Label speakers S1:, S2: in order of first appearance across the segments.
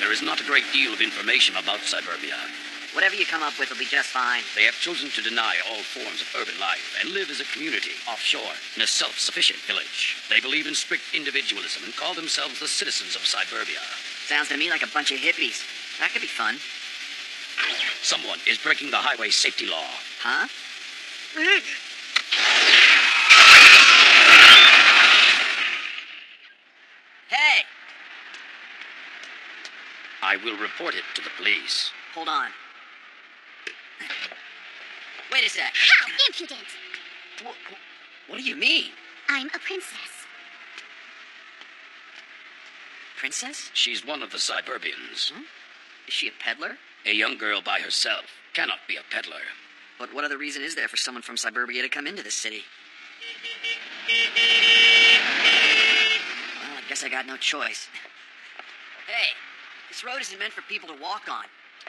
S1: There is not a great deal of information about Suburbia.
S2: Whatever you come up with will be just fine.
S1: They have chosen to deny all forms of urban life and live as a community offshore in a self-sufficient village. They believe in strict individualism and call themselves the citizens of Suburbia.
S2: Sounds to me like a bunch of hippies. That could be fun.
S1: Someone is breaking the highway safety law.
S2: Huh? Hey!
S1: I will report it to the police.
S2: Hold on. Wait a sec.
S3: How impudent!
S2: What do you mean?
S3: I'm a princess.
S2: Princess?
S1: She's one of the Suburbians.
S2: Huh? Is she a peddler?
S1: A young girl by herself cannot be a peddler.
S2: But what other reason is there for someone from Suburbia to come into this city? Well, I guess I got no choice. Hey, this road isn't meant for people to walk on.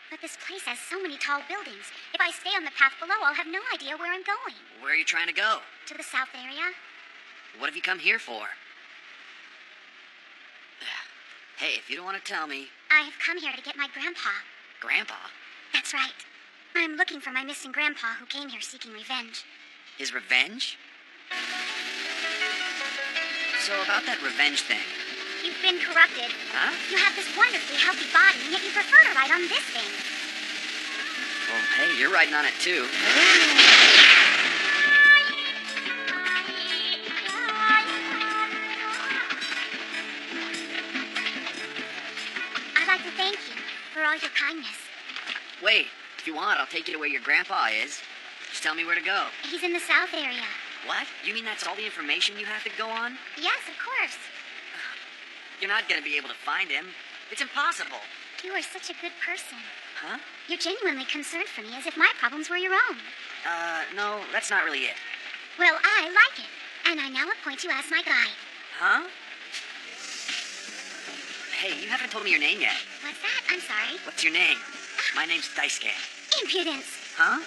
S3: But this place has so many tall buildings. If I stay on the path below, I'll have no idea where I'm going.
S2: Where are you trying to go?
S3: To the south area?
S2: What have you come here for? Hey, if you don't want to tell me...
S3: I have come here to get my grandpa.
S2: Grandpa?
S3: That's right. I'm looking for my missing grandpa who came here seeking revenge.
S2: His revenge? So about that revenge thing.
S3: You've been corrupted.
S2: Huh?
S3: You have this wonderfully healthy body, and yet you prefer to ride on this thing.
S2: Well, hey, you're riding on it too.
S3: I'd like to thank you for all your kindness.
S2: Wait, if you want, I'll take you to where your grandpa is. Just tell me where to go.
S3: He's in the south area.
S2: What? You mean that's all the information you have to go on?
S3: Yes, of course.
S2: You're not going to be able to find him. It's impossible.
S3: You are such a good person.
S2: Huh?
S3: You're genuinely concerned for me, as if my problems were your own.
S2: No, that's not really it.
S3: Well, I like it, and I now appoint you as my guide.
S2: Huh? Hey, you haven't told me your name yet.
S3: What's that? I'm sorry.
S2: What's your name? My name's Daisuke.
S3: Impudence.
S2: Huh?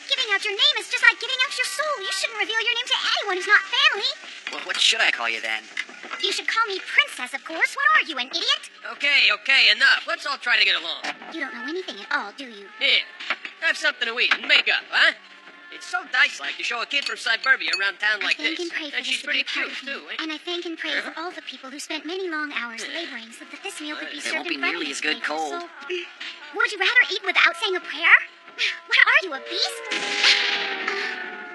S3: Giving out your name is just like giving out your soul. You shouldn't reveal your name to anyone who's not family.
S2: Well, what should I call you then?
S3: You should call me Princess, of course. What are you, an idiot?
S4: Okay, enough. Let's all try to get along.
S3: You don't know anything at all, do you?
S4: Here, have something to eat and make up, huh? It's so dice-like to show a kid from Suburbia around town like
S3: I thank
S4: this.
S3: and pray for
S4: And
S3: this
S4: she's
S3: to be
S4: pretty
S3: a part
S4: cute,
S3: of me.
S4: too, eh?
S3: And I thank and pray for all the people who spent many long hours laboring so that this meal could be
S2: It
S3: served
S2: won't be
S3: in front of
S2: nearly
S3: this
S2: as good
S3: table.
S2: cold.
S3: So, would you rather eat without saying a prayer? What are you, a beast?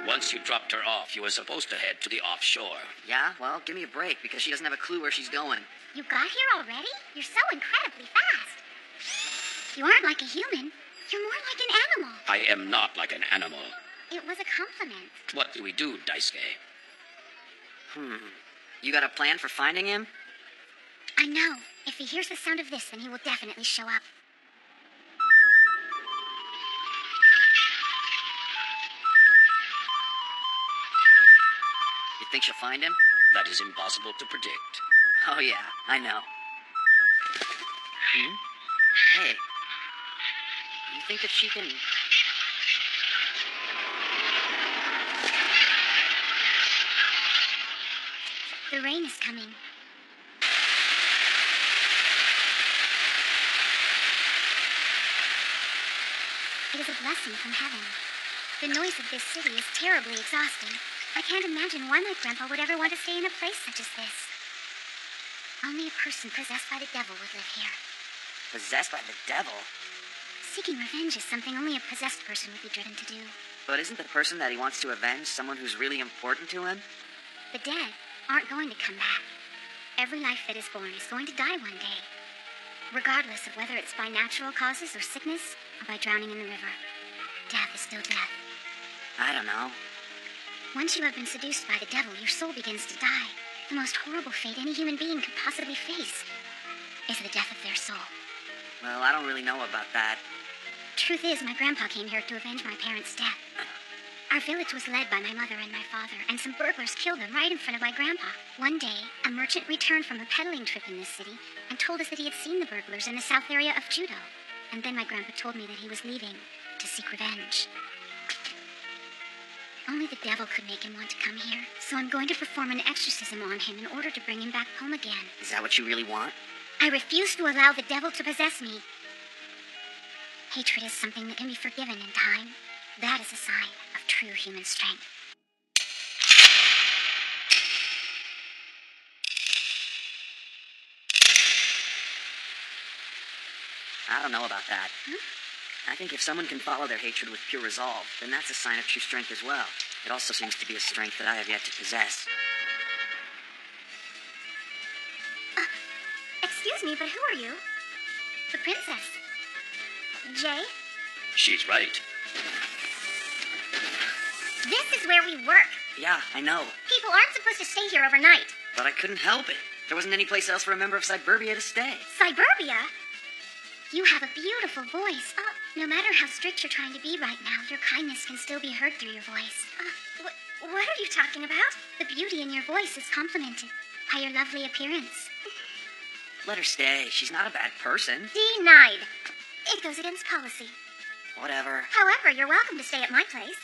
S1: Once you dropped her off, you were supposed to head to the offshore.
S2: Yeah? Well, give me a break, because she doesn't have a clue where she's going.
S3: You got here already? You're so incredibly fast. You aren't like a human. You're more like an animal.
S1: I am not like an animal.
S3: It was a compliment.
S1: What do we do, Daisuke?
S2: You got a plan for finding him?
S3: I know. If he hears the sound of this, then he will definitely show up.
S2: You think she'll find him?
S1: That is impossible to predict.
S2: Oh, yeah, I know. Hey, you think that she can...
S3: The rain is coming. It is a blessing from heaven. The noise of this city is terribly exhausting. I can't imagine why my grandpa would ever want to stay in a place such as this. Only a person possessed by the devil would live here.
S2: Possessed by the devil?
S3: Seeking revenge is something only a possessed person would be driven to do.
S2: But isn't the person that he wants to avenge someone who's really important to him?
S3: The dead aren't going to come back. Every life that is born is going to die one day, regardless of whether it's by natural causes or sickness or by drowning in the river. Death is still death.
S2: I don't know.
S3: Once you have been seduced by the devil, your soul begins to die. The most horrible fate any human being could possibly face is the death of their soul.
S2: Well, I don't really know about that.
S3: Truth is, my grandpa came here to avenge my parents' death. Our village was led by my mother and my father, and some burglars killed them right in front of my grandpa. One day, a merchant returned from a peddling trip in this city and told us that he had seen the burglars in the south area of Judo. And then my grandpa told me that he was leaving to seek revenge. Only the devil could make him want to come here, so I'm going to perform an exorcism on him in order to bring him back home again.
S2: Is that what you really want?
S3: I refuse to allow the devil to possess me. Hatred is something that can be forgiven in time. That is a sign of true human strength.
S2: I don't know about that. I think if someone can follow their hatred with pure resolve, then that's a sign of true strength as well. It also seems to be a strength that I have yet to possess.
S3: Excuse me, but who are you? The princess. Jay?
S1: She's right.
S3: This is where we work.
S2: Yeah, I know.
S3: People aren't supposed to stay here overnight.
S2: But I couldn't help it. There wasn't any place else for a member of Cyberbia to stay.
S3: Cyberbia? You have a beautiful voice. No matter how strict you're trying to be right now, your kindness can still be heard through your voice. What are you talking about? The beauty in your voice is complemented by your lovely appearance.
S2: Let her stay. She's not a bad person.
S3: Denied. It goes against policy.
S2: Whatever.
S3: However, you're welcome to stay at my place.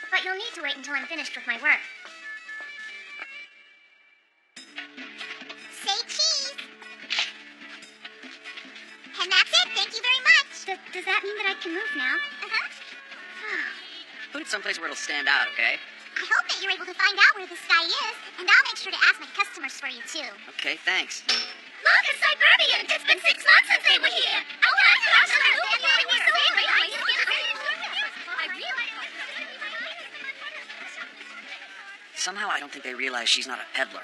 S3: But you'll need to wait until I'm finished with my work. Say cheese. And that's it. Thank you very much. Does that mean that I can move now?
S2: Put it someplace where it'll stand out, okay?
S3: I hope that you're able to find out where this guy is, and I'll make sure to ask my customers for you, too.
S2: Okay, thanks.
S3: Look, a Cyberbian! It's been 6 months since they were here! Oh,
S2: Somehow I don't think they realize she's not a peddler.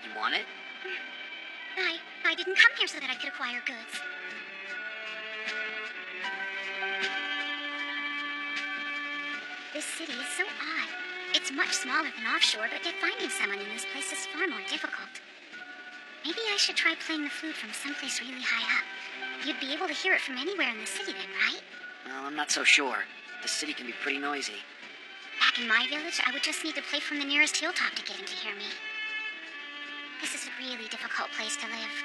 S2: You want it?
S3: I didn't come here so that I could acquire goods. This city is so odd. It's much smaller than offshore, but yet finding someone in this place is far more difficult. Maybe I should try playing the flute from someplace really high up. You'd be able to hear it from anywhere in the city then, right?
S2: Well, I'm not so sure. The city can be pretty noisy.
S3: Back in my village, I would just need to play from the nearest hilltop to get him to hear me. This is a really difficult place to live.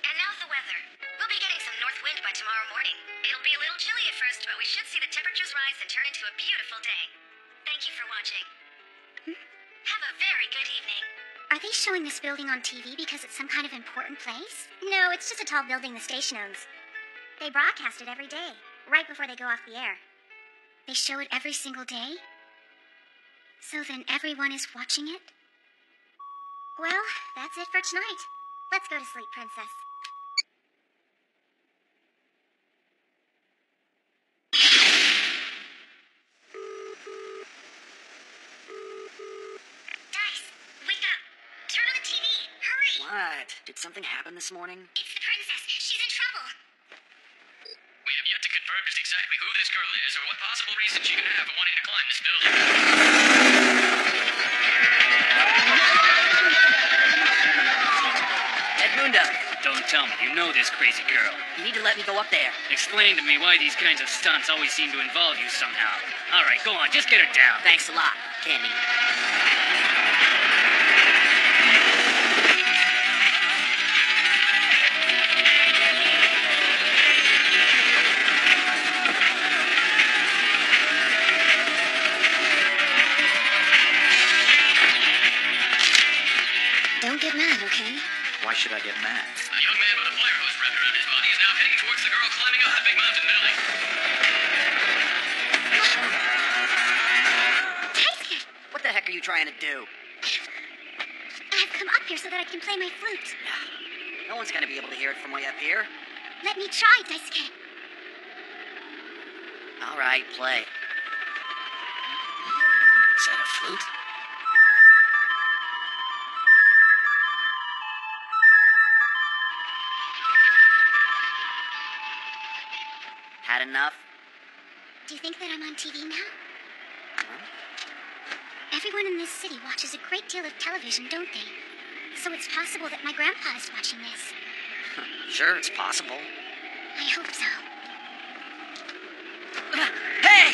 S5: And now the weather. We'll be getting some north wind by tomorrow morning. It'll be a little chilly at first, but we should see the temperatures rise and turn into a beautiful day. Thank you for watching. Have a very good evening.
S3: Are they showing this building on TV because it's some kind of important place? No, it's just a tall building the station owns. They broadcast it every day, right before they go off the air. They show it every single day? So then everyone is watching it? Well, that's it for tonight. Let's go to sleep, Princess.
S5: Dice, wake up. Turn on the TV. Hurry.
S2: What? Did something happen this morning?
S5: It's the princess. She's in trouble.
S1: We have yet to confirm just exactly who this girl is or what possible reason she could have for wanting to climb this building.
S2: Edmunda,
S6: Don't tell me. You know this crazy girl.
S2: you need to let me go up there.
S6: Explain to me why these kinds of stunts always seem to involve you somehow. All right, go on. Just get her down.
S2: Thanks a lot, Kenny.
S3: Don't get mad, okay?
S7: Why should I get mad?
S1: A young man with a fire hose wrapped around his body is now heading towards the girl climbing up the big mountain building.
S3: Daisuke!
S2: What the heck are you trying to do?
S3: I've come up here so that I can play my flute.
S2: No one's gonna be able to hear it from way up here.
S3: Let me try, Daisuke.
S2: All right, play.
S1: Is that a flute?
S2: Had enough?
S3: Do you think that I'm on TV now?
S2: Huh?
S3: Everyone in this city watches a great deal of television, don't they? So it's possible that my grandpa is watching this.
S2: Sure, it's possible.
S3: I hope so.
S2: Hey!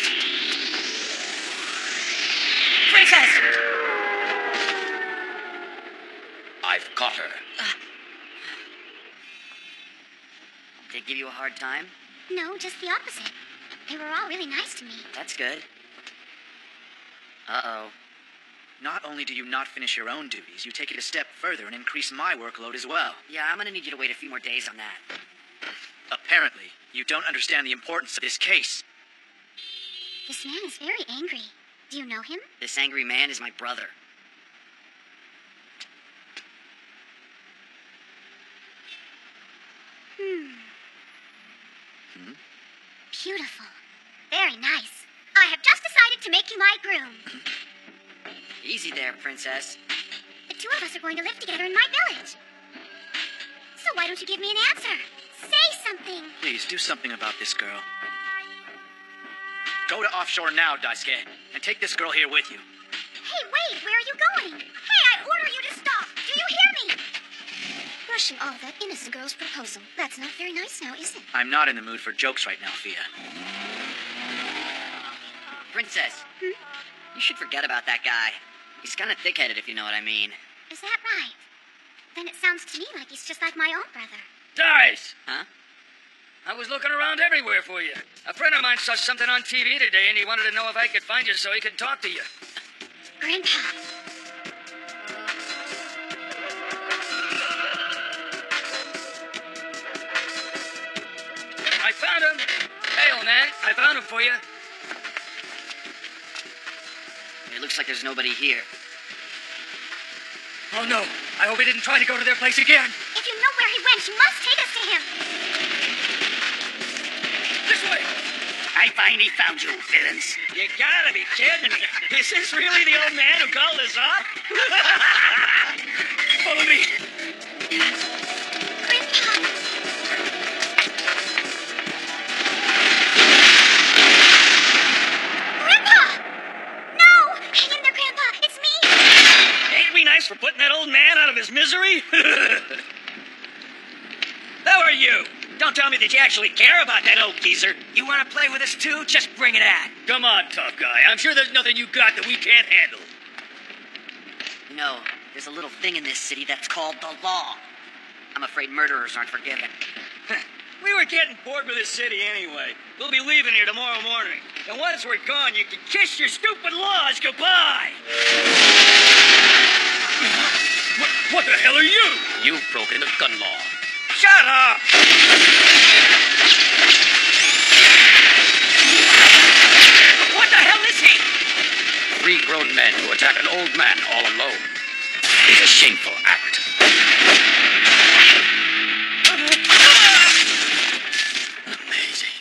S2: Princess!
S1: I've caught her.
S2: Did it give you a hard time?
S3: No, just the opposite. They were all really nice to me.
S2: That's good. Uh-oh.
S7: Not only do you not finish your own duties, you take it a step further and increase my workload as well.
S2: Yeah, I'm gonna need you to wait a few more days on that.
S7: Apparently, you don't understand the importance of this case.
S3: This man is very angry. Do you know him?
S2: This angry man is my brother.
S3: Beautiful. Very nice. I have just decided to make you my groom.
S2: Easy there, princess.
S3: The two of us are going to live together in my village. So why don't you give me an answer? Say something.
S7: Please, do something about this girl. Go to offshore now, Daisuke, and take this girl here with you.
S3: Hey, wait, where are you going? Hey, I order you to stop. Do you hear me? Rushing off that innocent girl's proposal. That's not very nice now, is it?
S7: I'm not in the mood for jokes right now, Fia.
S2: Princess, you should forget about that guy. He's kind of thick-headed, if you know what I mean.
S3: Is that right? Then it sounds to me like he's just like my own brother.
S6: Dice!
S2: Huh?
S6: I was looking around everywhere for you. A friend of mine saw something on TV today, and he wanted to know if I could find you so he could talk to you.
S3: Grandpa.
S6: I found him. Hey, old man, I found him for you.
S2: It looks like there's nobody here.
S6: Oh, no. I hope he didn't try to go to their place again.
S3: If you know where he went, you must take us to him.
S6: This way.
S1: I finally found you, villains.
S4: You gotta be kidding me. Is this really the old man who called us up?
S6: Follow me.
S3: Grandpa. Grandpa! No! Hang in there, Grandpa. It's me.
S4: Ain't we nice for putting that old man out of his misery? Who are you? Don't tell me that you actually care about that old geezer. You want to play with us too? Just bring it on.
S6: Come on, tough guy. I'm sure there's nothing you got that we can't handle.
S2: You know, there's a little thing in this city that's called the law. I'm afraid murderers aren't forgiven.
S4: We were getting bored with this city anyway. We'll be leaving here tomorrow morning. And once we're gone, you can kiss your stupid laws goodbye.
S6: What the hell are you?
S1: You've broken the gun law.
S4: Shut up! What the hell is he?
S1: 3 grown men who attack an old man all alone is a shameful act. Amazing.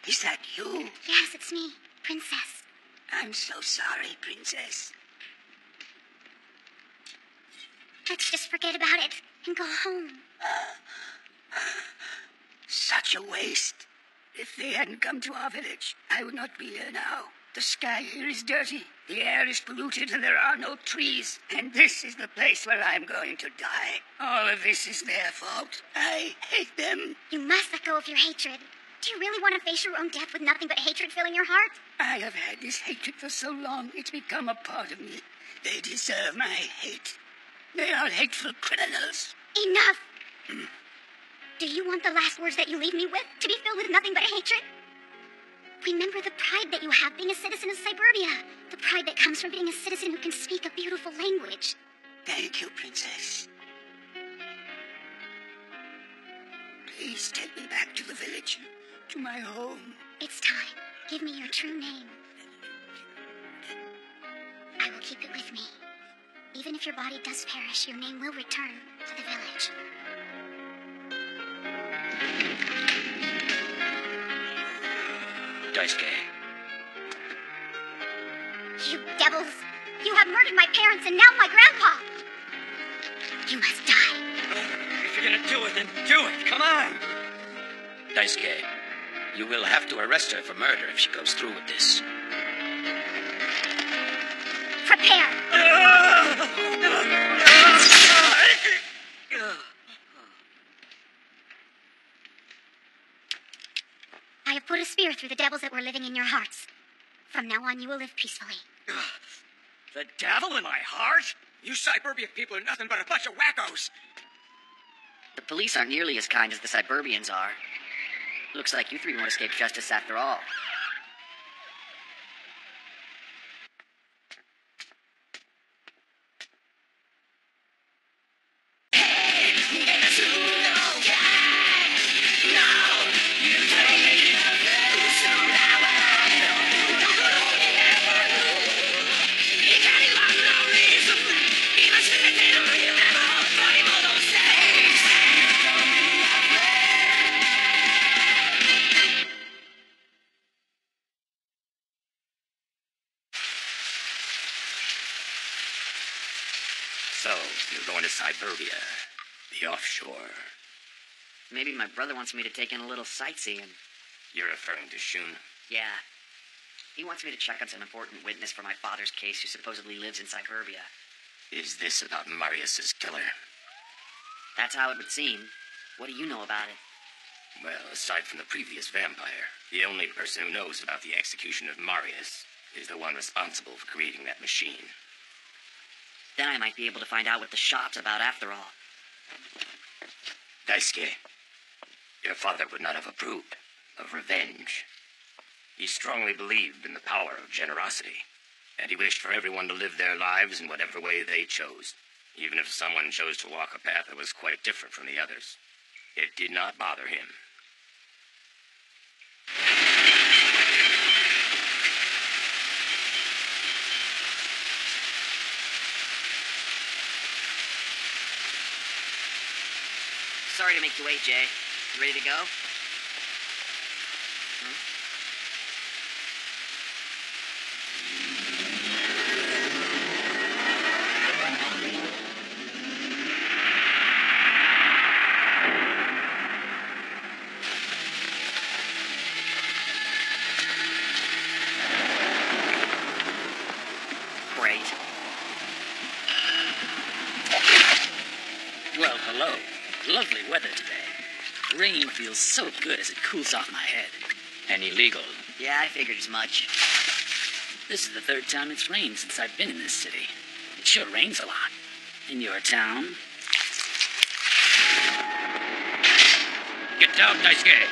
S8: Is that you?
S3: Yes, it's me, Princess.
S8: I'm so sorry, Princess.
S3: Let's just forget about it and go home.
S8: Such a waste. If they hadn't come to our village, I would not be here now. The sky here is dirty, the air is polluted, and there are no trees. And this is the place where I'm going to die. All of this is their fault. I hate them.
S3: You must let go of your hatred. Do you really want to face your own death with nothing but hatred filling your heart?
S8: I have had this hatred for so long, it's become a part of me. They deserve my hate. They are hateful criminals.
S3: Enough! Do you want the last words that you leave me with to be filled with nothing but hatred? Remember the pride that you have being a citizen of Suburbia. The pride that comes from being a citizen who can speak a beautiful language.
S8: Thank you, Princess. Please take me back to the village, to my home.
S3: It's time. Give me your true name. I will keep it with me. Even if your body does perish, your name will return to the village.
S1: Daisuke.
S3: You devils! You have murdered my parents and now my grandpa! You must die.
S4: If you're gonna do it, then do it. Come on.
S1: Daisuke, you will have to arrest her for murder if she goes through with this.
S3: Prepare! I have put a spear through the devils that were living in your hearts. From now on, you will live peacefully.
S4: The devil in my heart? You Suburbia people are nothing but a bunch of wackos.
S2: The police aren't nearly as kind as the Suburbians are. Looks like you three won't escape justice after all.
S1: So, you're going to Siberia, the offshore.
S2: Maybe my brother wants me to take in a little sightseeing.
S1: You're referring to Shun?
S2: Yeah. He wants me to check on some important witness for my father's case who supposedly lives in Siberia.
S1: Is this about Marius's killer?
S2: That's how it would seem. What do you know about it?
S1: Well, aside from the previous vampire, the only person who knows about the execution of Marius is the one responsible for creating that machine.
S2: Then I might be able to find out what the shop's about after all.
S1: Daisuke, your father would not have approved of revenge. He strongly believed in the power of generosity, and he wished for everyone to live their lives in whatever way they chose, even if someone chose to walk a path that was quite different from the others. It did not bother him.
S2: Sorry to make you wait, Jay. You ready to go? Great.
S9: Well, hello. Lovely weather today. Rain feels so good as it cools off my head. And illegal.
S2: Yeah, I figured as much.
S9: This is the third time it's rained since I've been in this city. It sure rains a lot. In your town?
S1: Get down, Daisuke!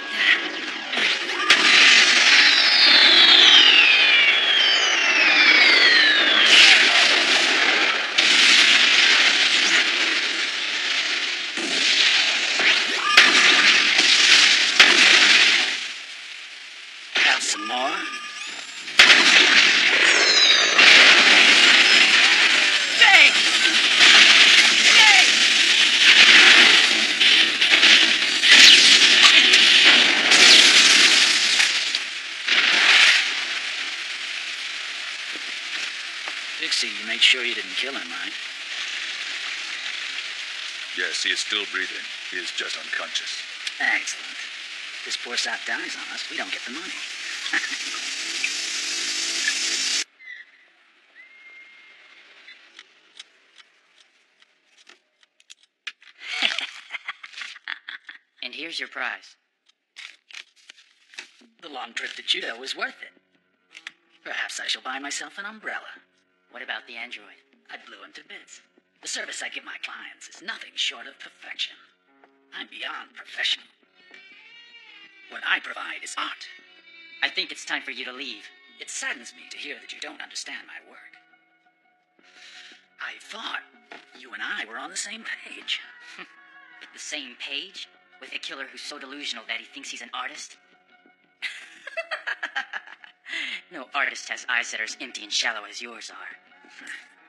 S9: Have some more?
S2: Jay! Jay!
S9: Pixie, you made sure you didn't kill him, right?
S10: Yes, he is still breathing. He is just unconscious.
S9: Excellent. If this poor sap dies on us, we don't get the money.
S2: And here's your prize.
S9: The long trip to judo was worth it. Perhaps I shall buy myself an umbrella.
S2: What about the android?
S9: I blew him to bits. The service I give my clients is nothing short of perfection. I'm beyond professional. What I provide is art.
S2: I think it's time for you to leave.
S9: It saddens me to hear that you don't understand my work. I thought you and I were on the same page.
S2: The same page? With a killer who's so delusional that he thinks he's an artist? No artist has eyes that are as empty and shallow as yours are.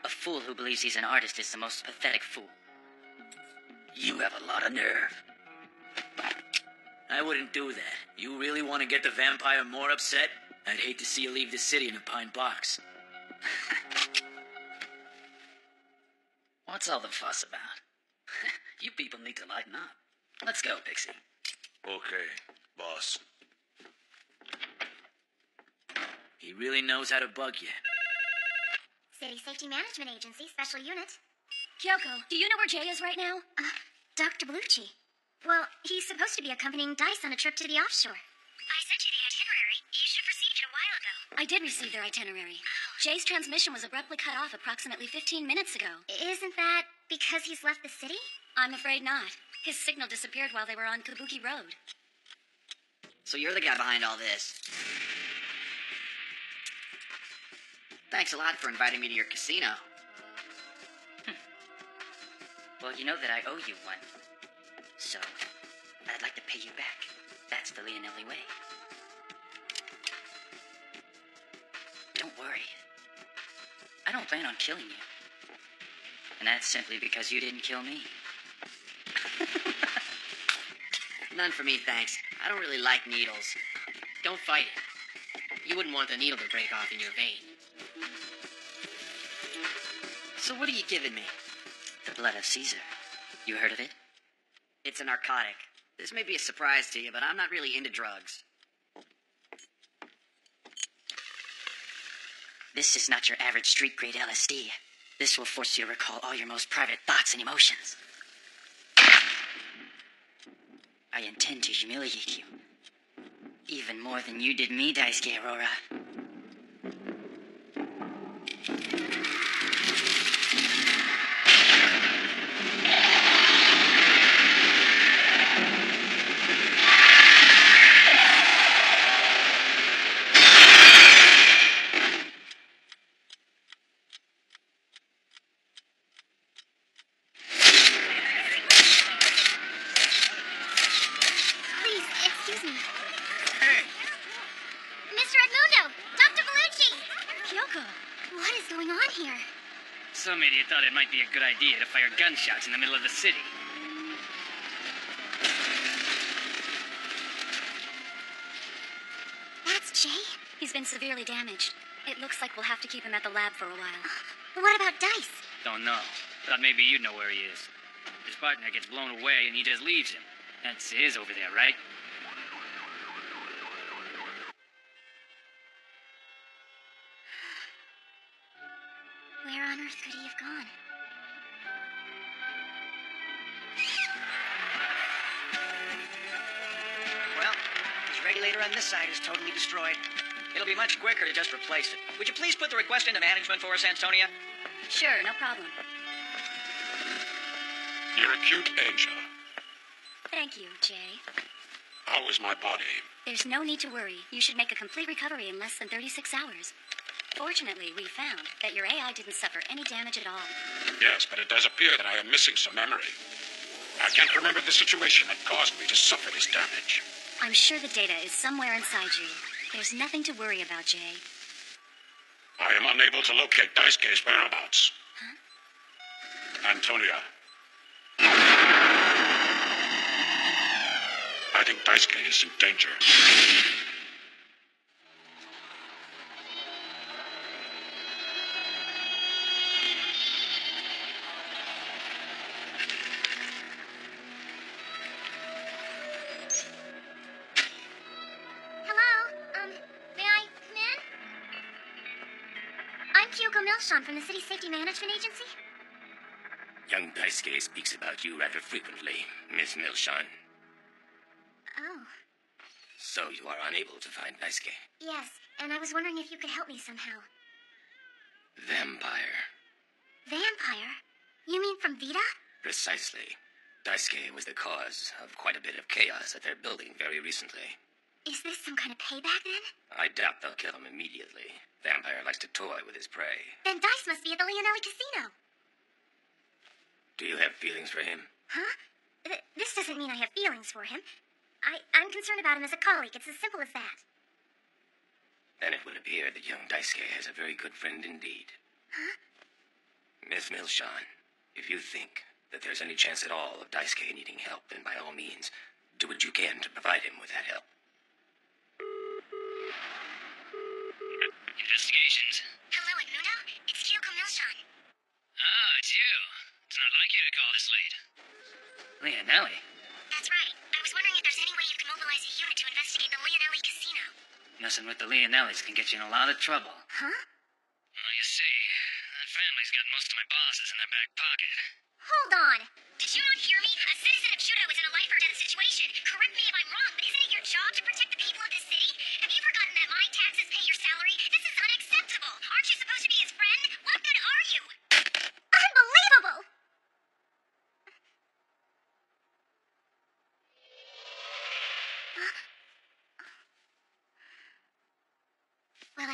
S2: A fool who believes he's an artist is the most pathetic fool.
S9: You have a lot of nerve.
S11: I wouldn't do that. You really want to get the vampire more upset? I'd hate to see you leave the city in a pine box.
S9: What's all the fuss about? You people need to lighten up. Let's go, Pixie.
S10: Okay, boss.
S11: He really knows how to bug you.
S3: City Safety Management Agency, Special Unit.
S5: Kyoko, do you know where Jay is right now?
S3: Dr. Bellucci. Well, he's supposed to be accompanying Dice on a trip to the offshore.
S5: I sent you the itinerary. You should have received it a while ago. I did receive their itinerary. Jay's transmission was abruptly cut off approximately 15 minutes ago.
S3: Isn't that because he's left the city?
S5: I'm afraid not. His signal disappeared while they were on Kabuki Road.
S2: So you're the guy behind all this. Thanks a lot for inviting me to your casino.
S12: Well, you know that I owe you one. So, I'd like to pay you back. That's the Leonelli way. Don't worry. I don't plan on killing you. And that's simply because you didn't kill me.
S2: None for me, thanks. I don't really like needles.
S13: Don't fight it. You wouldn't want the needle to break off in your vein.
S2: So what are you giving me?
S12: The blood of Caesar. You heard of it?
S2: It's a narcotic. This may be a surprise to you, but I'm not really into drugs.
S12: This is not your average street-grade LSD. This will force you to recall all your most private thoughts and emotions. I intend to humiliate you. Even more than you did me, Daisuke Aurora.
S6: Some idiot thought it might be a good idea to fire gunshots in the middle of the city.
S3: That's Jay?
S14: He's been severely damaged. It looks like we'll have to keep him at the lab for a while.
S3: But what about Dice?
S6: Don't know. Thought maybe you'd know where he is. His partner gets blown away and he just leaves him. That's his over there, right?
S3: Where on earth could he have gone?
S7: Well, his regulator on this side is totally destroyed. It'll be much quicker to just replace it. Would you please put the request into management for us, Antonia?
S14: Sure, no problem.
S10: You're a cute angel.
S14: Thank you, Jay.
S10: How is my body?
S14: There's no need to worry. You should make a complete recovery in less than 36 hours. Fortunately, we found that your AI didn't suffer any damage at all.
S10: Yes, but it does appear that I am missing some memory. I can't remember the situation that caused me to suffer this damage.
S14: I'm sure the data is somewhere inside you. There's nothing to worry about, Jay.
S10: I am unable to locate Daisuke's whereabouts.
S14: Huh?
S10: Antonia. I think Daisuke is in danger.
S3: From the City Safety Management Agency?
S1: Young Daisuke speaks about you rather frequently, Miss Milshan.
S3: Oh.
S1: So you are unable to find Daisuke?
S3: Yes, and I was wondering if you could help me somehow.
S1: Vampire.
S3: Vampire? You mean from Vita?
S1: Precisely. Daisuke was the cause of quite a bit of chaos at their building very recently.
S3: Is this some kind of payback, then?
S1: I doubt they'll kill him immediately. Vampire likes to toy with his prey.
S3: Then Dice must be at the Leonelli Casino.
S1: Do you have feelings for him?
S3: Huh? This doesn't mean I have feelings for him. I'm concerned about him as a colleague. It's as simple as that.
S1: Then it would appear that young Daisuke has a very good friend indeed.
S3: Huh?
S1: Miss Milshan, if you think that there's any chance at all of Daisuke needing help, then by all means, do what you can to provide him with that help.
S6: Investigations.
S3: Hello, Edmundo. It's Kyoko Milshan.
S6: Oh, it's you. It's not like you to call this late. Leonelli?
S3: That's right. I was wondering if there's any way you can mobilize a unit to investigate the Leonelli Casino.
S6: Messing with the Leonellis can get you in a lot of trouble.
S3: Huh?
S6: Well, you see, that family's got most of my bosses in their back pocket.
S3: Hold on. Did you not hear me? A citizen of Shudo is in a life-or-death situation. Correct me if I'm wrong, but isn't it your job to protect the people of this city? Have you forgotten that my taxes pay your salary? This is unacceptable. Aren't you supposed to be his friend? What good are you? Unbelievable!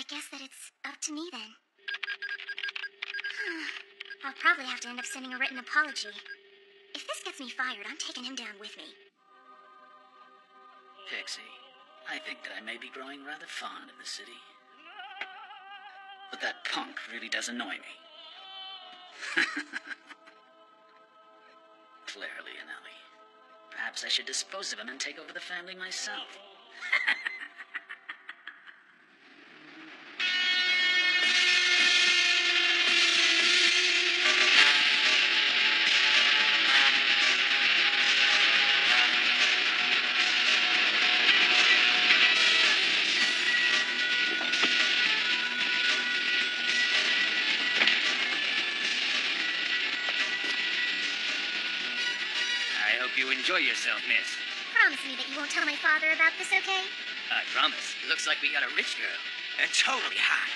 S3: guess that it's up to me then. I'll probably have to end up sending a written apology. If this gets me fired, I'm taking him down with me.
S9: Pixie, I think that I may be growing rather fond of the city. But that punk really does annoy me. Clearly, Anelli. Perhaps I should dispose of him and take over the family myself.
S6: You enjoy yourself, miss.
S3: Promise me that you won't tell my father about this, okay?
S6: I promise.
S13: Looks like we got a rich girl.
S7: And totally hot.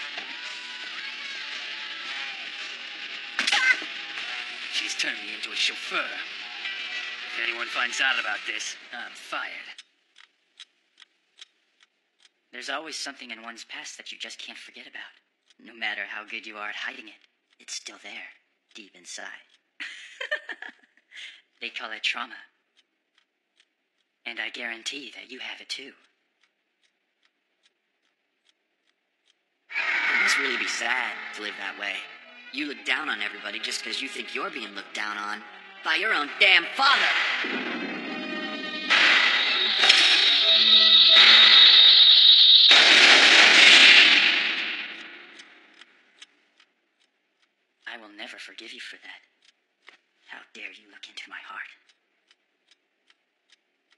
S6: She's turned me into a chauffeur. If anyone finds out about this, I'm fired.
S12: There's always something in one's past that you just can't forget about. No matter how good you are at hiding it, it's still there, deep inside. They call it trauma. And I guarantee that you have it too.
S2: It must really be sad to live that way. You look down on everybody just because you think you're being looked down on by your own damn father.
S12: I will never forgive you for that. How dare you look into my heart?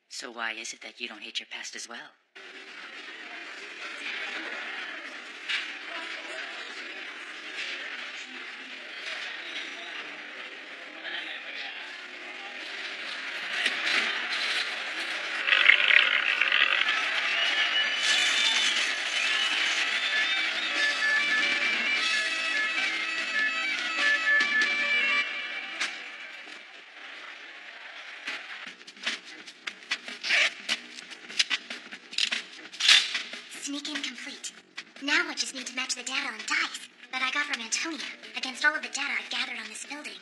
S12: So why is it that you don't hate your past as well?
S3: Sneak in complete. Now I just need to match the data on dice that I got from Antonia against all of the data I've gathered on this building.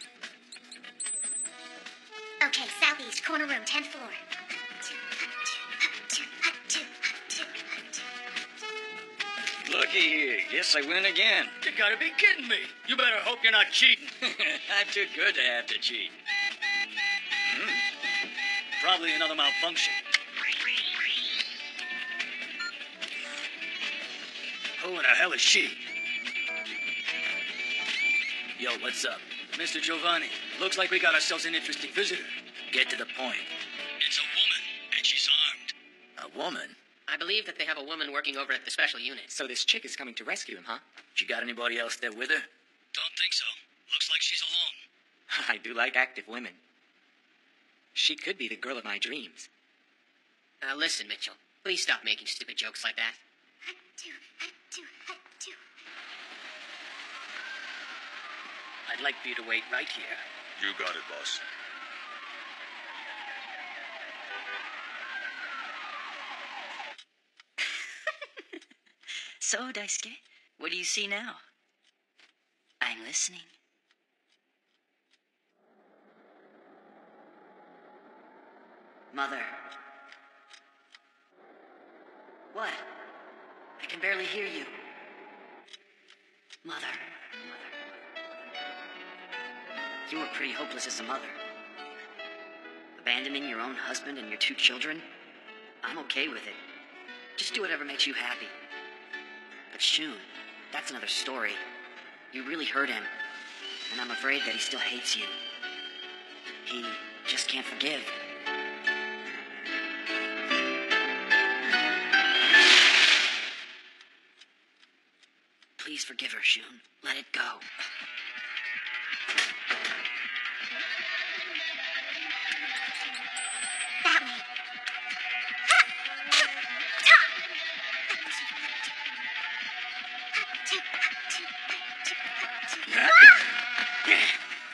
S3: Okay, southeast, corner room, 10th floor.
S4: Looky here. Guess I win again.
S6: You gotta be kidding me. You better hope you're not cheating.
S4: I'm too good to have to cheat.
S6: Probably another malfunction. Who in the hell is she? Yo, what's up? Mr. Giovanni, looks like we got ourselves an interesting visitor. Get to the point.
S11: It's a woman, and she's armed.
S6: A woman?
S13: I believe that they have a woman working over at the special unit.
S1: So this chick is coming to rescue him, huh?
S6: She got anybody else there with her?
S11: Don't think so. Looks like she's alone.
S1: I do like active women. She could be the girl of my dreams.
S13: Now listen, Mitchell. Please stop making stupid jokes like that.
S6: I'd like for you to wait right here.
S10: You got it, boss.
S12: So, Daisuke, what do you see now? I'm listening.
S2: Mother. What? I can barely hear you. Mother. You were pretty hopeless as a mother. Abandoning your own husband and your 2 children? I'm okay with it. Just do whatever makes you happy. But Shun, that's another story. You really hurt him, and I'm afraid that he still hates you. He just can't forgive. Please forgive her, Shun. Let it go.
S3: That way.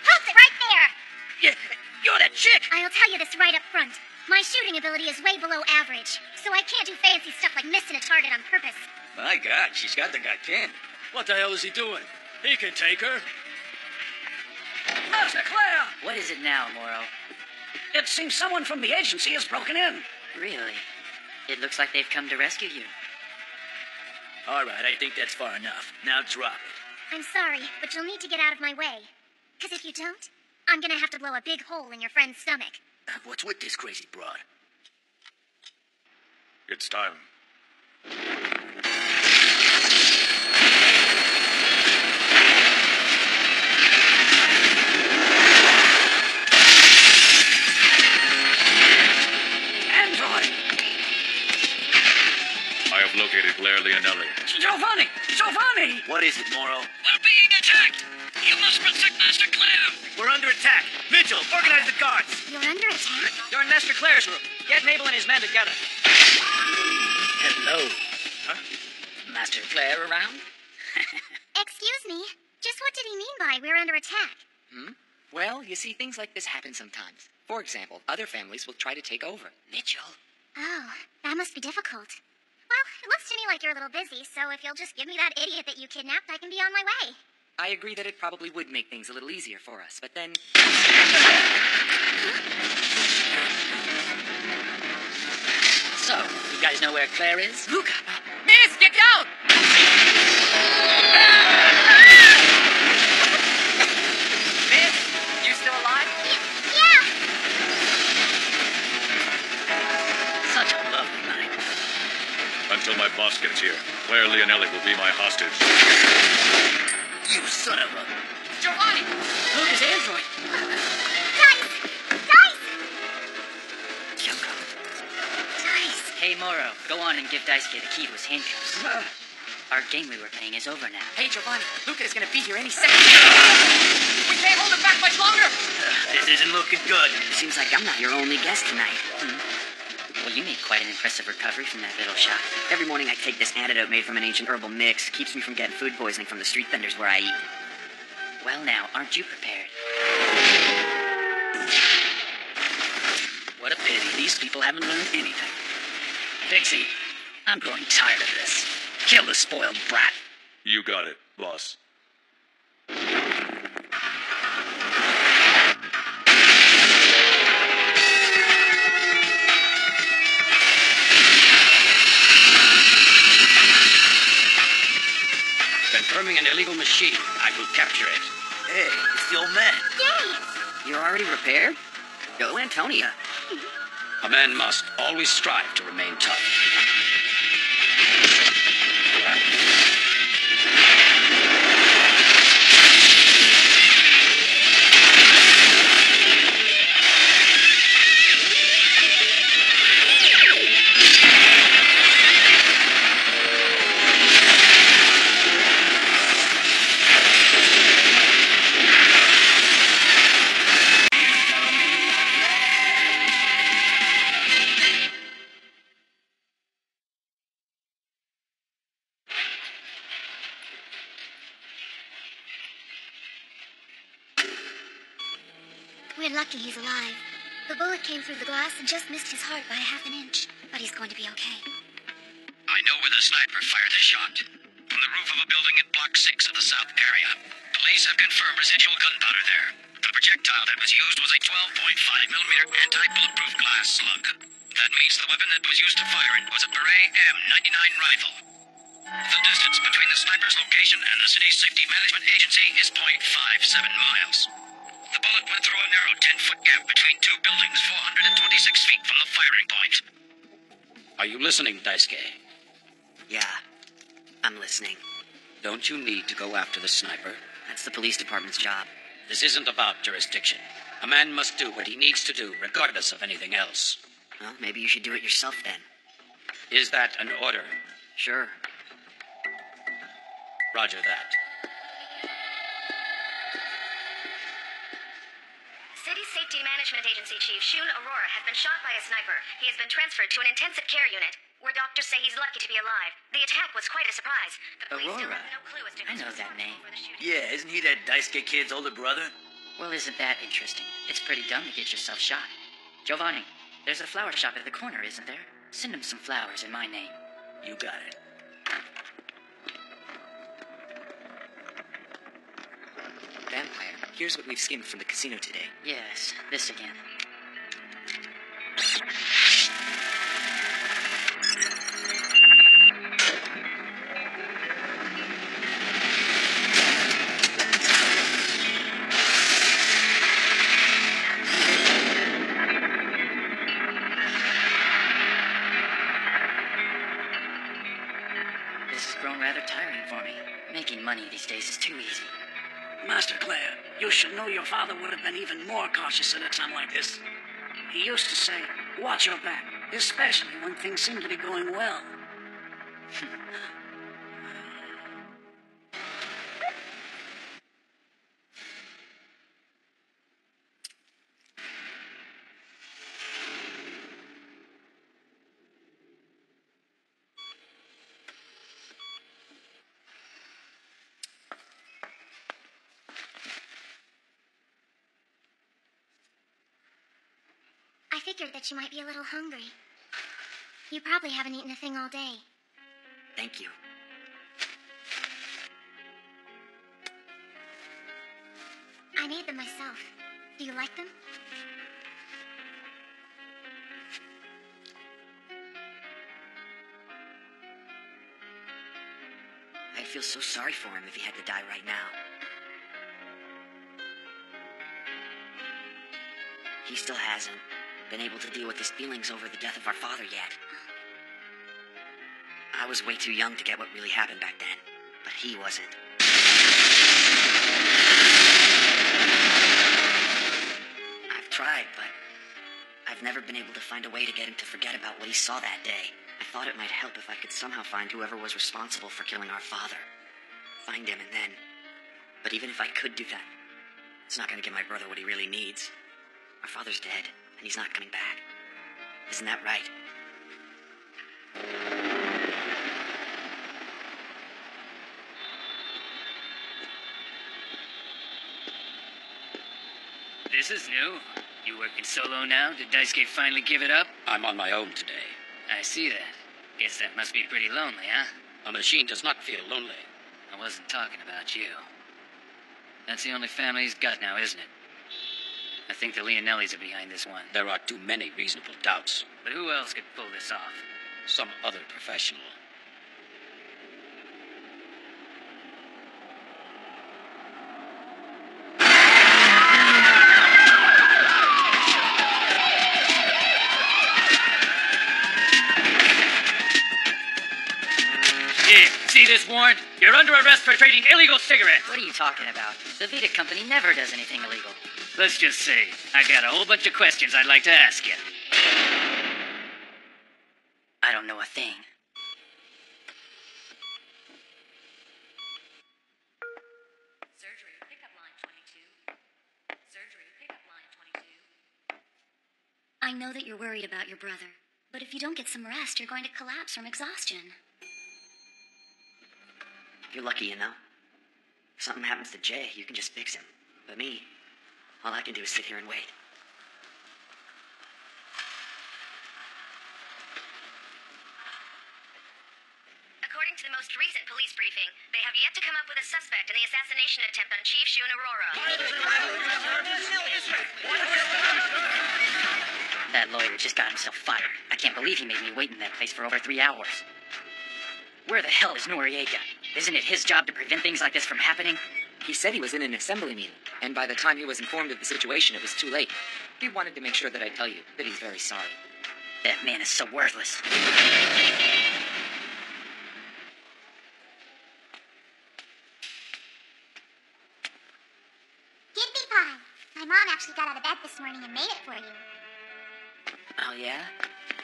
S3: Halt it right there!
S6: You're that chick!
S3: I'll tell you this right up front. My shooting ability is way below average, so so I can't do fancy stuff like missing a target on purpose.
S11: My God, she's got the guy pinned.
S6: What the hell is he doing? He can take her.
S9: Master Claire!
S2: What is it now, Morrow?
S9: It seems someone from the agency has broken in.
S2: Really? It looks like they've come to rescue you.
S11: All right, I think that's far enough. Now drop it.
S3: I'm sorry, but you'll need to get out of my way. Because if you don't, I'm gonna have to blow a big hole in your friend's stomach.
S11: What's with this crazy broad?
S10: It's time.
S9: Android!
S10: I have located Claire Leonelli.
S9: Giovanni! Giovanni!
S11: What is it, Morrow?
S9: We're being attacked! You must protect Master Claire!
S7: We're under attack. Vigil, organize the guards.
S3: You're under attack?
S7: You're in Master Claire's room. Get Mabel and his men together.
S9: Hello. Huh? Master Claire around?
S3: Excuse me. Just what did he mean by we're under attack?
S12: Well, you see, things like this happen sometimes. For example, other families will try to take over.
S9: Mitchell?
S3: Oh, that must be difficult. Well, it looks to me like you're a little busy, so if you'll just give me that idiot that you kidnapped, I can be on my way.
S12: I agree that it probably would make things a little easier for us, but then...
S9: So, you guys know where Claire is?
S12: Luca! Miss, get down! Miss, you still alive?
S3: Yeah!
S9: Such a lovely night.
S10: Until my boss gets here, Claire Leonelli will be my hostage.
S11: You son of a...
S12: Giovanni!
S9: Luca's android.
S3: Dice! Dice!
S9: Kyoko.
S3: Dice!
S2: Hey, Morrow, go on and give Daisuke the key to his handcuffs. Our game we were playing is over now.
S12: Hey, Giovanni, Luca is gonna be here any second. We can't hold him back much longer!
S11: This isn't looking good.
S2: Seems like I'm not your only guest tonight. Well, you made quite an impressive recovery from that little shot. Every morning I take this antidote made from an ancient herbal mix. Keeps me from getting food poisoning from the street vendors where I eat. Well now, aren't you prepared?
S9: What a pity. These people haven't learned anything. Dixie, I'm growing tired of this. Kill the spoiled brat.
S10: You got it, boss.
S9: Confirming an illegal machine. I will capture it.
S11: Hey, it's the old man.
S3: Yay!
S2: You're already repaired? Go, Antonia.
S9: A man must always strive to remain tough.
S3: We're lucky he's alive. The bullet came through the glass and just missed his heart by half an inch. But he's going to be okay.
S15: I know where the sniper fired the shot. From the roof of a building at Block 6 of the South area. Police have confirmed residual gunpowder there. The projectile that was used was a 12.5mm anti-bulletproof glass slug. That means the weapon that was used to fire it was a Beret M99 rifle. The distance between the sniper's location and the city's safety management agency is 0.57 miles. The bullet went through a narrow 10-foot gap between two buildings 426 feet from the firing point.
S9: Are you listening, Daisuke?
S2: Yeah, I'm listening.
S9: Don't you need to go after the sniper?
S2: That's the police department's job.
S9: This isn't about jurisdiction. A man must do what he needs to do, regardless of anything else.
S2: Well, maybe you should do it yourself then.
S9: Is that an order?
S2: Sure.
S9: Roger that.
S5: City Safety Management Agency Chief Shun Aurora has been shot by a sniper. He has been transferred to an intensive care unit, where doctors say he's lucky to be alive. The attack was quite a surprise. The police still
S2: Aurora?
S5: have no clue as to
S2: I
S5: who's
S2: know that name.
S5: responsible for the shooting.
S11: Yeah, isn't he that Daisuke kid's older brother?
S2: Well, isn't that interesting? It's pretty dumb to get yourself shot. Giovanni, there's a flower shop at the corner, isn't there?
S12: Send him some flowers in my name.
S11: You got it.
S2: Vampire, here's what we've skimmed from the casino today.
S12: Yes, this again. This has grown rather tiring for me. Making money these days is too easy.
S9: Master Claire, you should know your father would have been even more cautious at a time like this. He used to say, watch your back, especially when things seem to be going well.
S3: I figured that you might be a little hungry. You probably haven't eaten a thing all day.
S2: Thank you.
S3: I made them myself. Do you like them?
S2: I'd feel so sorry for him if he had to die right now. He still hasn't been able to deal with his feelings over the death of our father yet. I was way too young to get what really happened back then, but he wasn't. I've tried, but I've never been able to find a way to get him to forget about what he saw that day. I thought it might help if I could somehow find whoever was responsible for killing our father. Find him and then... But even if I could do that, it's not going to give my brother what he really needs. Our father's dead, and he's not coming back. Isn't that right?
S6: This is new. You working solo now? Did Daisuke finally give it up?
S10: I'm on my own today.
S6: I see that. Guess that must be pretty lonely, huh?
S10: A machine does not feel lonely.
S6: I wasn't talking about you. That's the only family he's got now, isn't it? I think the Leonellis are behind this one.
S10: There are too many reasonable doubts.
S6: But who else could pull this off?
S10: Some other professional.
S6: Yeah, see this warrant? You're under arrest for trading illegal cigarettes.
S12: What are you talking about? The Vita Company never does anything illegal.
S6: Let's just say, I got a whole bunch of questions I'd like to ask you.
S12: I don't know a thing.
S14: Surgery, pickup line 22. Surgery, pickup line 22. I know that you're worried about your brother, but if you don't get some rest, you're going to collapse from exhaustion.
S2: You're lucky, you know. If something happens to Jay, you can just fix him. But me, all I can do is sit here and wait.
S5: According to the most recent police briefing, they have yet to come up with a suspect in the assassination attempt on Chief Shun Aurora.
S12: That lawyer just got himself fired. I can't believe he made me wait in that place for over 3 hours. Where the hell is Noriega? Isn't it his job to prevent things like this from happening?
S2: He said he was in an assembly meeting, and by the time he was informed of the situation, it was too late. He wanted to make sure that I tell you that he's very sorry.
S12: That man is so worthless.
S3: Kidney pie. My mom actually got out of bed this morning and made it for you.
S2: Oh, yeah?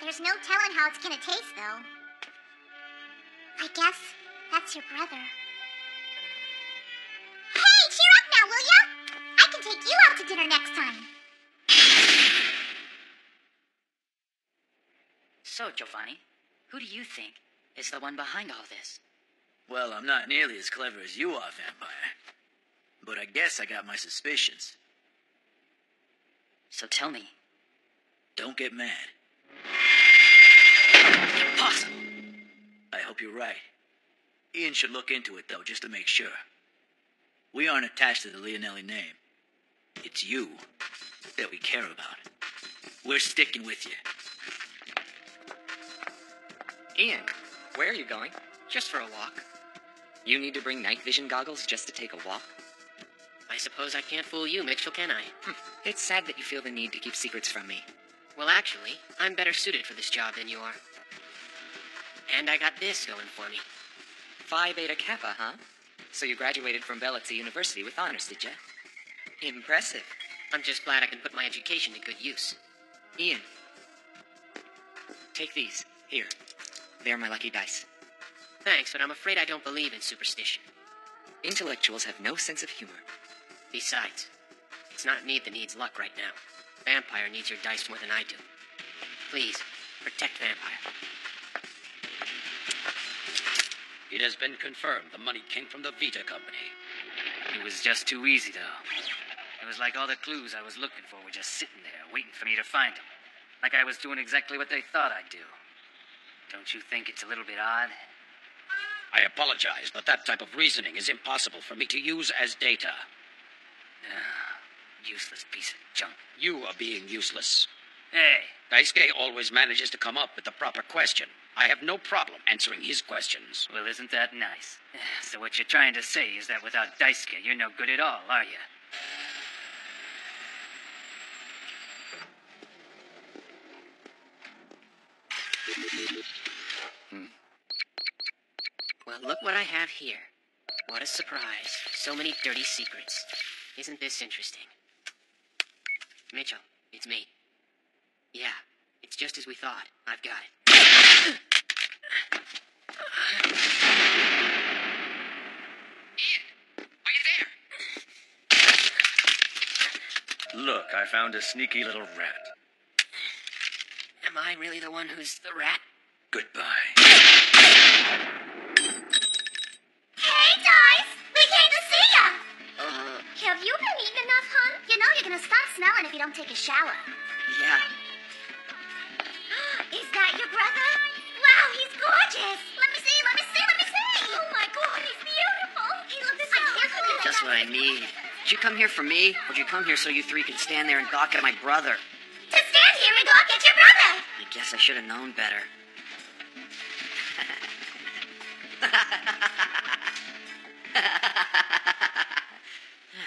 S3: There's no telling how it's gonna taste, though. I guess that's your brother. Hey, cheer up now, will ya? I can take you out to dinner next time.
S12: So, Giovanni, who do you think is the one behind all this?
S11: Well, I'm not nearly as clever as you are, Vampire. But I guess I got my suspicions.
S12: So tell me.
S11: Don't get mad. Impossible. I hope you're right. Ian should look into it, though, just to make sure. We aren't attached to the Leonelli name. It's you that we care about. We're sticking with you.
S12: Ian, where are you going? Just for a walk. You need to bring night vision goggles just to take a walk?
S13: I suppose I can't fool you, Mitchell, can I?
S12: It's sad that you feel the need to keep secrets from me.
S13: Well, actually, I'm better suited for this job than you are. And I got this going for me.
S12: Phi Beta Kappa, huh? So you graduated from Bellitzi University with honors, did ya? Impressive.
S13: I'm just glad I can put my education to good use.
S12: Ian, take these. Here. They're my lucky dice.
S13: Thanks, but I'm afraid I don't believe in superstition.
S12: Intellectuals have no sense of humor.
S13: Besides, it's not me that needs luck right now. Vampire needs your dice more than I do. Please, protect Vampire.
S9: It has been confirmed the money came from the Vita Company.
S6: It was just too easy, though. It was like all the clues I was looking for were just sitting there, waiting for me to find them. Like I was doing exactly what they thought I'd do. Don't you think it's a little bit odd?
S9: I apologize, but that type of reasoning is impossible for me to use as data.
S6: Useless piece of junk.
S9: You are being useless.
S6: Hey.
S9: Daisuke always manages to come up with the proper question. I have no problem answering his questions.
S6: Well, isn't that nice? So what you're trying to say is that without Daisuke, you're no good at all, are you?
S13: Well, look what I have here. What a surprise. So many dirty secrets. Isn't this interesting? Mitchell, it's me. Yeah, it's just as we thought. I've got it.
S1: Look, I found a sneaky little rat.
S13: Am I really the one who's the rat?
S1: Goodbye.
S3: Hey, Dice! We came to see ya! Have you been eating enough, hon? You know you're gonna start smelling if you don't take a shower.
S2: Yeah.
S3: Is that your brother? Wow, he's gorgeous! Let me see, let me see, let me see! Oh my god, he's beautiful! He looks so good.
S2: Just what I need. Did you come here for me, or did you come here so you three could stand there and gawk at my brother?
S3: To stand here and gawk at your brother!
S2: I guess I should have known better.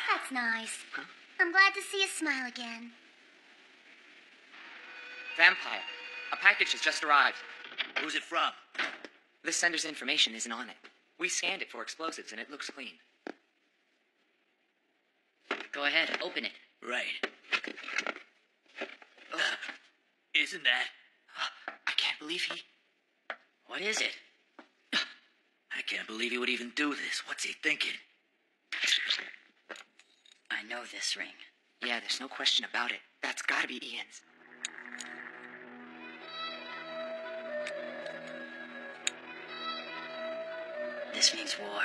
S3: That's nice. Huh? I'm glad to see you smile again.
S12: Vampire, a package has just arrived.
S11: Who's it from?
S12: The sender's information isn't on it. We scanned it for explosives and it looks clean.
S13: Go ahead, open it.
S11: Right. Isn't that?
S12: I can't believe he...
S13: What is it?
S11: I can't believe he would even do this. What's he thinking?
S12: I know this ring. Yeah, there's no question about it. That's gotta be Ian's.
S13: This means war.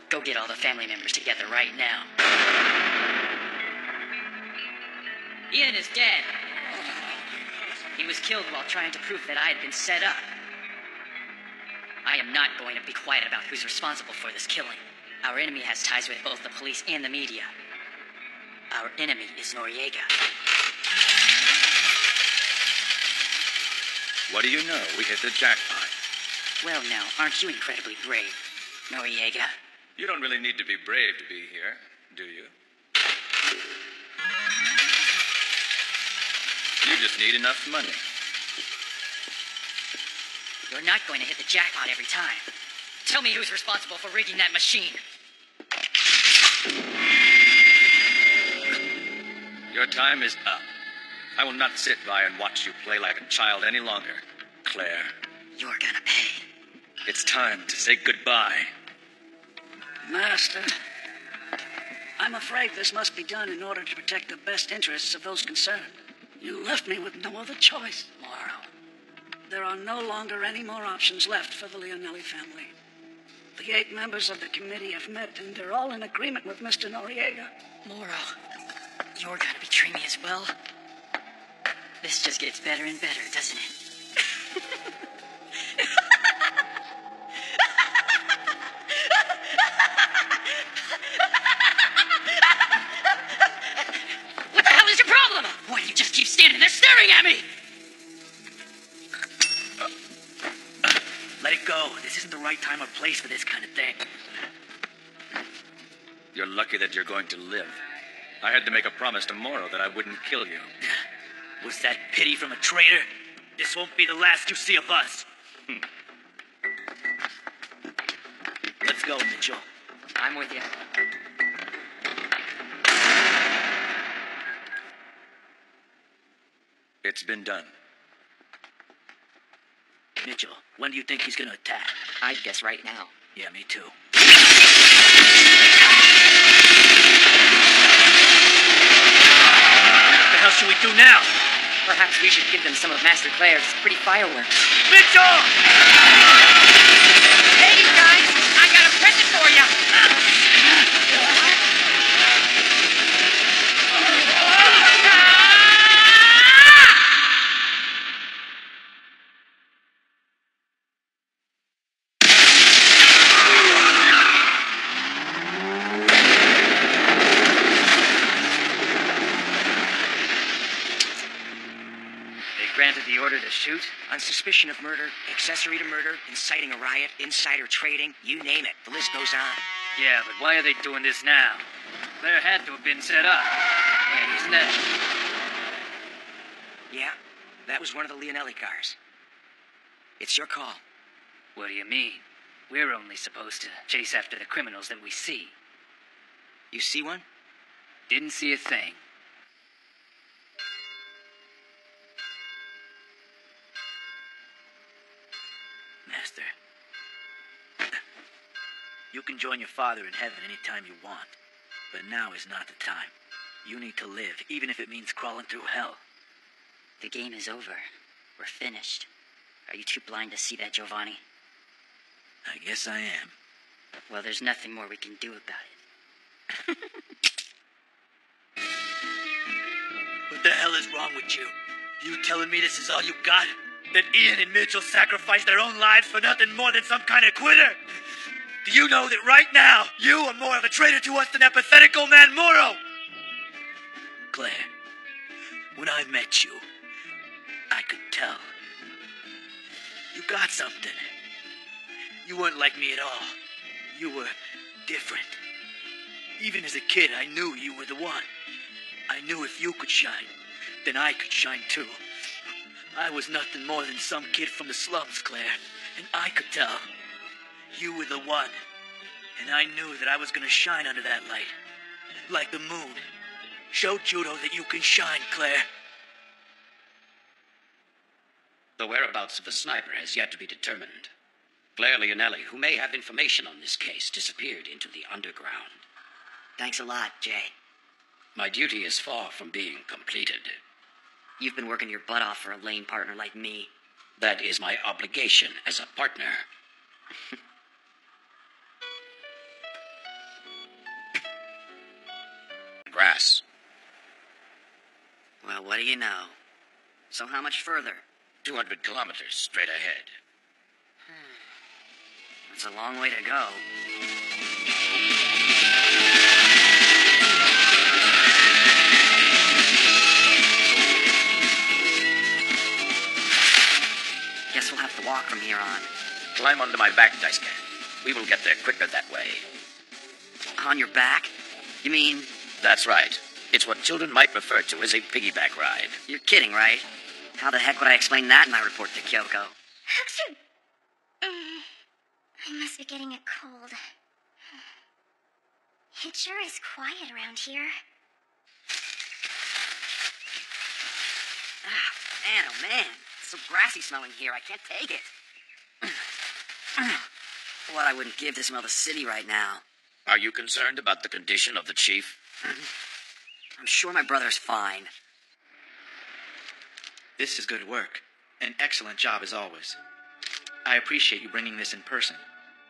S13: Go get all the family members together right now. Ian is dead. He was killed while trying to prove that I had been set up. I am not going to be quiet about who's responsible for this killing. Our enemy has ties with both the police and the media. Our enemy is Noriega.
S1: What do you know? We hit the jackpot.
S13: Well, now, aren't you incredibly brave, Noriega?
S1: You don't really need to be brave to be here, do you? You just need enough money.
S13: You're not going to hit the jackpot every time. Tell me who's responsible for rigging that machine.
S1: Your time is up. I will not sit by and watch you play like a child any longer, Claire.
S13: You're gonna pay.
S1: It's time to say goodbye.
S8: Master, I'm afraid this must be done in order to protect the best interests of those concerned. You left me with no other choice.
S13: Morrow.
S8: There are no longer any more options left for the Leonelli family. The 8 members of the committee have met, and they're all in agreement with Mr. Noriega.
S13: Morrow, you're gonna betray me as well? This just gets better and better, doesn't it?
S11: Let it go. This isn't the right time or place for this kind of thing.
S16: You're lucky that you're going to live. I had to make a promise to Moro that I wouldn't kill you.
S11: Was that pity from a traitor? This won't be the last you see of us. Let's go, Mitchell.
S2: I'm with you.
S16: It's been done.
S11: Mitchell, when do you think he's gonna attack?
S2: I'd guess right now.
S11: Yeah, me too. What the hell should we do now?
S2: Perhaps we should give them some of Master Claire's pretty fireworks.
S11: Mitchell!
S12: Hey, you guys! I got a present for you!
S6: Granted the order to shoot?
S2: On suspicion of murder, accessory to murder, inciting a riot, insider trading, you name it. The list goes on.
S6: Yeah, but why are they doing this now? Claire had to have been set up. Hey, isn't that...
S2: Yeah, that was one of the Leonelli cars. It's your call.
S6: What do you mean? We're only supposed to chase after the criminals that we see.
S2: You see one?
S6: Didn't see a thing.
S11: Master, you can join your father in heaven any time you want, but now is not the time. You need to live, even if it means crawling through hell.
S12: The game is over. We're finished. Are you too blind to see that, Giovanni?
S11: I guess I am.
S12: Well, there's nothing more we can do about it.
S11: What the hell is wrong with you? You telling me this is all you got? That Ian and Mitchell sacrificed their own lives for nothing more than some kind of quitter? Do you know that right now, you are more of a traitor to us than that pathetic old man Moro? Claire, when I met you, I could tell. You got something. You weren't like me at all. You were different. Even as a kid, I knew you were the one. I knew if you could shine, then I could shine too. I was nothing more than some kid from the slums, Claire, and I could tell. You were the one, and I knew that I was gonna shine under that light, like the moon. Show Judo that you can shine, Claire.
S15: The whereabouts of the sniper has yet to be determined. Claire Leonelli, who may have information on this case, disappeared into the underground.
S2: Thanks a lot, Jay.
S15: My duty is far from being completed.
S2: You've been working your butt off for a lame partner like me.
S15: That is my obligation as a partner. Grass.
S2: Well, what do you know? So how much further?
S15: 200 kilometers straight ahead.
S2: That's a long way to go. Guess we'll have to walk from here on.
S15: Climb onto my back, Daisuke. We will get there quicker that way.
S2: On your back? You mean...
S15: That's right. It's what children might refer to as a piggyback ride.
S2: You're kidding, right? How the heck would I explain that in my report to Kyoko?
S3: I must be getting a cold. It sure is quiet around here.
S2: Ah, man, oh man. It's so grassy smelling here, I can't take it. What I wouldn't give to smell the city right now.
S15: Are you concerned about the condition of the chief?
S2: I'm sure my brother's fine.
S17: This is good work. An excellent job as always. I appreciate you bringing this in person.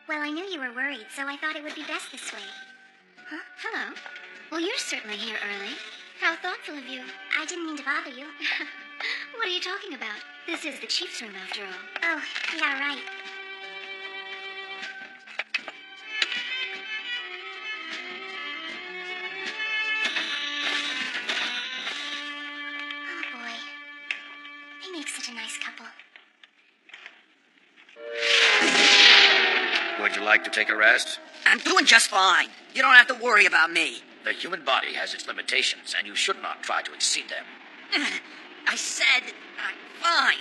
S3: Well, I knew you were worried, so I thought it would be best this way. Huh? Hello. Well, you're certainly here early. How thoughtful of you. I didn't mean to bother you. What are you talking about? This is the chief's room, after all. Oh, yeah, right. Oh, boy. They make such a nice couple.
S1: you like to take a rest?
S2: I'm doing just fine. You don't have to worry about me.
S1: The human body has its limitations, and you should not try to exceed them.
S2: I said I'm fine.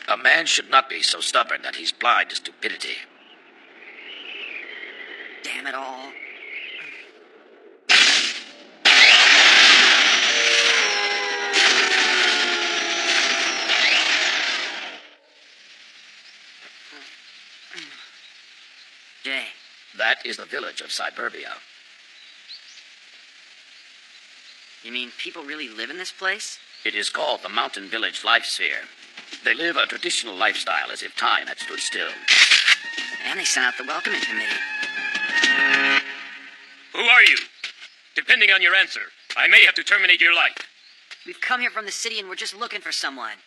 S1: A man should not be so stubborn that he's blind to stupidity.
S2: Damn it all. Jay.
S1: That is the village of Suburbia.
S2: You mean people really live in this place?
S1: It is called the Mountain Village Life Sphere. They live a traditional lifestyle as if time had stood still.
S2: And they sent out the welcoming committee.
S1: Who are you? Depending on your answer, I may have to terminate your life.
S2: We've come here from the city and we're just looking for someone.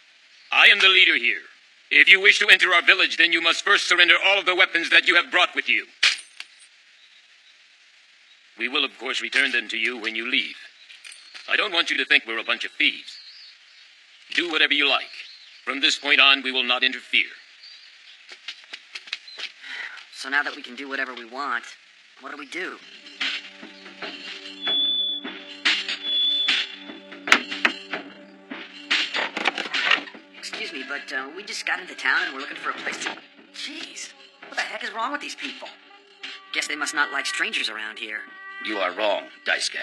S1: I am the leader here. If you wish to enter our village, then you must first surrender all of the weapons that you have brought with you. We will, of course, return them to you when you leave. I don't want you to think we're a bunch of thieves. Do whatever you like. From this point on, we will not interfere.
S2: So now that we can do whatever we want, what do? Excuse me, but we just got into town and we're looking for a place to... Jeez, what the heck is wrong with these people? Guess they must not like strangers around here.
S1: You are wrong, Daisuke.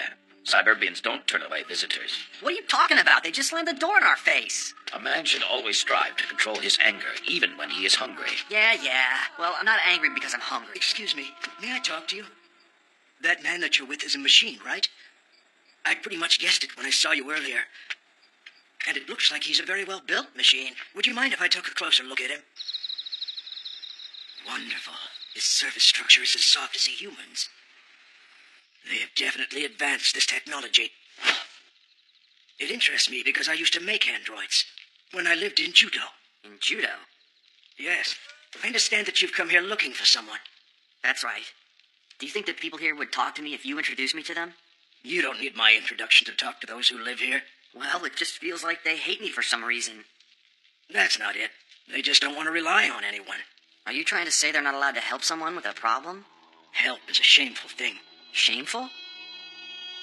S1: Cyberbians don't turn away visitors.
S2: What are you talking about? They just slammed the door in our face.
S1: A man should always strive to control his anger, even when he is hungry.
S2: Yeah. Well, I'm not angry because I'm hungry.
S8: Excuse me, may I talk to you? That man that you're with is a machine, right? I pretty much guessed it when I saw you earlier. And it looks like he's a very well-built machine. Would you mind if I took a closer look at him? Wonderful. His surface structure is as soft as a human's. They have definitely advanced this technology. It interests me because I used to make androids when I lived in Judo.
S2: In Judo?
S8: Yes. I understand that you've come here looking for someone.
S2: That's right. Do you think that people here would talk to me if you introduced me to them?
S8: You don't need my introduction to talk to those who live here.
S2: Well, it just feels like they hate me for some reason.
S8: That's not it. They just don't want to rely on anyone.
S2: Are you trying to say they're not allowed to help someone with a problem?
S8: Help is a shameful thing.
S2: Shameful?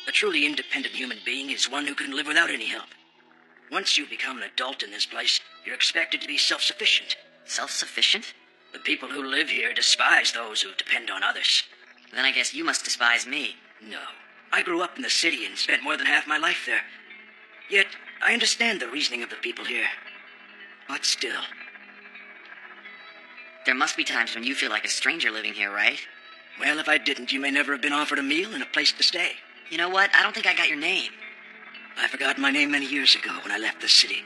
S8: A truly independent human being is one who can live without any help. Once you become an adult in this place, you're expected to be self-sufficient.
S2: Self-sufficient?
S8: The people who live here despise those who depend on others.
S2: Then I guess you must despise me.
S8: No. I grew up in the city and spent more than half my life there. Yet, I understand the reasoning of the people here. But still.
S2: There must be times when you feel like a stranger living here, right?
S8: Well, if I didn't, you may never have been offered a meal and a place to stay.
S2: You know what? I don't think I got your name.
S8: I forgot my name many years ago when I left the city.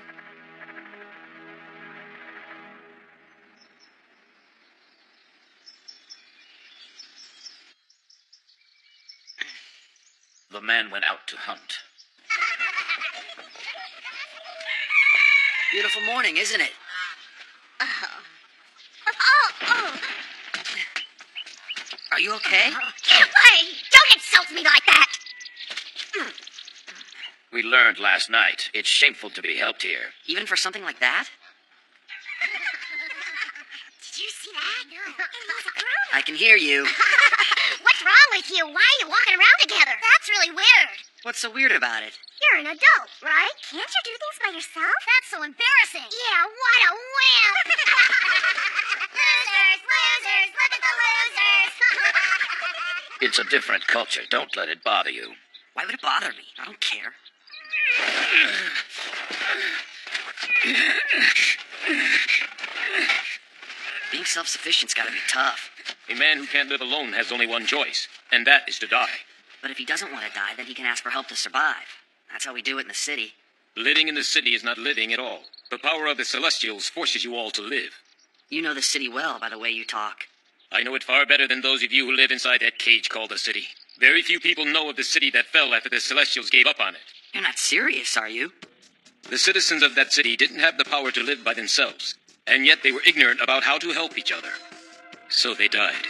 S1: The man went out to hunt.
S2: Beautiful morning, isn't it? Are you okay?
S3: Hey, don't insult me like that!
S1: We learned last night it's shameful to be helped here.
S2: Even for something like that?
S3: Did you see that? No, it was a girl.
S2: I can hear you.
S3: What's wrong with you? Why are you walking around together? That's really weird.
S2: What's so weird about it?
S3: You're an adult, right? Can't you do things by yourself? That's so embarrassing. Yeah, what a wimp! Losers, losers, look at the losers!
S1: It's a different culture. Don't let it bother you.
S2: Why would it bother me? I don't care. Being self-sufficient's gotta be tough.
S1: A man who can't live alone has only one choice, and that is to die.
S2: But if he doesn't want to die, then he can ask for help to survive. That's how we do it in the city.
S1: Living in the city is not living at all. The power of the Celestials forces you all to live.
S2: You know the city well by the way you talk.
S1: I know it far better than those of you who live inside that cage called the city. Very few people know of the city that fell after the Celestials gave up on it.
S2: You're not serious, are you?
S1: The citizens of that city didn't have the power to live by themselves, and yet they were ignorant about how to help each other. So they died.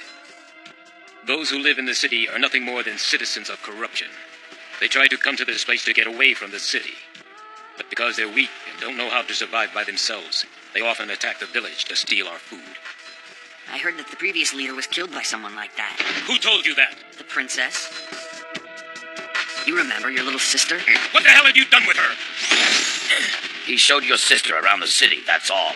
S1: Those who live in the city are nothing more than citizens of corruption. They try to come to this place to get away from the city. But because they're weak and don't know how to survive by themselves, they often attack the village to steal our food.
S2: I heard that the previous leader was killed by someone like that.
S16: Who told you that?
S2: The princess. You remember your little sister?
S16: What the hell have you done with her?
S15: He showed your sister around the city, that's all.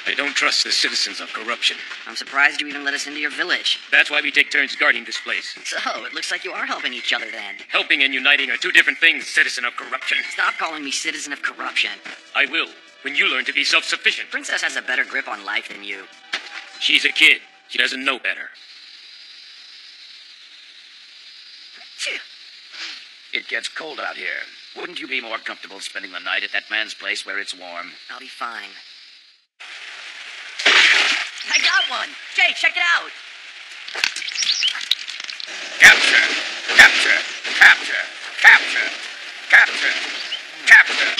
S16: I don't trust the citizens of corruption.
S2: I'm surprised you even let us into your village.
S16: That's why we take turns guarding this place.
S2: So, it looks like you are helping each other then.
S16: Helping and uniting are two different things, citizen of corruption.
S2: Stop calling me citizen of corruption.
S16: I will, when you learn to be self-sufficient.
S2: Princess has a better grip on life than you.
S16: She's a kid. She doesn't know better.
S15: It gets cold out here. Wouldn't you be more comfortable spending the night at that man's place where it's warm?
S2: I'll be fine. I got one! Jay, check it out!
S15: Capture! Capture! Capture! Capture! Capture! Capture!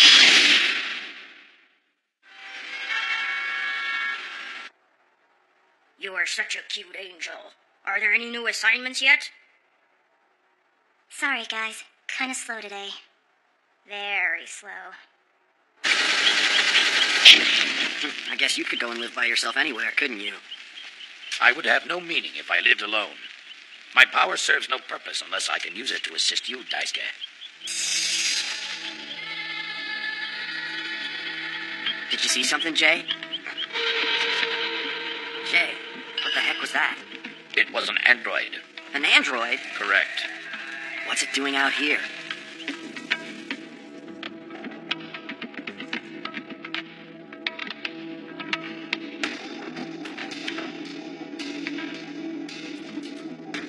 S3: You are such a cute angel. Are there any new assignments yet? Sorry, guys. Kinda slow today. Very slow.
S2: I guess you could go and live by yourself anywhere, couldn't you?
S15: I would have no meaning if I lived alone. My power serves no purpose unless I can use it to assist you, Daisuke.
S2: Did you see something, Jay? Jay, what the heck was that?
S15: It was an android.
S2: An android?
S15: Correct.
S2: What's it doing out here?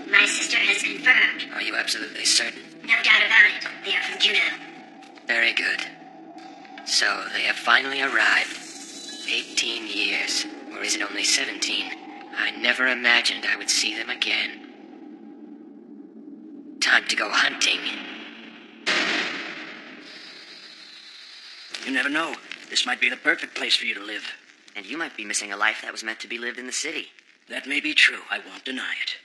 S3: My sister has confirmed.
S12: Are you absolutely certain?
S3: No doubt about it. They are from Juno.
S12: Very good. So, they have finally arrived. 18 years. Or is it only 17? I never imagined I would see them again. Time to go hunting.
S7: You never know. This might be the perfect place for you to live.
S2: And you might be missing a life that was meant to be lived in the city.
S7: That may be true. I won't deny it.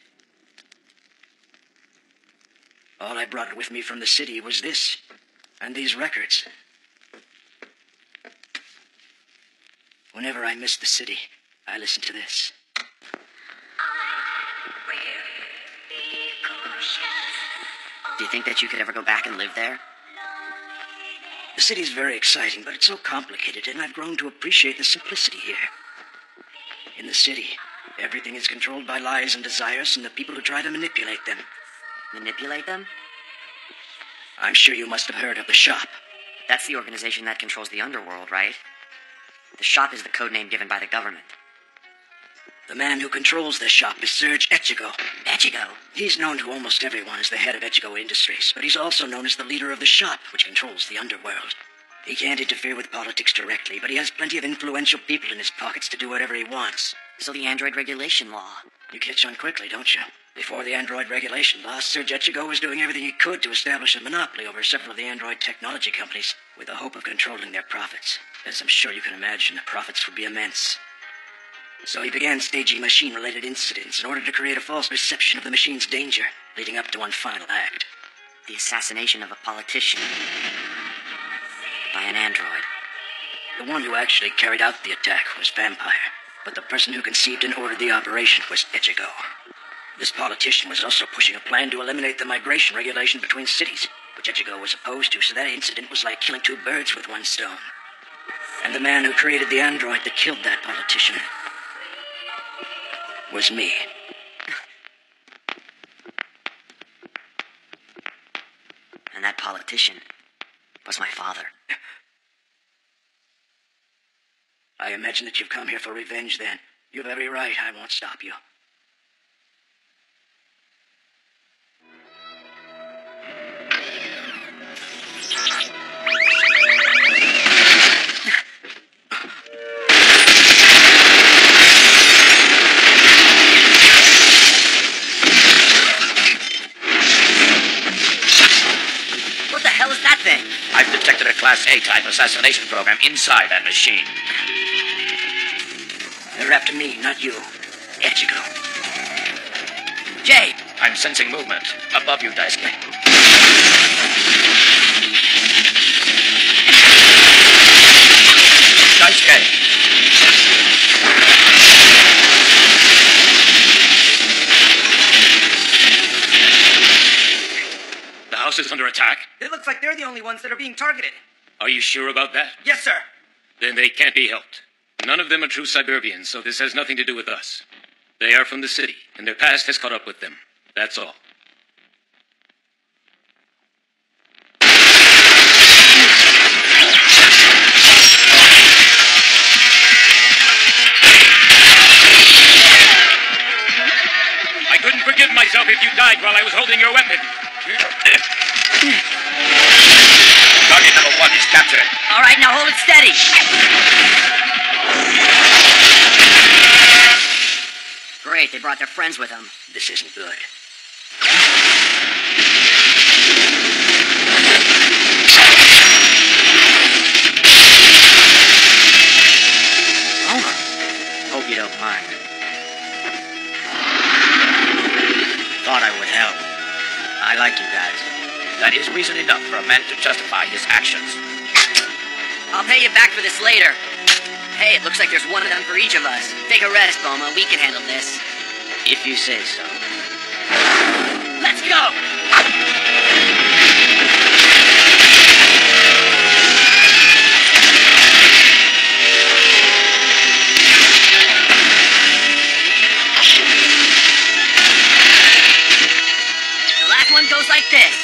S7: All I brought with me from the city was this, and these records. Whenever I miss the city, I listen to this.
S2: Do you think that you could ever go back and live there?
S7: The city's very exciting, but it's so complicated, and I've grown to appreciate the simplicity here. In the city, everything is controlled by lies and desires and the people who try to manipulate them.
S2: Manipulate them?
S7: I'm sure you must have heard of the Shop.
S2: That's the organization that controls the underworld, right? The Shop is the code name given by the government.
S7: The man who controls this shop is Serge Echigo.
S2: Echigo?
S7: He's known to almost everyone as the head of Echigo Industries, but he's also known as the leader of the Shop, which controls the underworld. He can't interfere with politics directly, but he has plenty of influential people in his pockets to do whatever he wants.
S2: So the android regulation law.
S7: You catch on quickly, don't you? Before the android regulation law, Serge Echigo was doing everything he could to establish a monopoly over several of the android technology companies, with the hope of controlling their profits. As I'm sure you can imagine, the profits would be immense. So he began staging machine-related incidents in order to create a false perception of the machine's danger, leading up to one final act.
S2: The assassination of a politician. By an android.
S7: The one who actually carried out the attack was Vampire, but the person who conceived and ordered the operation was Echigo. This politician was also pushing a plan to eliminate the migration regulation between cities, which Echigo was opposed to, so that incident was like killing two birds with one stone. And the man who created the android that killed that politician was me.
S2: And that politician was my father.
S7: I imagine that you've come here for revenge, then. You're very right. I won't stop you.
S15: I've detected a Class A-type assassination program inside that machine.
S7: They're after me, not you. Echigo.
S2: Jay!
S15: I'm sensing movement. Above you, Daisuke. Daisuke!
S2: ones that are being targeted.
S1: Are you sure about that?
S2: Yes, sir.
S1: Then they can't be helped. None of them are true Cyberbians, so this has nothing to do with us. They are from the city, and their past has caught up with them. That's all. I couldn't forgive myself if you died while I was holding your weapon.
S15: Target number 1 is captured.
S2: All right, now hold it steady. Great, they brought their friends with them.
S7: This isn't good. Oh, hope you don't mind. Thought I would help. I like you guys.
S15: That is reason enough for a man to justify his actions.
S2: I'll pay you back for this later. Hey, it looks like there's one of them for each of us. Take a rest, Boma. We can handle this.
S7: If you say so.
S2: Let's go! The last one goes like this.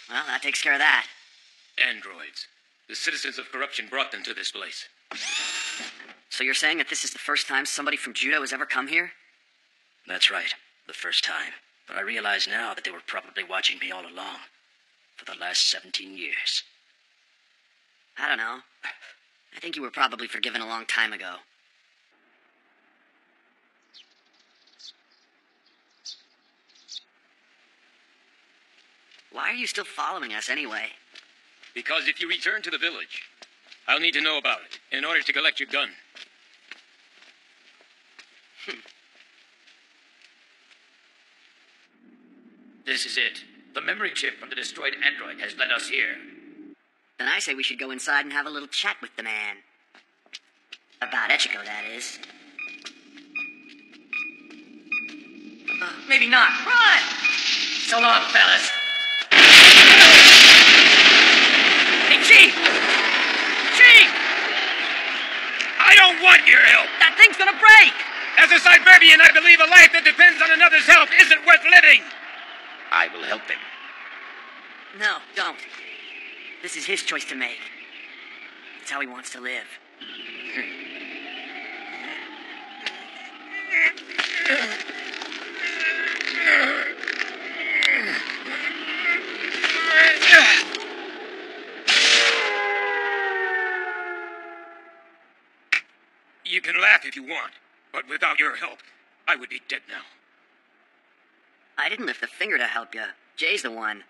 S2: Well, that takes care of that.
S1: Androids. The citizens of corruption brought them to this place.
S2: So you're saying that this is the first time somebody from Judo has ever come here?
S7: That's right. The first time. But I realize now that they were probably watching me all along. For the last 17 years.
S2: I don't know. I think you were probably forgiven a long time ago. Why are you still following us anyway?
S1: Because if you return to the village, I'll need to know about it in order to collect your gun.
S15: This is it. The memory chip from the destroyed android has led us here.
S2: Then I say we should go inside and have a little chat with the man. About Ichigo, that is. Maybe not. Run!
S15: So long, fellas.
S2: Hey, Chief! Chief!
S1: I don't want your help!
S2: That thing's gonna break!
S1: As a Cyberbian, I believe a life that depends on another's help isn't worth living!
S15: I will help him.
S2: No, don't. This is his choice to make. It's how he wants to live.
S1: You can laugh if you want, but without your help, I would be dead now.
S2: I didn't lift a finger to help you. Jay's the one.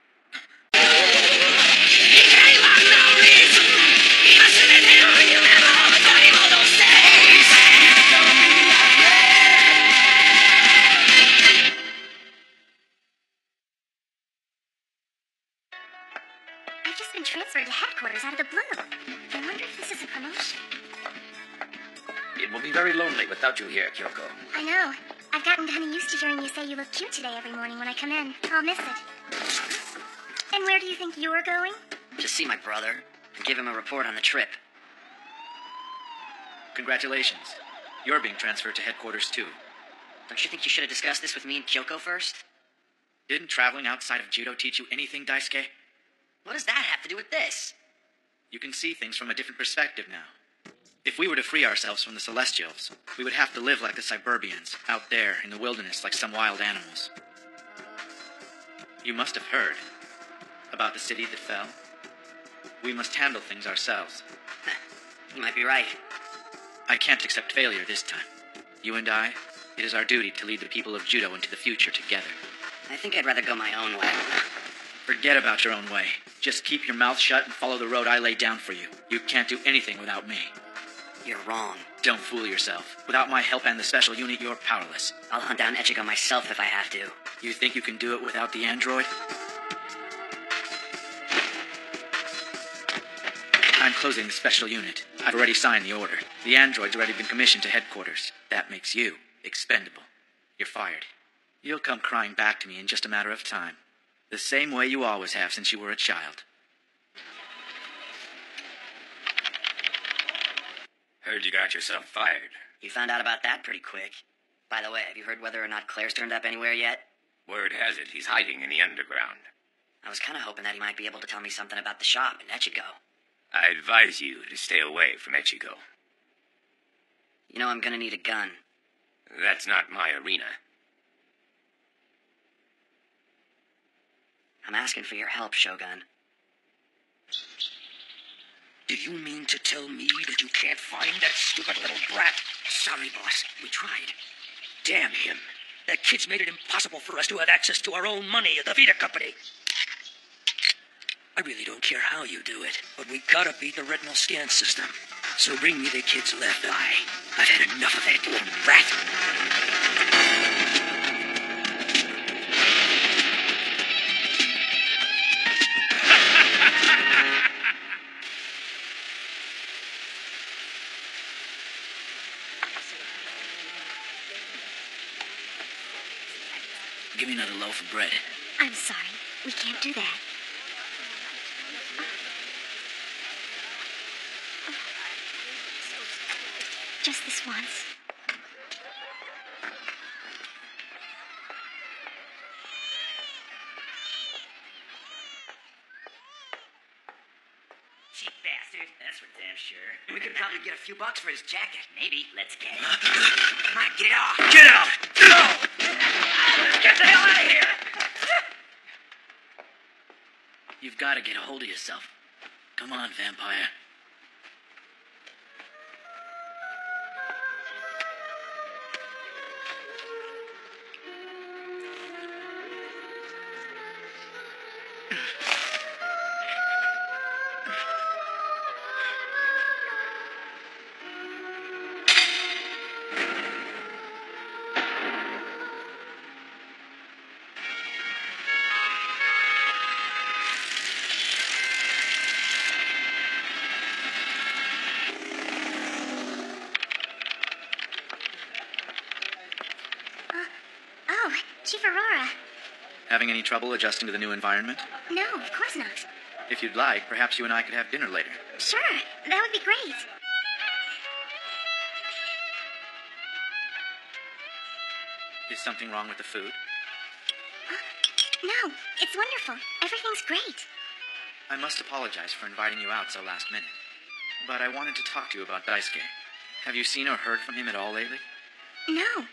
S3: I've just been transferred to headquarters out of the blue. I wonder if this is a promotion.
S15: It will be very lonely without you here, Kyoko.
S3: I know. I've gotten kind of used to hearing you say you look cute today every morning when I come in. I'll miss it. And where do you think you're going?
S2: Just see my brother and give him a report on the trip.
S17: Congratulations. You're being transferred to headquarters, too.
S2: Don't you think you should have discussed this with me and Kyoko first?
S17: Didn't traveling outside of judo teach you anything, Daisuke?
S2: What does that have to do with this?
S17: You can see things from a different perspective now. If we were to free ourselves from the Celestials, we would have to live like the Cyberbians, out there in the wilderness like some wild animals. You must have heard about the city that fell. We must handle things ourselves.
S2: You might be right.
S17: I can't accept failure this time. You and I, it is our duty to lead the people of Judo into the future together.
S2: I think I'd rather go my own way.
S17: Forget about your own way. Just keep your mouth shut and follow the road I laid down for you. You can't do anything without me.
S2: You're wrong.
S17: Don't fool yourself. Without my help and the special unit, you're powerless.
S2: I'll hunt down Ichigo myself if I have to.
S17: You think you can do it without the android? I'm closing the special unit. I've already signed the order. The android's already been commissioned to headquarters. That makes you expendable. You're fired. You'll come crying back to me in just a matter of time. The same way you always have since you were a child.
S1: Heard you got yourself fired.
S2: You found out about that pretty quick. By the way, have you heard whether or not Claire's turned up anywhere yet?
S1: Word has it, he's hiding in the underground.
S2: I was kind of hoping that he might be able to tell me something about the shop in Echigo.
S1: I advise you to stay away from Echigo.
S2: You know I'm gonna need a gun.
S1: That's not my arena.
S2: I'm asking for your help, Shogun.
S8: Do you mean to tell me that you can't find that stupid little brat? Sorry, boss. We tried. Damn him. That kid's made it impossible for us to have access to our own money at the Vita Company. I really don't care how you do it, but we gotta beat the retinal scan system. So bring me the kid's left eye. I've had enough of that little brat.
S7: Give me another loaf of bread.
S3: I'm sorry. We can't do that. Just this once.
S9: Cheap bastard. That's for damn sure. We could probably get a few bucks for his jacket. Maybe. Let's get it. Come on, get it off.
S8: Get out!
S9: Get the hell out of here!
S7: You've got to get a hold of yourself. Come on, vampire.
S3: Chief Aurora.
S17: Having any trouble adjusting to the new environment?
S3: No, of course not.
S17: If you'd like, perhaps you and I could have dinner later.
S3: Sure, that would be great.
S17: Is something wrong with the food?
S3: No, it's wonderful. Everything's great.
S17: I must apologize for inviting you out so last minute. But I wanted to talk to you about Daisuke. Have you seen or heard from him at all lately?
S3: No.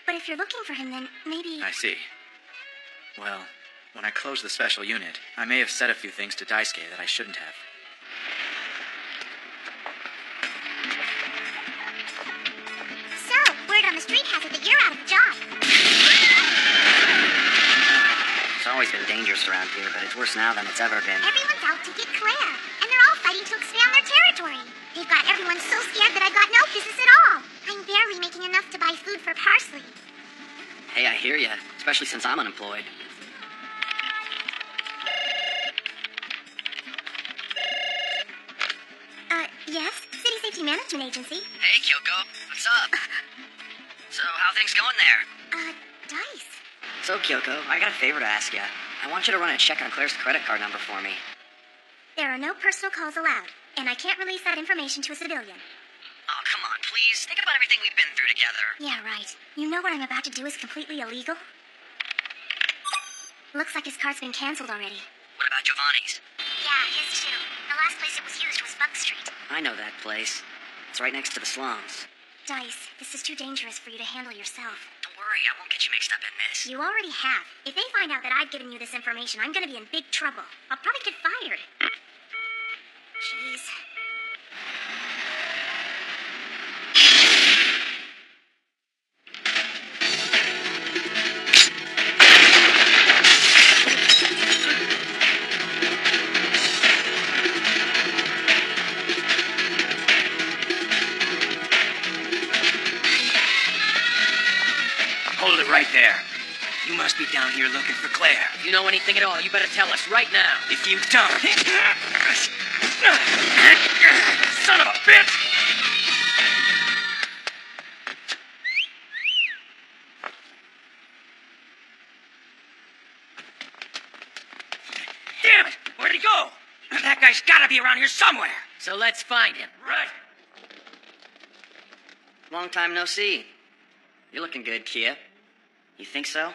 S3: But if you're looking for him, then maybe...
S17: I see. Well, when I closed the special unit, I may have said a few things to Daisuke that I shouldn't have.
S3: So, word on the street has it that you're out of a job.
S2: It's always been dangerous around here, but it's worse now than it's ever been.
S3: Everyone's out to get Claire, and they're all fighting to expand their territory. They've got everyone so scared that I've got no business at all. I'm barely making enough to buy food for Parsley.
S2: Hey, I hear ya, especially since I'm unemployed.
S3: Yes? City Safety Management Agency.
S2: Hey, Kyoko, what's up? So, how things going there?
S3: Dice.
S2: So, Kyoko, I got a favor to ask ya. I want you to run a check on Claire's credit card number for me.
S3: There are no personal calls allowed, and I can't release that information to a civilian.
S2: Oh, come on, please. Think about everything we've been through together.
S3: Yeah, right. You know what I'm about to do is completely illegal? Looks like his card's been canceled already.
S2: What about Giovanni's?
S3: Yeah, his too. The last place it was used was Buck Street.
S2: I know that place. It's right next to the slums.
S3: Dice, this is too dangerous for you to handle yourself.
S2: Don't worry, I won't get you mixed up in this.
S3: You already have. If they find out that I've given you this information, I'm gonna be in big trouble. I'll probably get fired. Jeez.
S8: Hold it right there. You must be down here looking for Claire.
S12: If you know anything at all, you better tell us right now.
S8: If you don't...
S1: Son of a bitch! Damn it! Where'd he go? That guy's gotta be around here somewhere.
S2: So let's find him.
S1: Right.
S2: Long time no see. You're looking good, Kia. You think so?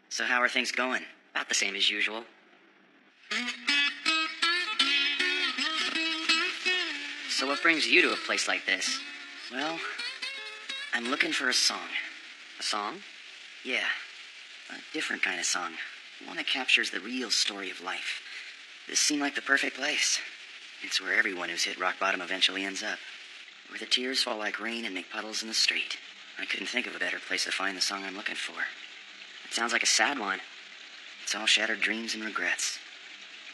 S2: So how are things going? About the same as usual. So what brings you to a place like this? Well, I'm looking for a song. A song? Yeah. A different kind of song. One that captures the real story of life. This seemed like the perfect place. It's where everyone who's hit rock bottom eventually ends up. Where the tears fall like rain and make puddles in the street. I couldn't think of a better place to find the song I'm looking for. It sounds like a sad one. It's all shattered dreams and regrets.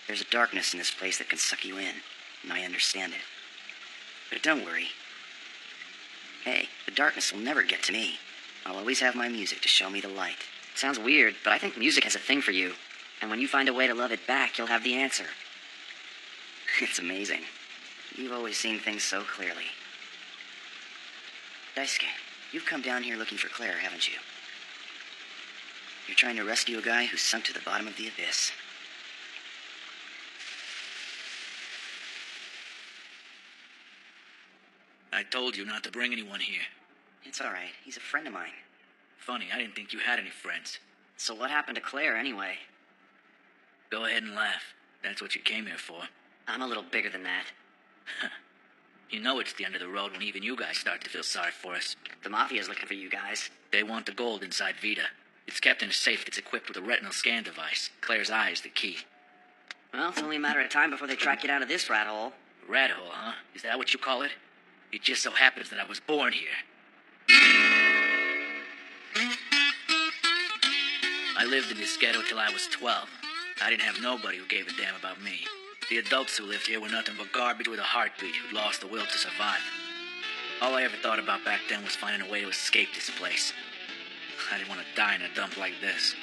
S2: There's a darkness in this place that can suck you in, and I understand it. But don't worry. Hey, the darkness will never get to me. I'll always have my music to show me the light. It sounds weird, but I think music has a thing for you. And when you find a way to love it back, you'll have the answer. It's amazing. You've always seen things so clearly. Daisuke, you've come down here looking for Claire, haven't you? You're trying to rescue a guy who's sunk to the bottom of the abyss.
S11: I told you not to bring anyone here.
S2: It's all right. He's a friend of mine.
S11: Funny, I didn't think you had any friends.
S2: So what happened to Claire, anyway?
S11: Go ahead and laugh. That's what you came here for.
S2: I'm a little bigger than that.
S11: You know it's the end of the road when even you guys start to feel sorry for us.
S2: The Mafia's looking for you guys.
S11: They want the gold inside Vita. It's kept in a safe that's equipped with a retinal scan device. Claire's eye is the key.
S2: Well, it's only a matter of time before they track you out of this rat hole.
S11: Rat hole, huh? Is that what you call it? It just so happens that I was born here. I lived in this ghetto till I was 12. I didn't have nobody who gave a damn about me. The adults who lived here were nothing but garbage with a heartbeat who'd lost the will to survive. All I ever thought about back then was finding a way to escape this place. I didn't want to die in a dump like this.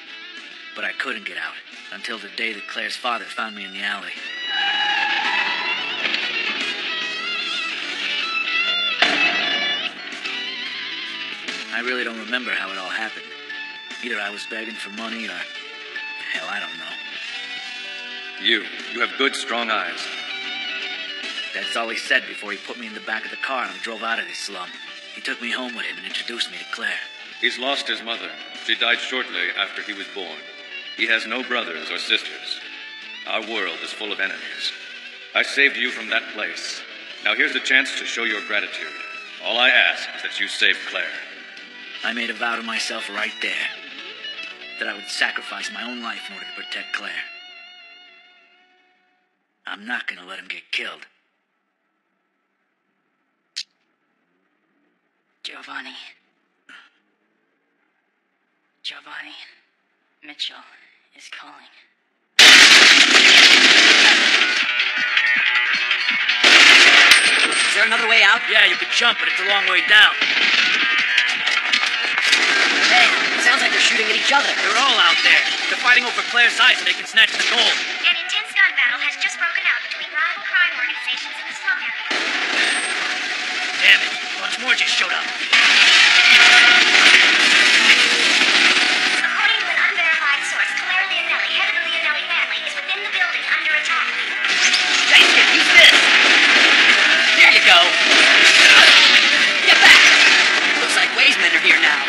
S11: But I couldn't get out, until the day that Claire's father found me in the alley. I really don't remember how it all happened. Either I was begging for money or... hell, I don't know.
S16: You have good, strong eyes.
S11: That's all he said before he put me in the back of the car and we drove out of this slum. He took me home with him and introduced me to Claire.
S16: He's lost his mother. She died shortly after he was born. He has no brothers or sisters. Our world is full of enemies. I saved you from that place. Now here's the chance to show your gratitude. All I ask is that you save Claire.
S11: I made a vow to myself right there. That I would sacrifice my own life in order to protect Claire. I'm not gonna let him get killed.
S13: Giovanni. Mitchell is calling.
S2: Is there another way out?
S11: Yeah, you could jump, but it's a long way down.
S2: Hey, it sounds like they're shooting at each other.
S11: They're all out there. They're fighting over Claire's eyes so they can snatch the gold.
S5: An intense gun battle has just broken out between rival crime organizations in the slum area.
S11: Damn it. A bunch more just showed up.
S5: According to an unverified source, Claire Leonelli, head of the Leonelli family, is within the building under attack.
S2: Daisuke, use this! There you go! Get back! Looks like Waysmen are here now.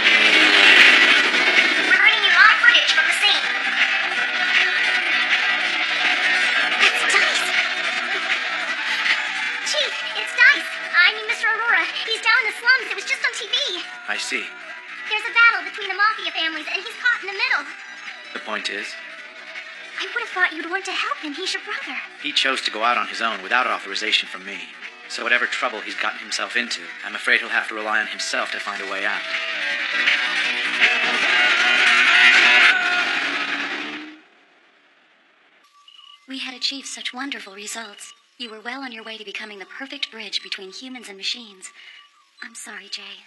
S5: We're bringing you live footage from the scene. It's Dice! Chief, it's Dice. I mean, Mr. Aurora. He's down in the slums. It was just on TV.
S17: I see.
S5: There's a battle between the Mafia families, and he's caught in the middle.
S17: The point is,
S5: I would have thought you'd want to help him. He's your brother.
S17: he chose to go out on his own without authorization from me. So whatever trouble he's gotten himself into, I'm afraid he'll have to rely on himself to find a way out.
S14: We had achieved such wonderful results. You were well on your way to becoming the perfect bridge between humans and machines. I'm sorry, Jay.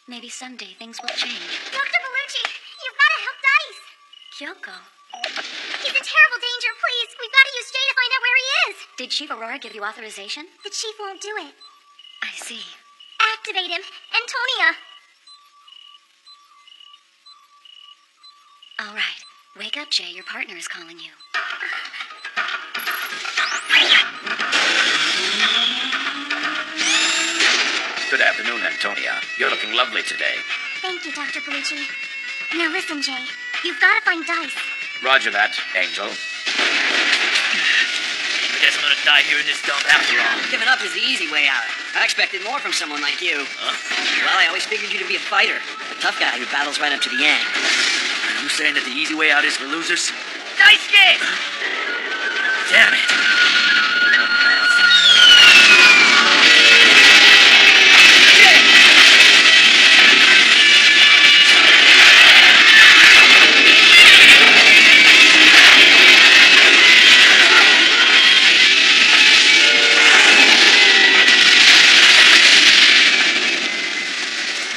S14: Maybe someday things will change.
S5: Dr. Bellucci, you've got to help Dice.
S14: Kyoko,
S3: He's in terrible danger. Please, we've got to use Jay to find out where he is.
S14: Did Chief Aurora give you authorization?
S3: The chief won't do it.
S14: I see.
S3: Activate him. Antonia.
S14: All right. Wake up, Jay. Your partner is calling you.
S15: Good afternoon, Antonia. You're looking lovely today.
S3: Thank you, Dr. Bellucci. Now listen, Jay. You've got to find Dice.
S15: Roger that, Angel.
S11: I guess I'm gonna die here in this dump after all.
S2: Giving up is the easy way out. I expected more from someone like you.
S11: Huh?
S2: Well, I always figured you to be a fighter. A tough guy who battles right up to the end.
S11: Are you saying that the easy way out is for losers?
S2: Daisuke!
S11: Damn it.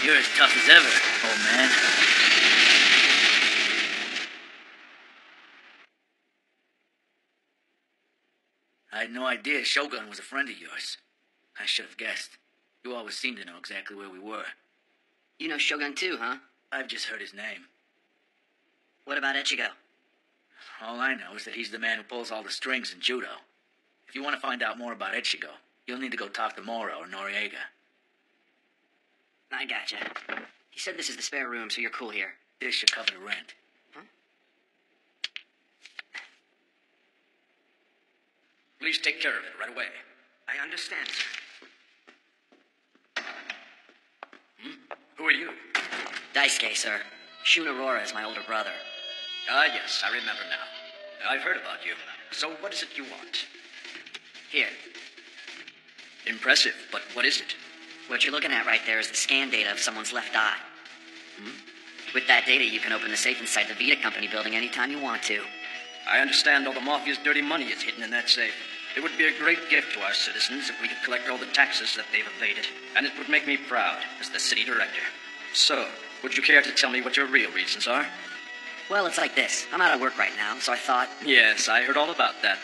S11: You're as tough as ever, old man. I had no idea Shogun was a friend of yours. I should have guessed. You always seemed to know exactly where we were.
S2: You know Shogun too, huh?
S11: I've just heard his name.
S2: What about Ichigo?
S11: All I know is that he's the man who pulls all the strings in judo. If you want to find out more about Ichigo, you'll need to go talk to Moro or Noriega.
S2: I gotcha. He said this is the spare room, so you're cool here.
S11: This should cover the rent.
S2: Huh?
S15: Please take care of it right away.
S2: I understand, sir.
S15: Who are you?
S2: Daisuke, sir. Shun Aurora is my older brother.
S15: Ah, yes, I remember now. I've heard about you. So what is it you want?
S2: Here.
S15: Impressive, but what is it?
S2: What you're looking at right there is the scan data of someone's left eye. With that data, you can open the safe inside the Vita Company building anytime you want to.
S15: I understand all the Mafia's dirty money is hidden in that safe. It would be a great gift to our citizens if we could collect all the taxes that they've evaded, and it would make me proud as the city director. So, would you care to tell me what your real reasons are?
S2: Well, it's like this. I'm out of work right now, so I thought...
S15: Yes, I heard all about that.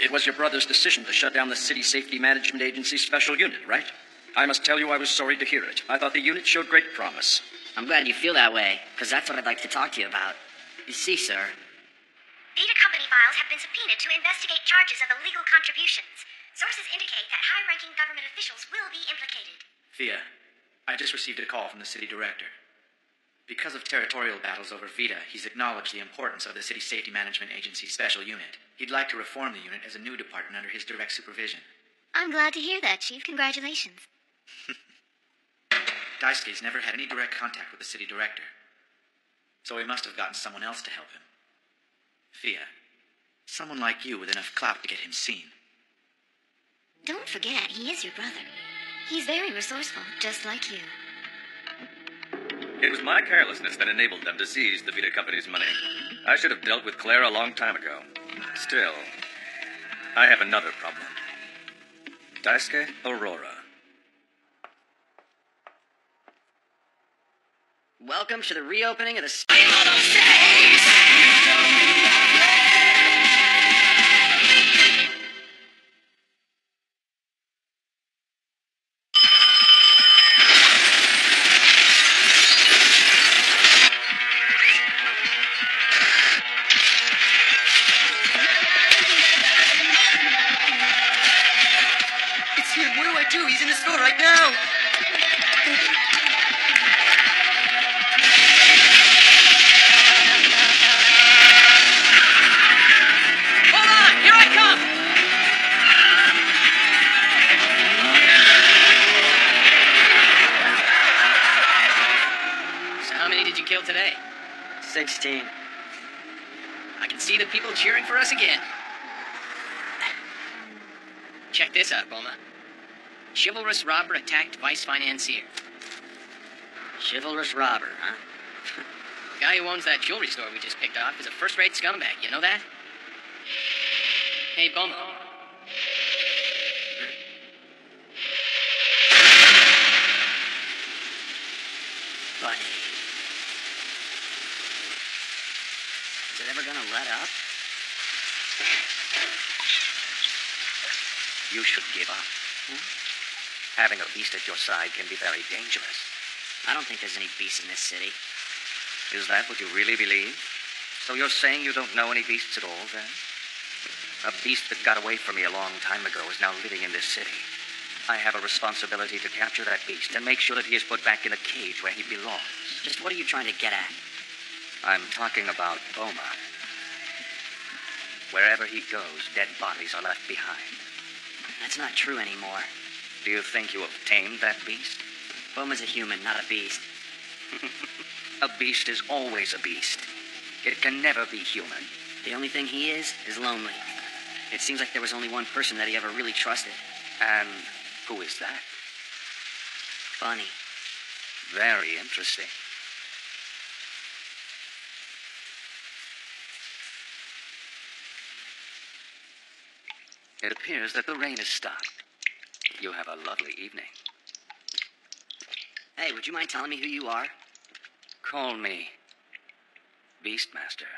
S15: It was your brother's decision to shut down the City Safety Management Agency's special unit, right? I must tell you I was sorry to hear it. I thought the unit showed great promise.
S2: I'm glad you feel that way, because that's what I'd like to talk to you about. You see, sir...
S3: Vita Company files have been subpoenaed to investigate charges of illegal contributions. Sources indicate that high-ranking government officials will be implicated.
S17: Thea, I just received a call from the city director. Because of territorial battles over Vita, he's acknowledged the importance of the City Safety Management Agency's special unit. He'd like to reform the unit as a new department under his direct supervision.
S14: I'm glad to hear that, Chief. Congratulations.
S17: Daisuke's never had any direct contact with the city director, so he must have gotten someone else to help him. Thea, someone like you with enough clout to get him seen.
S14: Don't forget, he is your brother. He's very resourceful, just like you.
S16: It was my carelessness that enabled them to seize the Vita Company's money. I should have dealt with Claire a long time ago. Still, I have another problem. Daisuke Aurora.
S2: Welcome to the reopening of the... It's him. What do I do? He's in the store right now. Hold on! Here I come!
S13: So how many did you kill today?
S2: 16.
S13: I can see the people cheering for us again. Check this out, Boma. Chivalrous robber attacked vice financier.
S2: Chivalrous robber, huh?
S13: The guy who owns that jewelry store we just picked off is a first-rate scumbag. You know that? Hey, Boma.
S2: Bunny. it ever gonna let up?
S1: You should give up. Having a beast at your side can be very dangerous.
S2: I don't think there's any beasts in this city.
S1: Is that what you really believe? So you're saying you don't know any beasts at all, then? A beast that got away from me a long time ago is now living in this city. I have a responsibility to capture that beast and make sure that he is put back in a cage where he belongs.
S2: Just what are you trying to get at?
S1: I'm talking about Boma. Wherever he goes, dead bodies are left behind.
S2: That's not true anymore.
S1: Do you think you have tamed that beast?
S2: Boma's a human, not a beast.
S1: A beast is always a beast. It can never be human.
S2: The only thing he is lonely. It seems like there was only one person that he ever really trusted.
S1: And who is that?
S2: Bunny.
S1: Very interesting. It appears that the rain has stopped. You have a lovely evening.
S2: Hey, would you mind telling me who you are?
S1: Call me Beastmaster.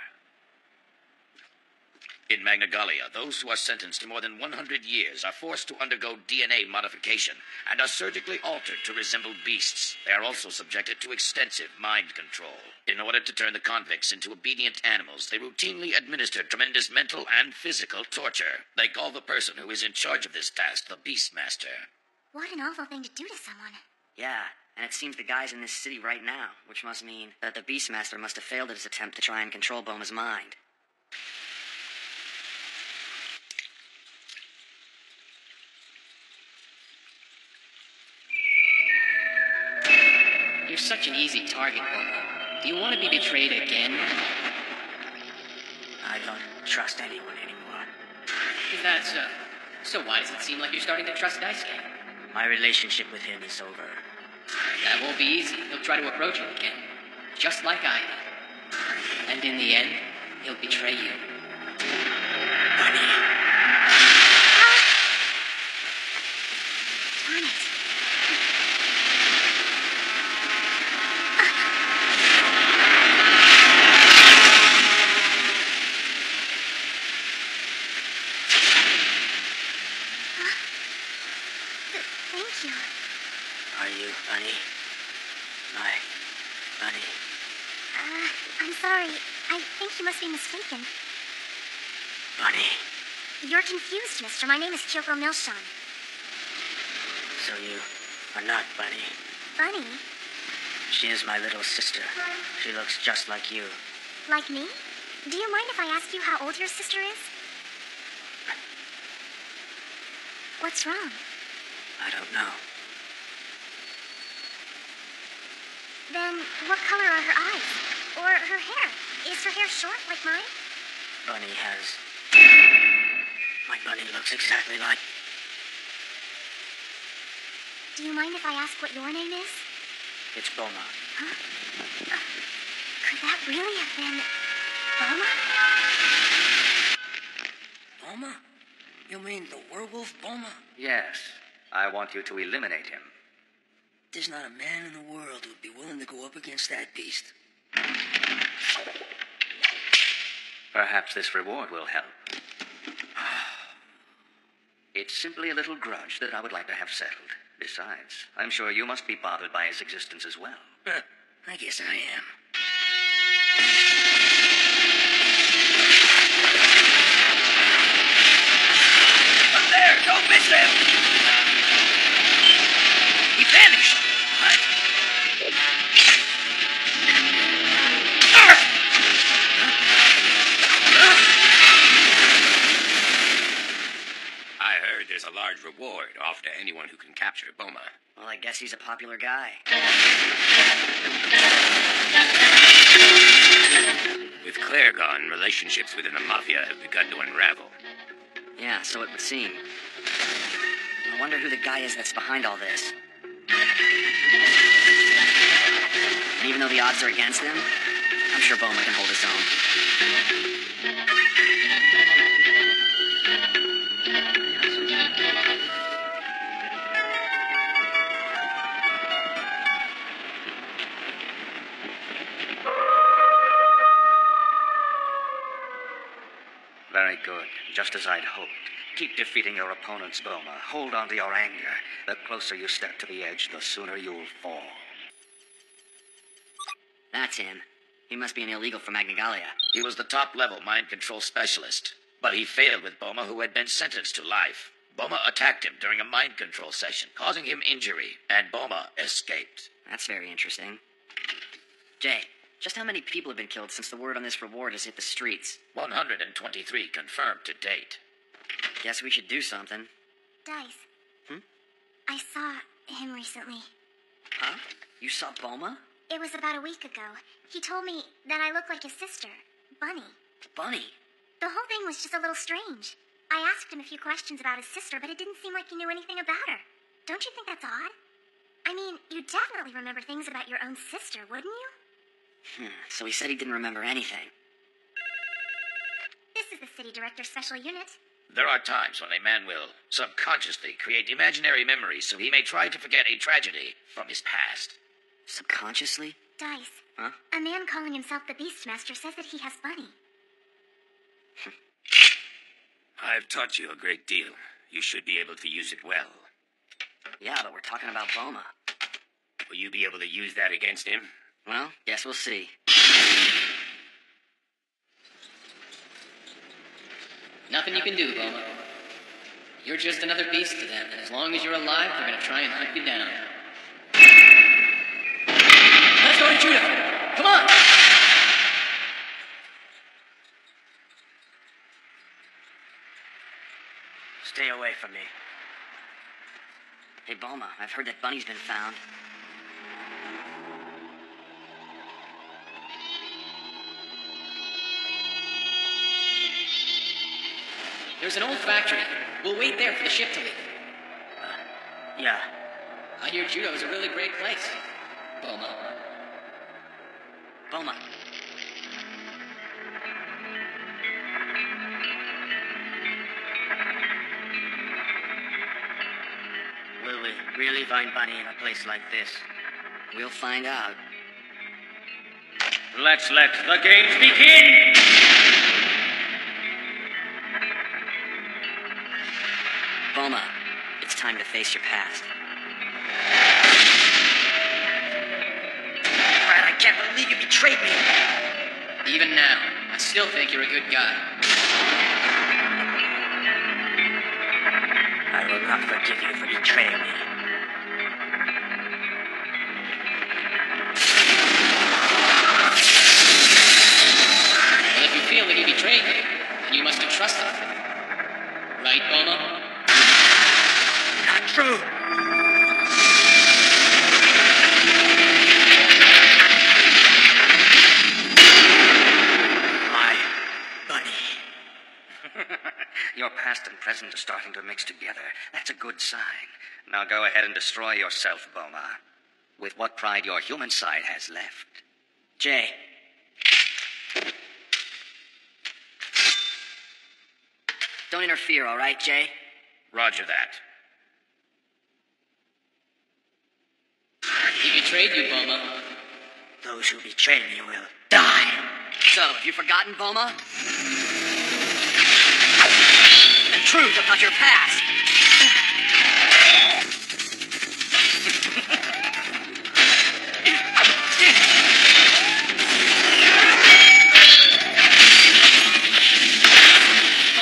S15: In Magnogalia, those who are sentenced to more than 100 years are forced to undergo DNA modification and are surgically altered to resemble beasts. They are also subjected to extensive mind control. In order to turn the convicts into obedient animals, they routinely administer tremendous mental and physical torture. They call the person who is in charge of this task the Beastmaster.
S3: What an awful thing to do to someone.
S2: Yeah, and it seems the guy's in this city right now, which must mean that the Beastmaster must have failed at his attempt to try and control Boma's mind.
S12: You're such an easy target, Boma. Do you want to be betrayed again?
S7: I don't trust anyone anymore.
S12: Is that so? So why does it seem like you're starting to trust Daisuke?
S7: My relationship with him is over.
S12: That won't be easy. He'll try to approach you again. Just like I did. And in the end, he'll betray you.
S7: Bunny.
S3: Darn it. Thank you.
S7: Are you Bunny? My Bunny.
S3: I'm sorry. I think you must be mistaken.
S7: Bunny.
S3: You're confused, mister. My name is Kyoko Milshon.
S7: So you are not Bunny.
S3: Bunny?
S7: She is my little sister. She looks just like you.
S3: Like me? Do you mind if I ask you how old your sister is? What's wrong?
S7: I don't know.
S3: Then what color are her eyes? Or her hair? Is her hair short like mine?
S7: Bunny has... My Bunny looks exactly like...
S3: Do you mind if I ask what your name is?
S7: It's Boma.
S3: Huh? Could that really have been... Boma?
S8: Boma? You mean the werewolf Boma?
S1: Yes. I want you to eliminate him.
S8: There's not a man in the world who'd be willing to go up against that beast.
S1: Perhaps this reward will help. It's simply a little grudge that I would like to have settled. Besides, I'm sure you must be bothered by his existence as well.
S8: I guess I am.
S4: Up there! Don't miss him! He vanished! What?
S1: I heard there's a large reward offered to anyone who can capture Boma.
S2: Well, I guess he's a popular guy.
S1: With Claire gone, relationships within the Mafia have begun to unravel.
S2: Yeah, so it would seem. I wonder who the guy is that's behind all this. And even though the odds are against him, I'm sure Boma can hold his own.
S6: Very good. Just as I'd hoped. Keep defeating your opponents, Boma. Hold on to your anger. The closer you step to the edge, the sooner you'll fall.
S2: That's him. He must be an illegal from Magnegalia.
S1: He was the top-level mind control specialist, but he failed with Boma, who had been sentenced to life. Boma attacked him during a mind control session, causing him injury, and Boma escaped.
S2: That's very interesting. Jay, just how many people have been killed since the word on this reward has hit the streets?
S1: 123 confirmed to date.
S2: Guess we should do something.
S3: Dice. I saw him recently.
S2: Huh? You saw Boma?
S3: It was about a week ago. He told me that I look like his sister, Bunny.
S2: Bunny?
S3: The whole thing was just a little strange. I asked him a few questions about his sister, but it didn't seem like he knew anything about her. Don't you think that's odd? I mean, you definitely remember things about your own sister, wouldn't you?
S2: So he said he didn't remember anything.
S3: This is the City Director's Special Unit.
S1: There are times when a man will subconsciously create imaginary memories so he may try to forget a tragedy from his past.
S2: Subconsciously?
S3: Dice.
S1: Huh?
S3: A man calling himself the Beastmaster says that he has Bunny.
S1: I've taught you a great deal. You should be able to use it well.
S2: Yeah, but we're talking about Boma.
S1: Will you be able to use that against him?
S2: Well, guess we'll see.
S13: Nothing you can do, Boma. You're just another beast to them, and as long as you're alive, they're gonna try and hunt you down. Let's go to Judah! Come on!
S7: Stay away from me.
S2: Hey, Boma, I've heard that Bunny's been found.
S13: There's an old factory. We'll wait there for the ship to leave.
S7: Yeah.
S13: I hear Judo is a really great place. Boma.
S2: Boma.
S7: Will we really find Bunny in a place like this?
S2: We'll find out.
S6: Let's let the games begin!
S2: Boma, it's time to face your past.
S7: Brad, I can't believe you betrayed me.
S13: Even now, I still think you're a good guy.
S7: I will not forgive you for betraying me.
S13: Well, if you feel that he betrayed you, then you must have trusted him. Right, Boma?
S7: Not true. My Bunny.
S6: Your past and present are starting to mix together. That's a good sign. Now go ahead and destroy yourself, Boma. With what pride your human side has left.
S2: Jay. Don't interfere, all right, Jay?
S1: Roger that.
S13: He betrayed you, Boma.
S7: Those who betray me will die.
S2: So, have you forgotten, Boma? The truth about your past.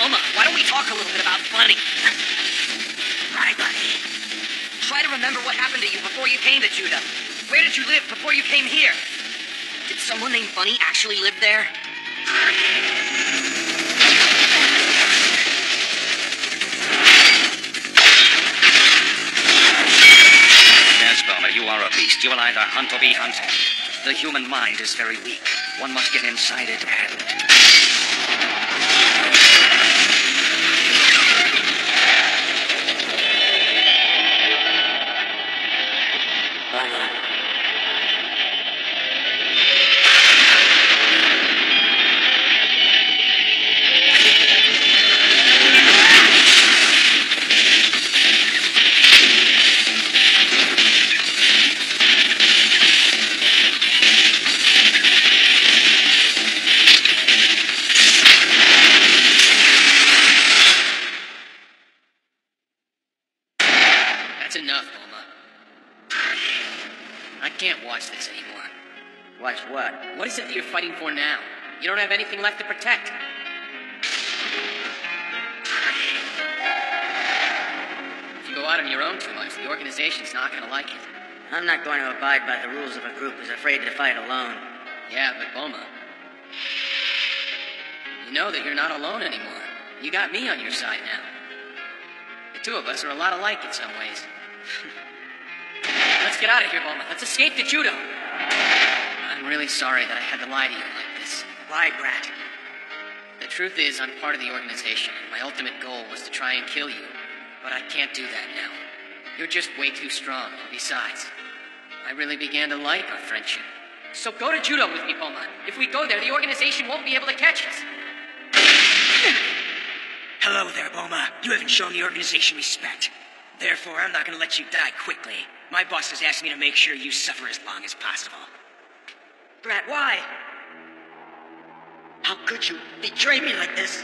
S2: Boma, why don't we talk a little bit about Bunny?
S7: My Bunny.
S2: Try to remember what happened to you before you came to Judah. Where did you live before you came here? Did someone named Bunny actually live there?
S6: Yes, Boma, you are a beast. You will either hunt or be hunted. The human mind is very weak. One must get inside it and...
S17: Watch what?
S12: What is it that you're fighting for now? You don't have anything left to protect. If you go out on your own too much, the organization's not gonna like it.
S2: I'm not going to abide by the rules of a group who's afraid to fight alone.
S12: Yeah, but Boma, you know that you're not alone anymore. You got me on your side now. The two of us are a lot alike in some ways. Let's get out of here, Boma. Let's escape to Judo. I'm really sorry that I had to lie to you like this.
S2: Why, Brat?
S12: The truth is, I'm part of the organization, and my ultimate goal was to try and kill you. But I can't do that now. You're just way too strong. Besides, I really began to like our friendship. So go to Judo with me, Boma. If we go there, the organization won't be able to catch us.
S7: Hello there, Boma. You haven't shown the organization respect. Therefore, I'm not going to let you die quickly. My boss has asked me to make sure you suffer as long as possible.
S2: Brat, why? How could you betray me like this?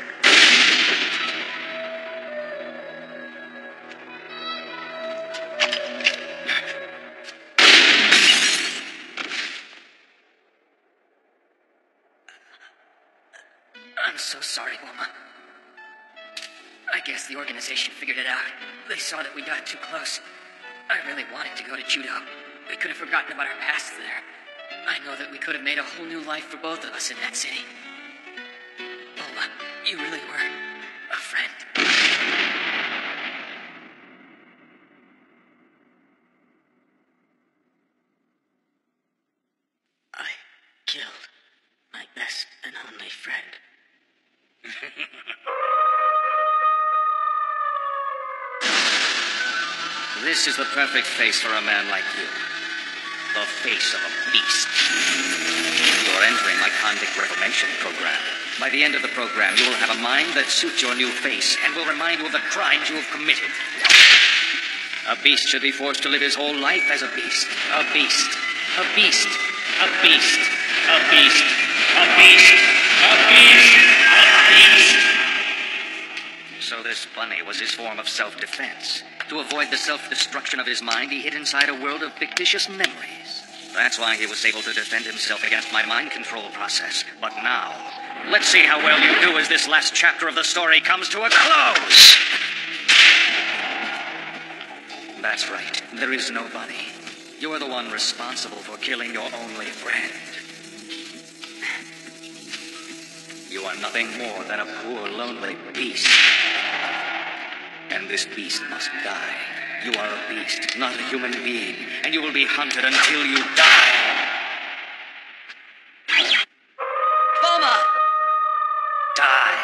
S12: I'm so sorry, Boma. I guess the organization figured it out. They saw that we got too close. I really wanted to go to Judo. We could have forgotten about our past there. I know that we could have made a whole new life for both of us in that city. Boma, you really were a friend.
S2: I killed my best and only friend.
S1: This is the perfect face for a man like you. The face of a beast. You're entering my convict reformation program. By the end of the program, you will have a mind that suits your new face and will remind you of the crimes you have committed. A beast should be forced to live his whole life as a beast. A beast. A beast. A beast. A beast. A beast. A beast. A beast. So this bunny was his form of self-defense. To avoid the self-destruction of his mind, he hid inside a world of fictitious memories. That's why he was able to defend himself against my mind control process. But now, let's see how well you do as this last chapter of the story comes to a close. That's right. There is no bunny. You're the one responsible for killing your only friend. You are nothing more than a poor, lonely beast. And this beast must die. You are a beast, not a human being, and you will be hunted until you die.
S2: Boma!
S1: Die.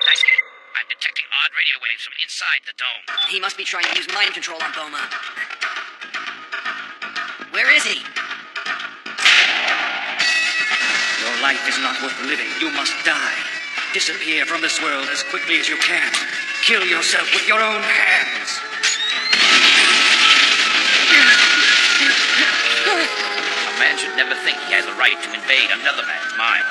S15: Daisuke, I'm detecting odd radio waves from inside the dome.
S2: He must be trying to use mind control on Boma. Where is he?
S1: Your life is not worth living. You must die. Disappear from this world as quickly as you can. Kill yourself with your own hands.
S15: A man should never think he has a right to invade another man's mind.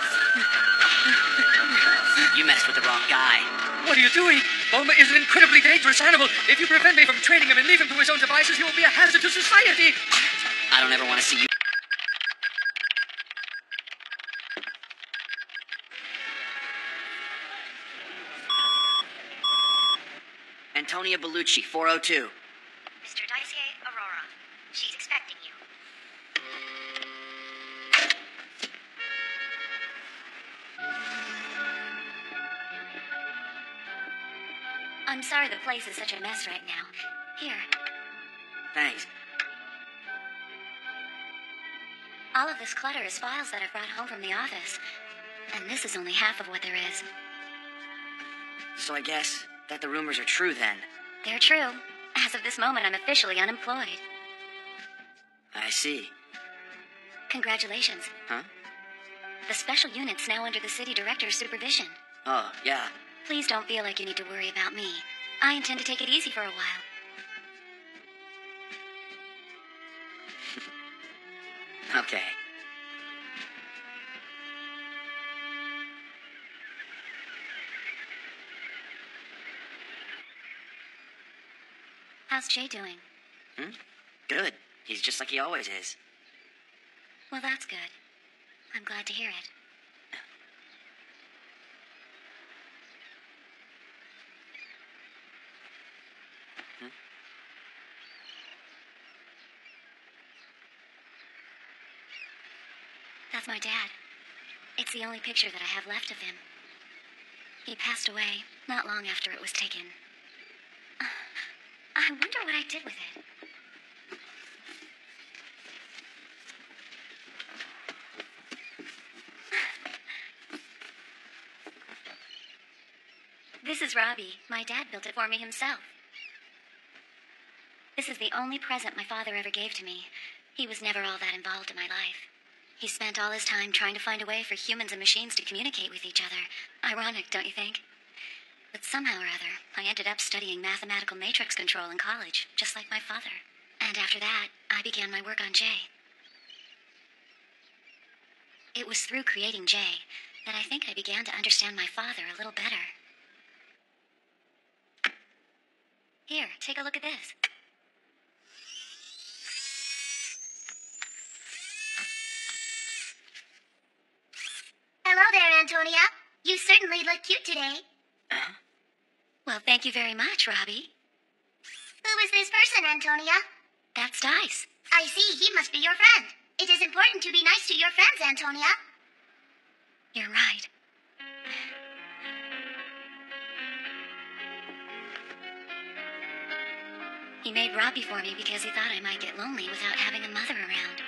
S2: You messed with the wrong guy.
S17: What are you doing? Boma is an incredibly dangerous animal. If you prevent me from training him and leave him to his own devices, he will be a hazard to society.
S2: I don't ever want to see you. Antonia Bellucci, 402.
S5: Mr. Daisuke Aurora. She's expecting you.
S3: I'm sorry the place is such a mess right now. Here,
S2: Thanks.
S3: all of this clutter is files that I've brought home from the office. And this is only half of what there is.
S2: So I guess that the rumors are true then.
S3: They're true. As of this moment, I'm officially unemployed.
S2: I see.
S3: Congratulations.
S2: Huh?
S3: The special unit's now under the city director's supervision.
S2: Oh, yeah.
S3: Please don't feel like you need to worry about me. I intend to take it easy for a while.
S2: Okay.
S3: How's Jay doing?
S2: Good. He's just like he always is.
S3: Well, that's good. I'm glad to hear it. That's my dad. It's the only picture that I have left of him. He passed away not long after it was taken. I wonder what I did with it. This is Robbie. My dad built it for me himself. This is the only present my father ever gave to me. He was never all that involved in my life. He spent all his time trying to find a way for humans and machines to communicate with each other. Ironic, don't you think? But somehow or other, I ended up studying mathematical matrix control in college, just like my father. And after that, I began my work on J. It was through creating J that I think I began to understand my father a little better. Here, take a look at this. Hello there, Antonia. You certainly look cute today. Well, thank you very much, Robbie. Who is this person, Antonia? That's Dice. I see. He must be your friend. It is important to be nice to your friends, Antonia. You're right. He made Robbie for me because he thought I might get lonely without having a mother around.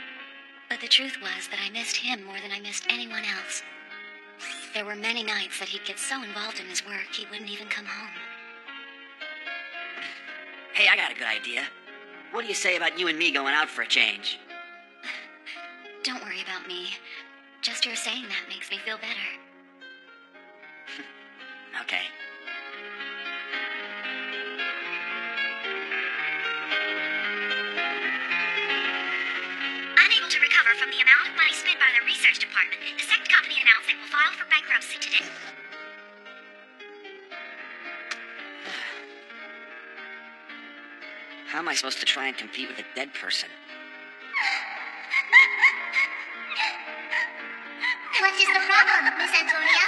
S3: But the truth was that I missed him more than I missed anyone else. There were many nights that he'd get so involved in his work he wouldn't even come home.
S2: Hey, I got a good idea. What do you say about you and me going out for a change?
S3: Don't worry about me. Just your saying that makes me feel better.
S2: Okay.
S5: Unable to recover from the amount of money spent by the research department, the sect company announced it will file for bankruptcy today.
S2: How am I supposed to try and compete with a dead person?
S3: What is the problem, Miss Antonia?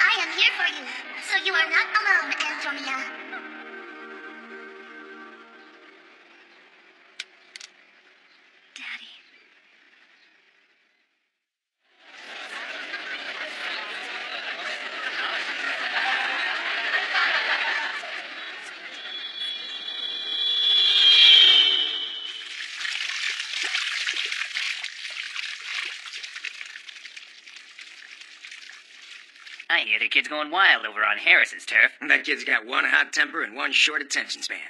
S3: I am here for you, so you are not alone, Antonia. Daddy.
S6: I hear the kid's going wild over on Harris's turf.
S12: That kid's got one hot temper and one short attention span.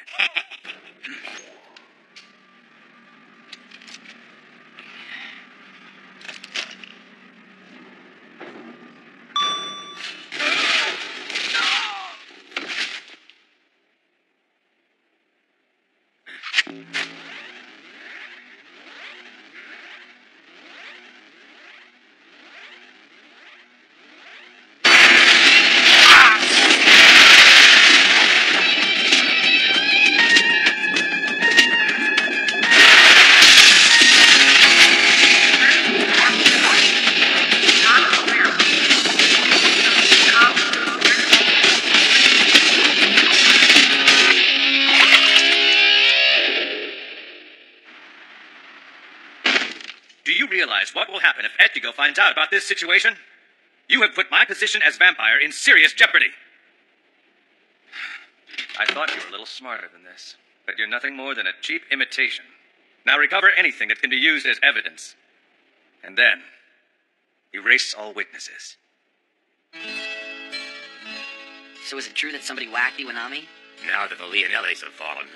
S16: Do you realize what will happen if Etchigo finds out about this situation? You have put my position as vampire in serious jeopardy. I thought you were a little smarter than this, but you're nothing more than a cheap imitation. Now recover anything that can be used as evidence. And then, erase all witnesses.
S2: So is it true that somebody whacked Iwanami?
S1: Now that the Leonellis have fallen,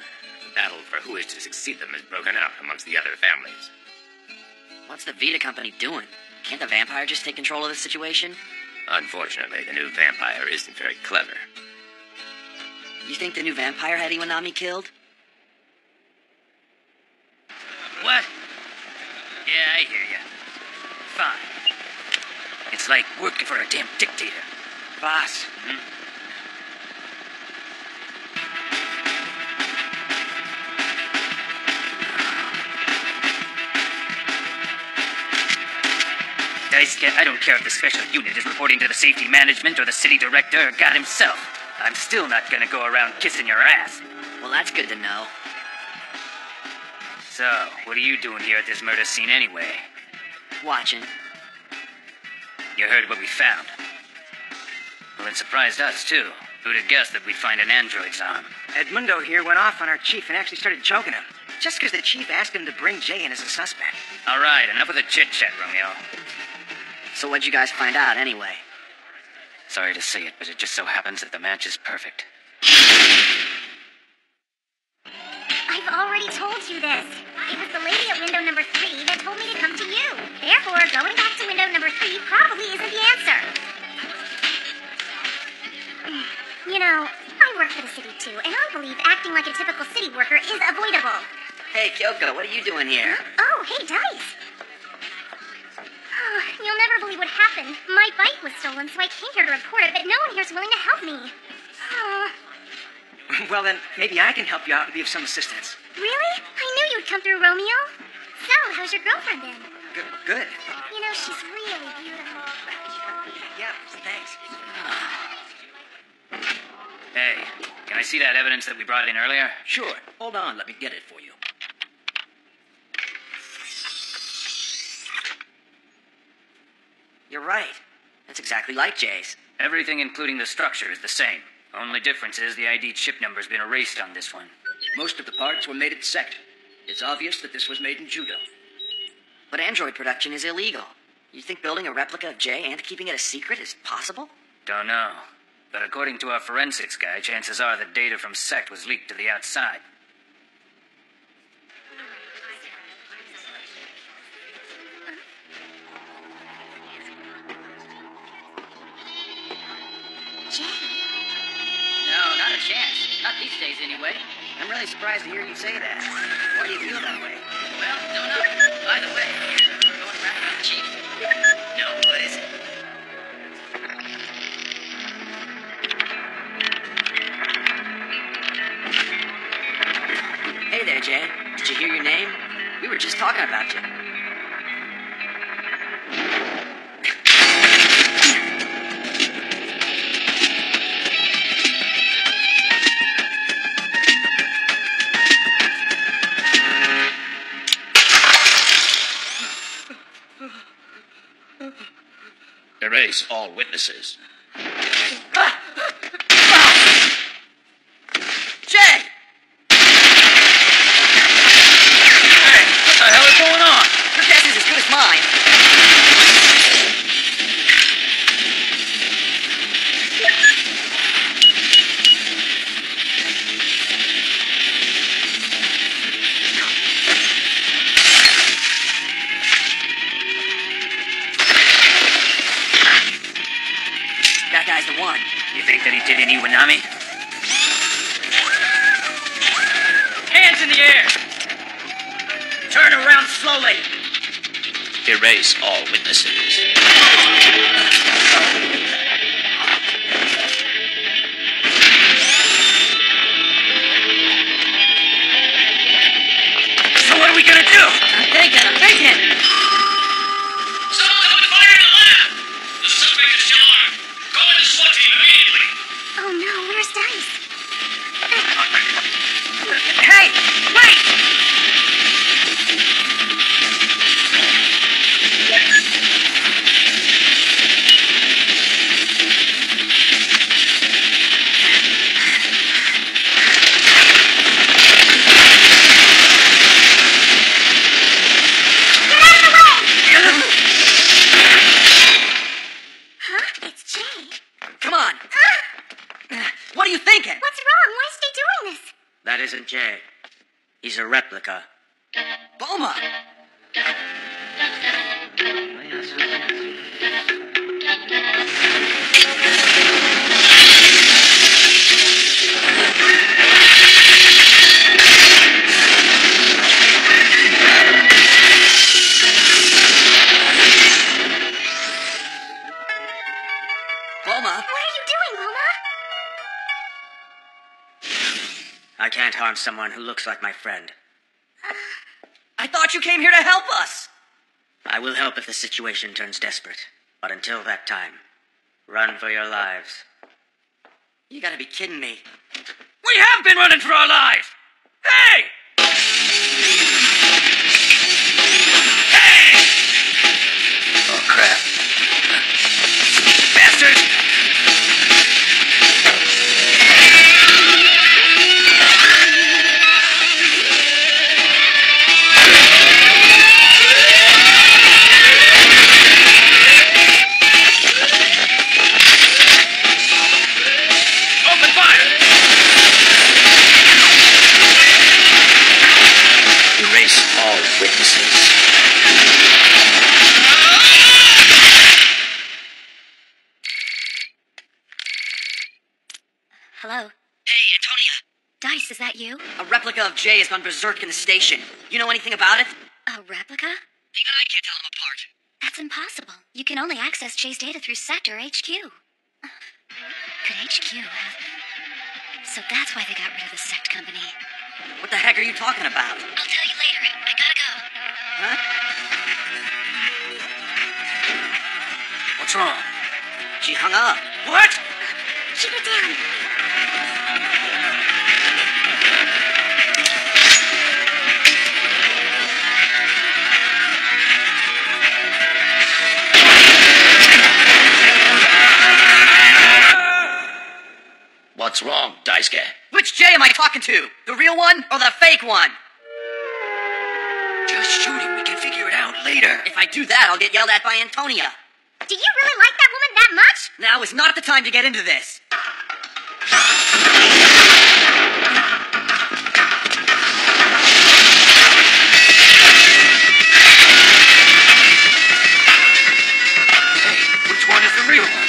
S1: the battle for who is to succeed them has broken out amongst the other families.
S2: What's the Vita Company doing? Can't the vampire just take control of the situation?
S1: Unfortunately, the new vampire isn't very clever.
S2: You think the new vampire had Iwanami killed?
S6: What? Yeah, I hear ya. Fine. It's like working for a damn dictator.
S2: Boss.
S6: I don't care if the special unit is reporting to the safety management or the city director or God himself. I'm still not gonna go around kissing your ass.
S2: Well, that's good to know.
S6: So, what are you doing here at this murder scene anyway?
S2: Watching.
S6: You heard what we found. Well, it surprised us, too. Who'd have guessed that we'd find an android's arm?
S7: Edmundo here went off on our chief and actually started choking him. Just because the chief asked him to bring Jay in as a suspect.
S6: All right, enough of the chit-chat, Romeo.
S2: So what'd you guys find out, anyway?
S6: Sorry to say it, but it just so happens that the match is perfect.
S3: I've already told you this. It was the lady at window number 3 that told me to come to you. Therefore, going back to window number 3 probably isn't the answer. You know, I work for the city too, and I believe acting like a typical city worker is avoidable.
S2: Hey, Kyoko, what are you doing here?
S3: Oh, hey, Dice. Oh, you'll never believe what happened. My bike was stolen, so I came here to report it, but no one here's willing to help me. Oh.
S7: Well, then, maybe I can help you out and be of some assistance.
S3: Really? I knew you'd come through, Romeo. So, how's your girlfriend been?
S7: Good.
S3: You know, she's really beautiful.
S7: Yeah, thanks.
S6: Hey, can I see that evidence that we brought in earlier?
S7: Sure. Hold on, let me get it for you.
S2: You're right. That's exactly like Jay's.
S6: Everything, including the structure, is the same. Only difference is the ID chip number's been erased on this one.
S7: Most of the parts were made at Sect. It's obvious that this was made in Judo.
S2: But android production is illegal. You think building a replica of Jay and keeping it a secret is possible?
S6: Don't know. But according to our forensics guy, chances are that data from Sect was leaked to the outside.
S2: No, not a chance. Not these days, anyway. I'm really surprised to hear you say that. Why do you feel that way?
S9: Well, don't know. By the way, you're going around with the chief. No, what is it?
S2: Hey there, Jay. Did you hear your name? We were just talking about you.
S10: Erase all witnesses.
S2: Jay!
S6: Hey, what the hell is going on?
S2: Your guess is as good as mine. That guy's the one.
S6: You think that he did any Iwanami?
S9: Hands in the air! Turn around slowly!
S10: Erase all witnesses.
S6: So what are we gonna do?
S2: I'm thinking.
S15: Someone come and fire in the lab! The suspect is still armed. Go in the SWAT team immediately.
S3: Oh no, where's Dice?
S2: Hey, wait!
S3: Huh? It's Jay.
S2: Come on. What are you thinking?
S3: What's wrong? Why is he doing this?
S7: That isn't Jay. He's a replica.
S2: Bulma! Bulma?
S3: What are you doing, Bulma?
S7: I can't harm someone who looks like my friend.
S2: I thought you came here to help us. I will help if the situation turns desperate. But until that time, run for your lives. You gotta be kidding me.
S4: We have been running for our lives! Hey! Hey!
S1: Oh, crap.
S4: Bastards! Open fire!
S1: Erase all witnesses.
S3: Hello?
S2: Hey, Antonia.
S3: Dice, is that you?
S2: A replica of Jay has gone berserk in the station. You know anything about it?
S3: A replica?
S2: Even I can't tell them apart.
S3: That's impossible. You can only access Jay's data through Sector HQ. Could HQ have... So that's why they got rid of the Sect Company.
S2: What the heck are you talking about?
S3: I'll tell you later. I gotta go.
S2: Huh?
S4: What's wrong?
S2: She hung up.
S4: What?
S3: Shut it down.
S1: What's wrong, Daisuke?
S2: Which Jay am I talking to? The real one or the fake one?
S1: Just shoot him. We can figure it out later.
S2: If I do that, I'll get yelled at by Antonia.
S3: Do you really like that woman that much?
S2: Now is not the time to get into this.
S1: Hey, which one is the real one?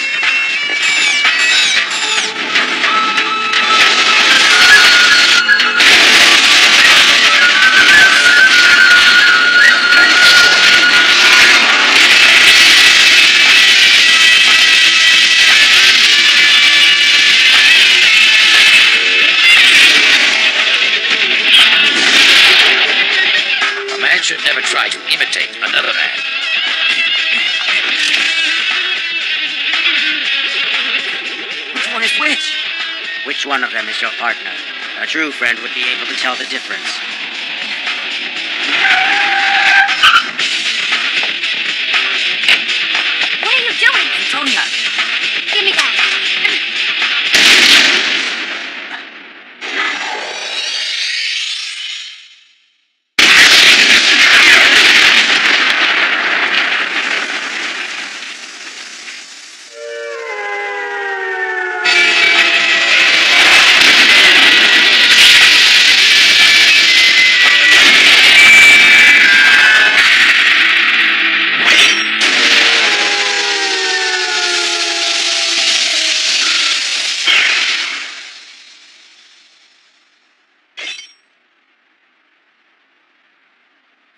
S1: Should never try to imitate another man.
S2: Which one is which?
S18: Which one of them is your partner? A true friend would be able to tell the difference.
S3: What are you doing?
S2: Antonia!
S3: Give me that.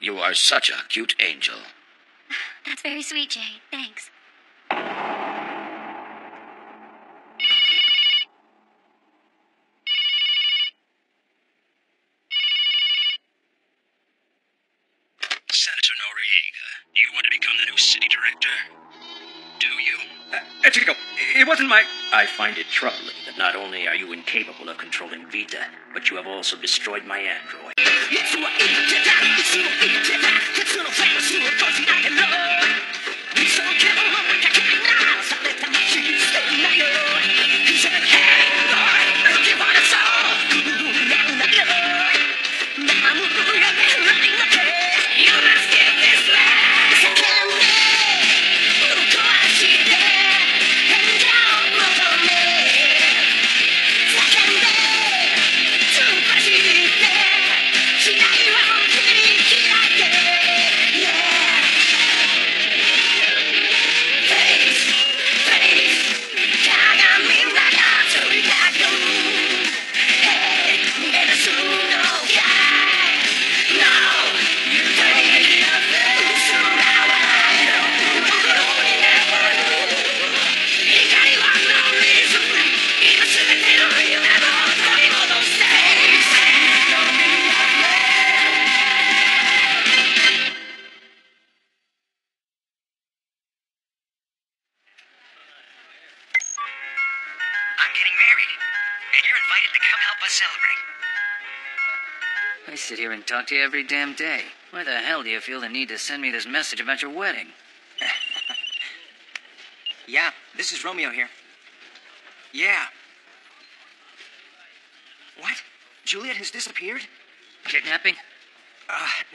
S1: You are such a cute angel.
S3: That's very sweet, Jay. Thanks.
S15: Senator Noriega, do you want to become the new city director? Do you?
S4: Chico, it wasn't my...
S1: I find it troubling that not only are you incapable of controlling Vita, but you have also destroyed my android.
S18: getting married. And you're invited to come help us celebrate.
S6: I sit here and talk to you every damn day. Why the hell do you feel the need to send me this message about your wedding?
S18: Yeah, this is Romeo here. Yeah. What? Juliet has disappeared?
S6: Kidnapping?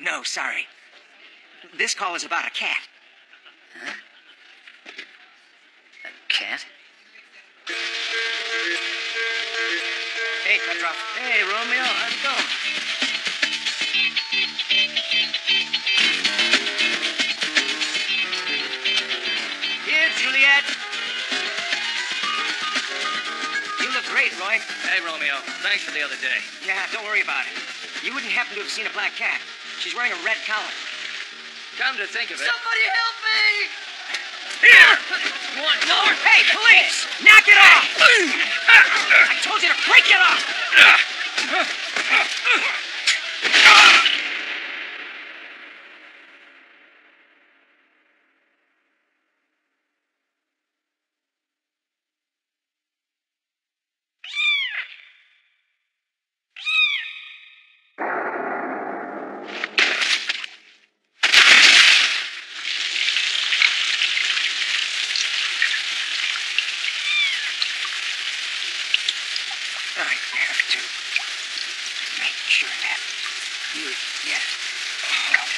S18: No, sorry. This call is about a cat.
S6: Huh? A cat?
S18: Hey, Petrov.
S6: Hey, Romeo, how's it going?
S18: Here, Juliet. You look great, Roy.
S11: Hey, Romeo. Thanks for the other day.
S18: Yeah, don't worry about it. You wouldn't happen to have seen a black cat. She's wearing a red collar.
S11: Come to think of it.
S18: Somebody help me!
S11: Here! One more!
S18: Hey, police! Knock it off! I told you to break it off! I have to make sure that you get help.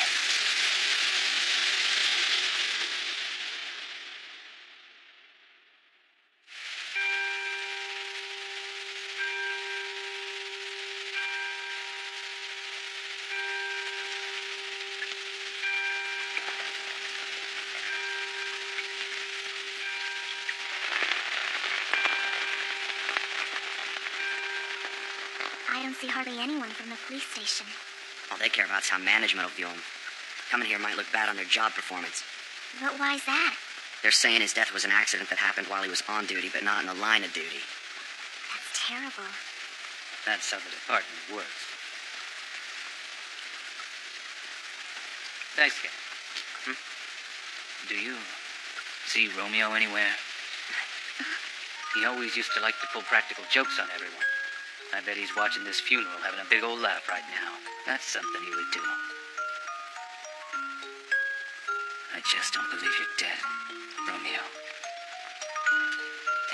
S3: I don't see hardly anyone from the police station.
S2: All they care about is how management will view him. Coming here might look bad on their job performance.
S3: But why's that?
S2: They're saying his death was an accident that happened while he was on duty, but not in the line of duty.
S3: That's terrible.
S6: That's how the department works. Thanks, Ken. Do you see Romeo anywhere? He always used to like to pull practical jokes on everyone. I bet he's watching this funeral having a big old laugh right now. That's something he would do. I just don't believe you're dead, Romeo.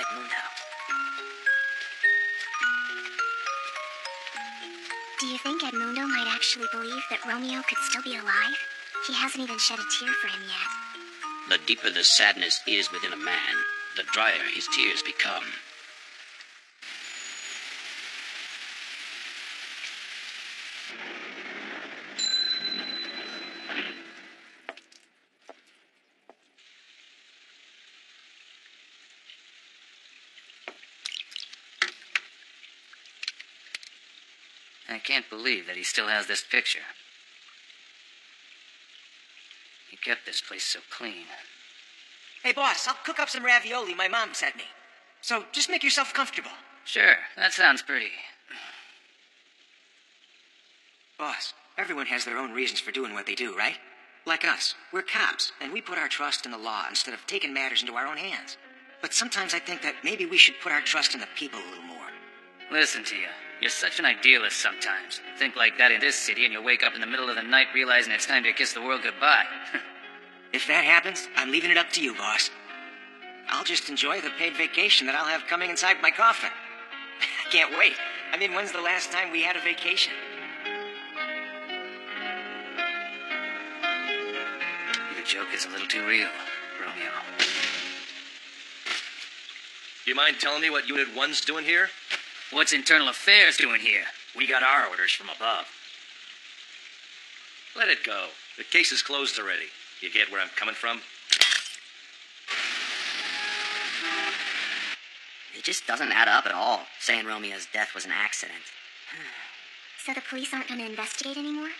S2: Edmundo.
S3: Do you think Edmundo might actually believe that Romeo could still be alive? He hasn't even shed a tear for him yet.
S15: The deeper the sadness is within a man, the drier his tears become.
S6: I can't believe that he still has this picture. He kept this place so clean.
S18: Hey, boss, I'll cook up some ravioli my mom sent me. So just make yourself comfortable.
S6: Sure, that sounds pretty.
S18: Boss, everyone has their own reasons for doing what they do, right? Like us, we're cops, and we put our trust in the law instead of taking matters into our own hands. But sometimes I think that maybe we should put our trust in the people a little more.
S6: Listen to you. You're such an idealist sometimes. Think like that in this city and you'll wake up in the middle of the night realizing it's time to kiss the world goodbye.
S18: If that happens, I'm leaving it up to you, boss. I'll just enjoy the paid vacation that I'll have coming inside my coffin. I can't wait. I mean, when's the last time we had a vacation?
S6: Your joke is a little too real, Romeo.
S11: Do you mind telling me what Unit 1's doing here?
S6: What's Internal Affairs doing here?
S15: We got our orders from above.
S11: Let it go. The case is closed already. You get where I'm coming from?
S2: It just doesn't add up at all, saying Romeo's death was an accident.
S3: So the police aren't going to investigate anymore?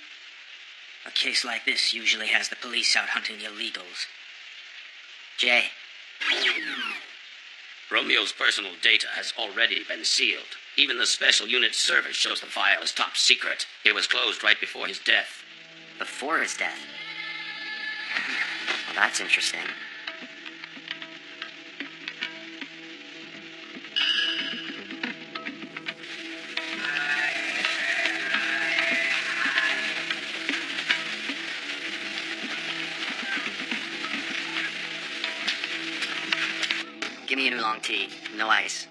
S18: A case like this usually has the police out hunting illegals.
S2: Jay.
S15: Romeo's personal data has already been sealed. Even the Special Unit service shows the file is top secret. It was closed right before his death.
S2: Before his death? Well, that's interesting. oolong tea. No ice.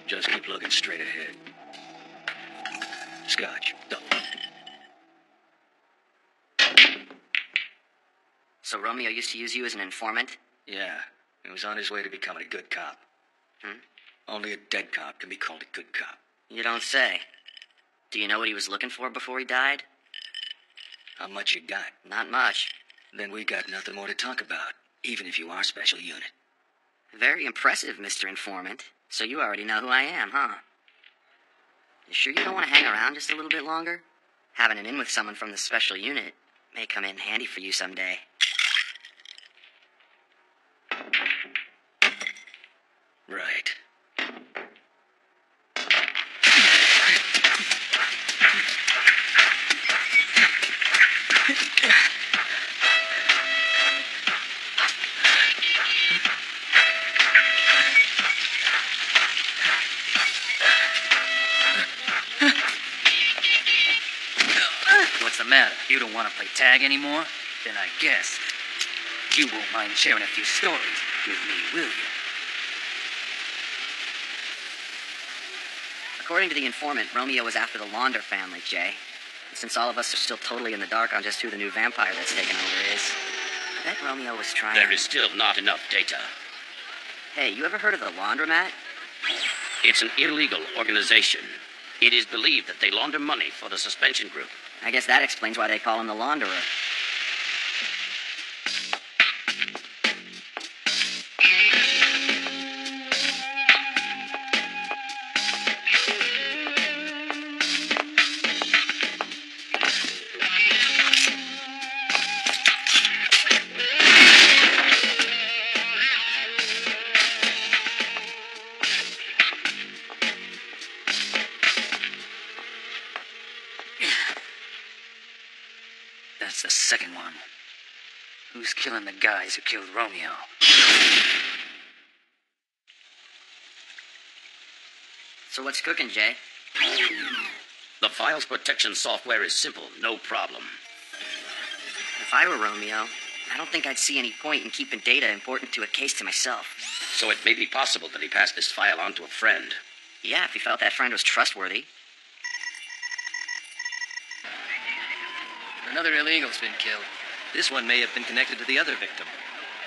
S7: Just keep looking straight ahead. Scotch. Double.
S2: So Romeo used to use you as an informant?
S7: Yeah, he was on his way to becoming a good cop. Only a dead cop can be called a good cop.
S2: You don't say. Do you know what he was looking for before he died?
S7: How much you got?
S2: Not much.
S7: Then we got nothing more to talk about, even if you are special unit.
S2: Very impressive, Mr. Informant. So you already know who I am, huh? You sure you don't want to hang around just a little bit longer? Having an in with someone from the special unit may come in handy for you someday.
S7: Right.
S6: What's the matter? You don't want to play tag anymore? Then I guess you won't mind sharing a few stories with me, will you?
S2: According to the informant, Romeo was after the Launder family, Jay. And since all of us are still totally in the dark on just who the new vampire that's taken over is, I bet Romeo was trying...
S1: There is still not enough data.
S2: Hey, you ever heard of the Laundromat?
S1: It's an illegal organization. It is believed that they launder money for the suspension group.
S2: I guess that explains why they call him the Launderer.
S6: That's the second one. Who's killing the guys who killed Romeo?
S2: So what's cooking, Jay?
S1: The files protection software is simple, no problem.
S2: If I were Romeo, I don't think I'd see any point in keeping data important to a case to myself.
S1: So it may be possible that he passed this file on to a friend.
S2: Yeah, if he felt that friend was trustworthy.
S12: Another illegal's been killed.
S18: This one may have been connected to the other victim.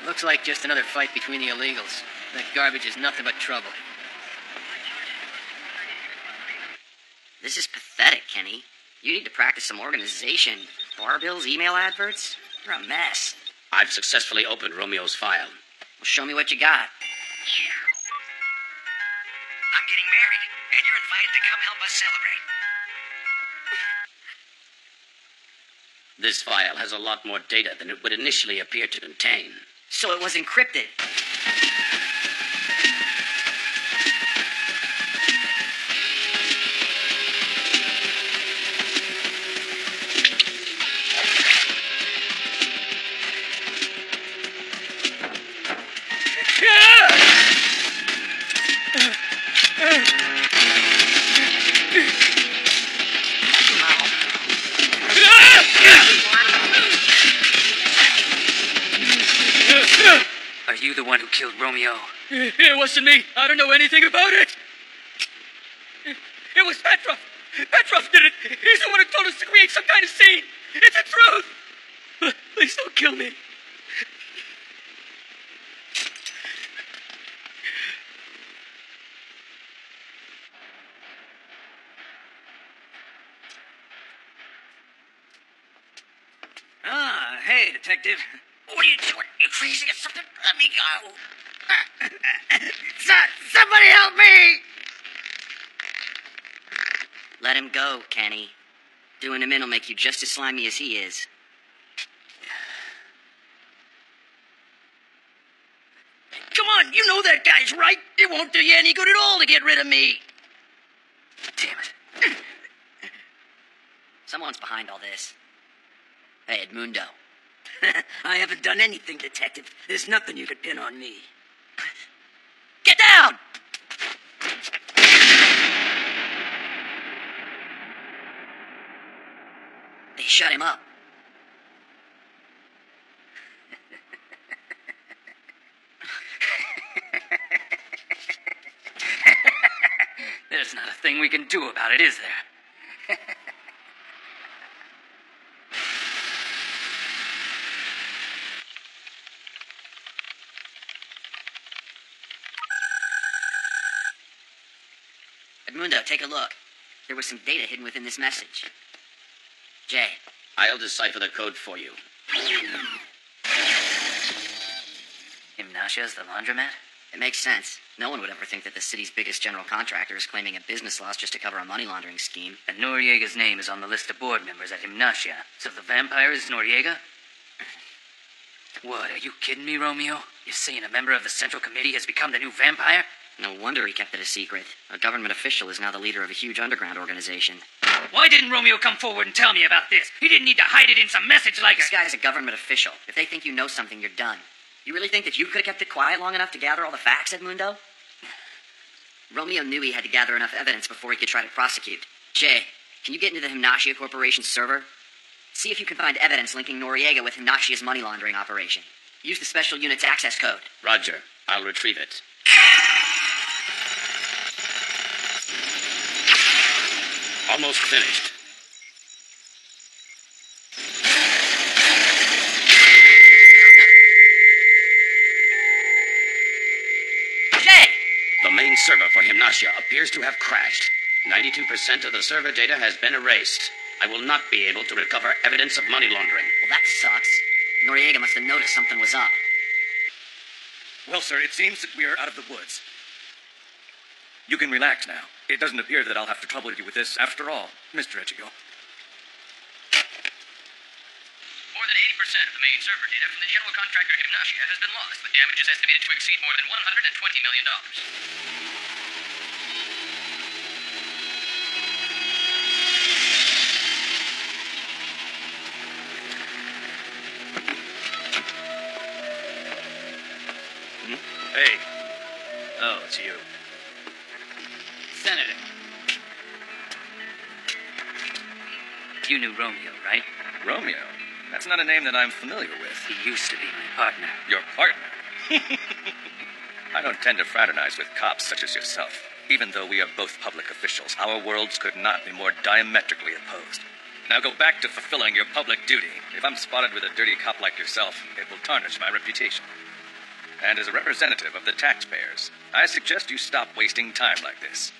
S12: Looks like just another fight between the illegals. That garbage is nothing but trouble.
S2: This is pathetic, Kenny. You need to practice some organization. Bar bills, email adverts? You're a mess.
S1: I've successfully opened Romeo's file.
S2: Well, show me what you got.
S15: I'm getting married, and you're invited to come help us celebrate.
S1: This file has a lot more data than it would initially appear to contain.
S2: So it was encrypted.
S6: Are you the one who killed Romeo?
S4: It wasn't me. I don't know anything about it. It was Petrov. Petrov did it. He's the one who told us to create some kind of scene. It's the truth. Please don't kill me.
S18: Ah, hey, detective.
S15: What are you doing? You crazy or something? Let me go.
S8: Somebody help me!
S2: Let him go, Kenny. Doing him in will make you just as slimy as he is.
S8: Come on, you know that guy's right. It won't do you any good at all to get rid of me.
S6: Damn it.
S2: Someone's behind all this. Hey, Edmundo.
S8: I haven't done anything, detective. There's nothing you could pin on me.
S2: Get down! They shut him up.
S6: There's not a thing we can do about it, is there?
S2: Edmundo, take a look. There was some data hidden within this message. Jay.
S1: I'll decipher the code for you.
S6: Gymnasia's the laundromat?
S2: It makes sense. No one would ever think that the city's biggest general contractor is claiming a business loss just to cover a money laundering scheme.
S6: And Noriega's name is on the list of board members at Gymnasia. So the vampire is Noriega? What, are you kidding me, Romeo? You're saying a member of the Central Committee has become the new vampire?
S2: No wonder he kept it a secret. A government official is now the leader of a huge underground organization.
S6: Why didn't Romeo come forward and tell me about this? He didn't need to hide it in some message like
S2: This guy's a government official. If they think you know something, you're done. You really think that you could have kept it quiet long enough to gather all the facts, Edmundo? Romeo knew he had to gather enough evidence before he could try to prosecute. Jay, can you get into the Gymnasia Corporation server? See if you can find evidence linking Noriega with Gymnasia's money laundering operation. Use the special unit's access code.
S1: Roger. I'll retrieve it. Almost finished.
S2: Jay!
S1: The main server for Gymnasia appears to have crashed. 92% of the server data has been erased. I will not be able to recover evidence of money laundering.
S2: Well, that sucks. Noriega must have noticed something was up.
S16: Well, sir, it seems that we are out of the woods. You can relax now. It doesn't appear that I'll have to trouble you with this after all, Mr. Echigo.
S15: More than 80% of the main server data from the general contractor Gymnasia has been lost, with damages estimated to exceed more than $120 million.
S16: Hey. Oh, it's you.
S6: Senator. You knew Romeo, right?
S16: Romeo? That's not a name that I'm familiar with.
S6: He used to be my partner.
S16: Your partner? I don't tend to fraternize with cops such as yourself. Even though we are both public officials, our worlds could not be more diametrically opposed. Now go back to fulfilling your public duty. If I'm spotted with a dirty cop like yourself, it will tarnish my reputation. And as a representative of the taxpayers, I suggest you stop wasting time like this.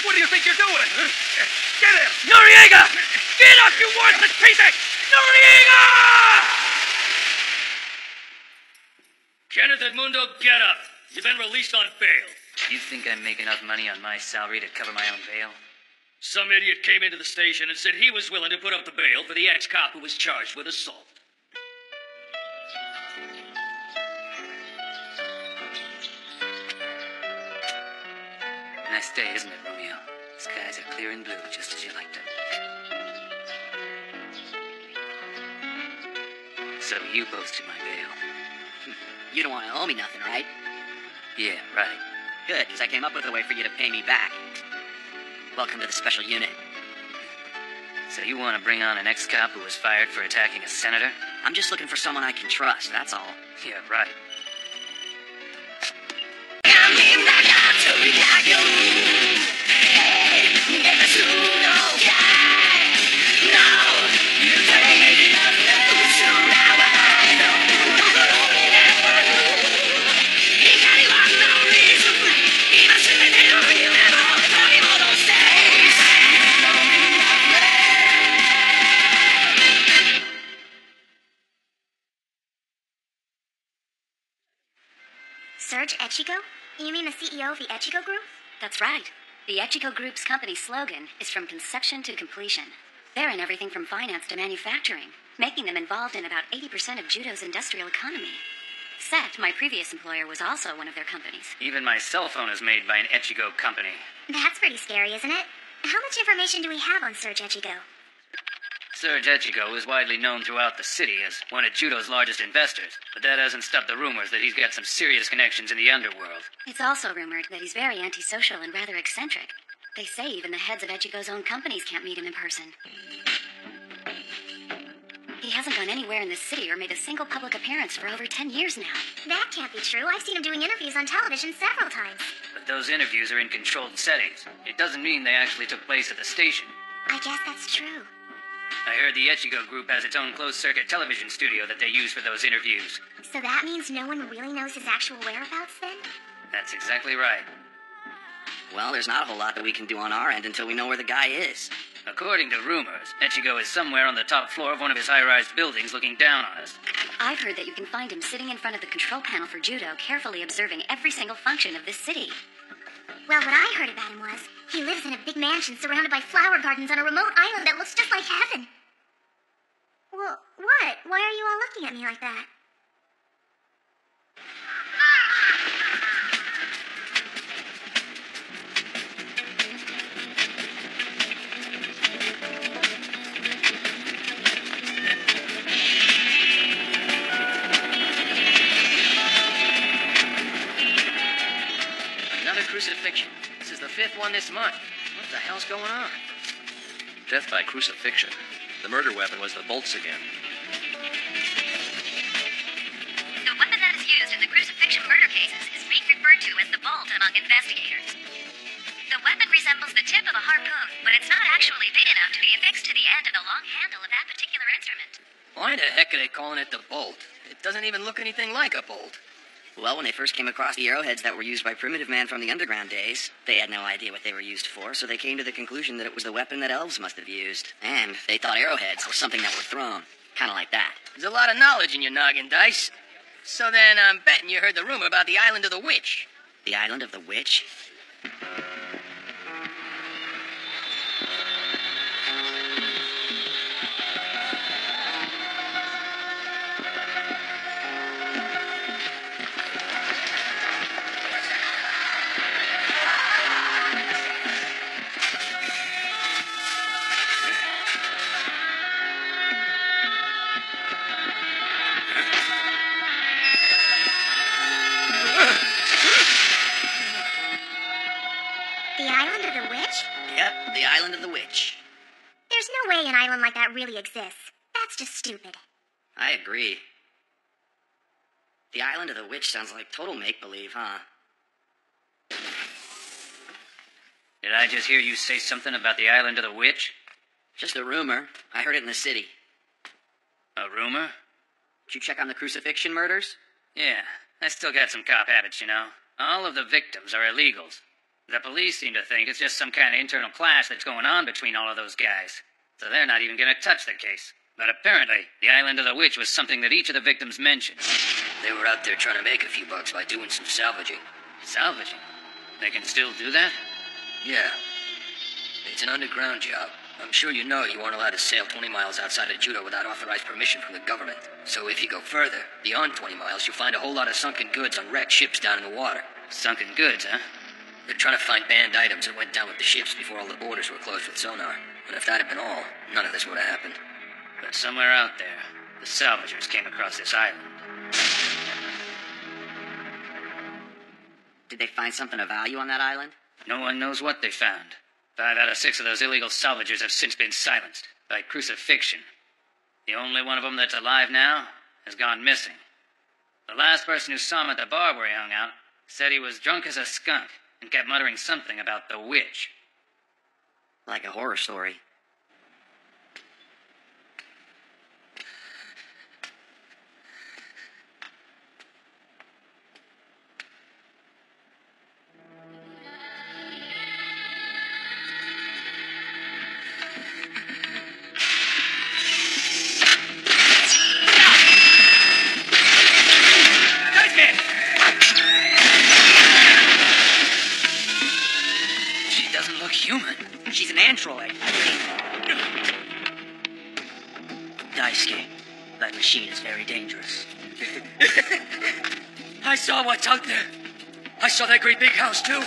S15: What do you think you're doing? Get him!
S6: Noriega! Get up, you worthless piece of... Noriega!
S4: Kenneth Edmundo, get up. You've been released on bail.
S6: You think I make enough money on my salary to cover my own bail?
S4: Some idiot came into the station and said he was willing to put up the bail for the ex-cop who was charged with assault.
S6: Nice day, isn't it, Romeo? Skies are clear and blue, just as you liked them. So you posted my bail.
S2: You don't want to owe me nothing, right?
S6: Yeah, right.
S2: Good, because I came up with a way for you to pay me back. Welcome to the special unit.
S6: So you want to bring on an ex-cop who was fired for attacking a senator?
S2: I'm just looking for someone I can trust, that's all.
S6: Yeah, right.
S3: Serge Echigo? You mean the CEO of the Echigo Group?
S14: That's right. The Echigo Group's company slogan is from conception to completion. They're in everything from finance to manufacturing, making them involved in about 80% of Judo's industrial economy. Seth, my previous employer, was also one of their companies.
S6: Even my cell phone is made by an Echigo company.
S3: That's pretty scary, isn't it? How much information do we have on Serge Echigo?
S6: Serge Echigo is widely known throughout the city as one of Judo's largest investors, but that hasn't stopped the rumors that he's got some serious connections in the underworld.
S14: It's also rumored that he's very antisocial and rather eccentric. They say even the heads of Echigo's own companies can't meet him in person. He hasn't gone anywhere in this city or made a single public appearance for over 10 years now.
S3: That can't be true. I've seen him doing interviews on television several times.
S6: But those interviews are in controlled settings. It doesn't mean they actually took place at the station.
S3: I guess that's true.
S6: I heard the Echigo Group has its own closed-circuit television studio that they use for those interviews.
S3: So that means no one really knows his actual whereabouts, then?
S6: That's exactly right.
S2: Well, there's not a whole lot that we can do on our end until we know where the guy is.
S6: According to rumors, Echigo is somewhere on the top floor of one of his high-rise buildings looking down on us.
S14: I've heard that you can find him sitting in front of the control panel for judo, carefully observing every single function of this city.
S3: Well, what I heard about him was, he lives in a big mansion surrounded by flower gardens on a remote island that looks just like heaven. Well, what? Why are you all looking at me like that?
S12: Another crucifixion. This is the 5th one this month. What the hell's going on?
S19: Death by crucifixion. The murder weapon was the bolts again.
S5: The weapon that is used in the crucifixion murder cases is being referred to as the bolt among investigators. The weapon resembles the tip of a harpoon, but it's not actually big enough to be affixed to the end of the long handle of that particular instrument.
S12: Why the heck are they calling it the bolt? It doesn't even look anything like a bolt.
S2: Well, when they first came across the arrowheads that were used by Primitive Man from the underground days, they had no idea what they were used for, so they came to the conclusion that it was the weapon that elves must have used. And they thought arrowheads were something that were thrown. Kind of like that.
S12: There's a lot of knowledge in your noggin, Dice. So then I'm betting you heard the rumor about the Island of the Witch.
S2: The Island of the Witch?
S3: The Island of the Witch?
S2: Yep, the Island of the Witch.
S3: There's no way an island like that really exists. That's just stupid.
S2: I agree. The Island of the Witch sounds like total make-believe, huh?
S6: Did I just hear you say something about the Island of the Witch?
S2: Just a rumor. I heard it in the city.
S6: A rumor?
S2: Did you check on the crucifixion murders?
S6: Yeah, I still got some cop habits, you know. All of the victims are illegals. The police seem to think it's just some kind of internal clash that's going on between all of those guys. So they're not even gonna touch the case. But apparently, the Island of the Witch was something that each of the victims mentioned.
S12: They were out there trying to make a few bucks by doing some salvaging.
S6: Salvaging? They can still do that?
S12: Yeah. It's an underground job. I'm sure you know you aren't allowed to sail 20 miles outside of Judo without authorized permission from the government. So if you go further, beyond 20 miles, you'll find a whole lot of sunken goods on wrecked ships down in the water.
S6: Sunken goods, huh?
S12: They're trying to find banned items that went down with the ships before all the borders were closed with sonar. And if that had been all, none of this would have happened.
S6: But somewhere out there, the salvagers came across this island.
S2: Did they find something of value on that island?
S6: No one knows what they found. 5 out of 6 of those illegal salvagers have since been silenced by crucifixion. The only one of them that's alive now has gone missing. The last person who saw him at the bar where he hung out said he was drunk as a skunk and kept muttering something about the witch.
S2: Like a horror story.
S12: Human.
S2: She's an android. Daisuke, that machine is very dangerous.
S12: I saw what's out there. I saw that great big house, too.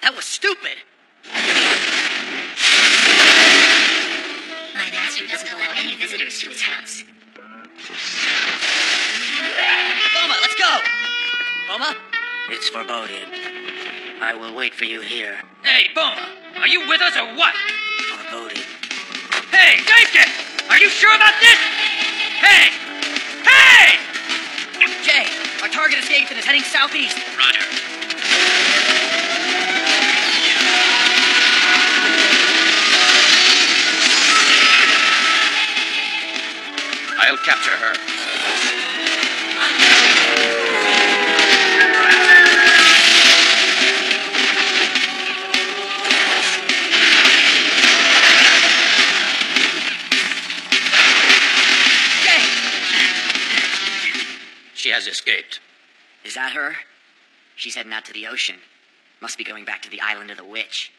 S2: That was stupid.
S14: My master doesn't allow any visitors to his house.
S2: Boma, let's go! Boma? It's foreboding. I will wait for you here.
S6: Hey, Boma! Are you with us or what?
S4: Hey, Daisuke! Are you sure about this? Hey! Hey!
S2: Jay, our target escaped and is heading southeast.
S15: Roger.
S19: I'll capture her.
S15: She has escaped.
S2: Is that her? She's heading out to the ocean. Must be going back to the island of the witch.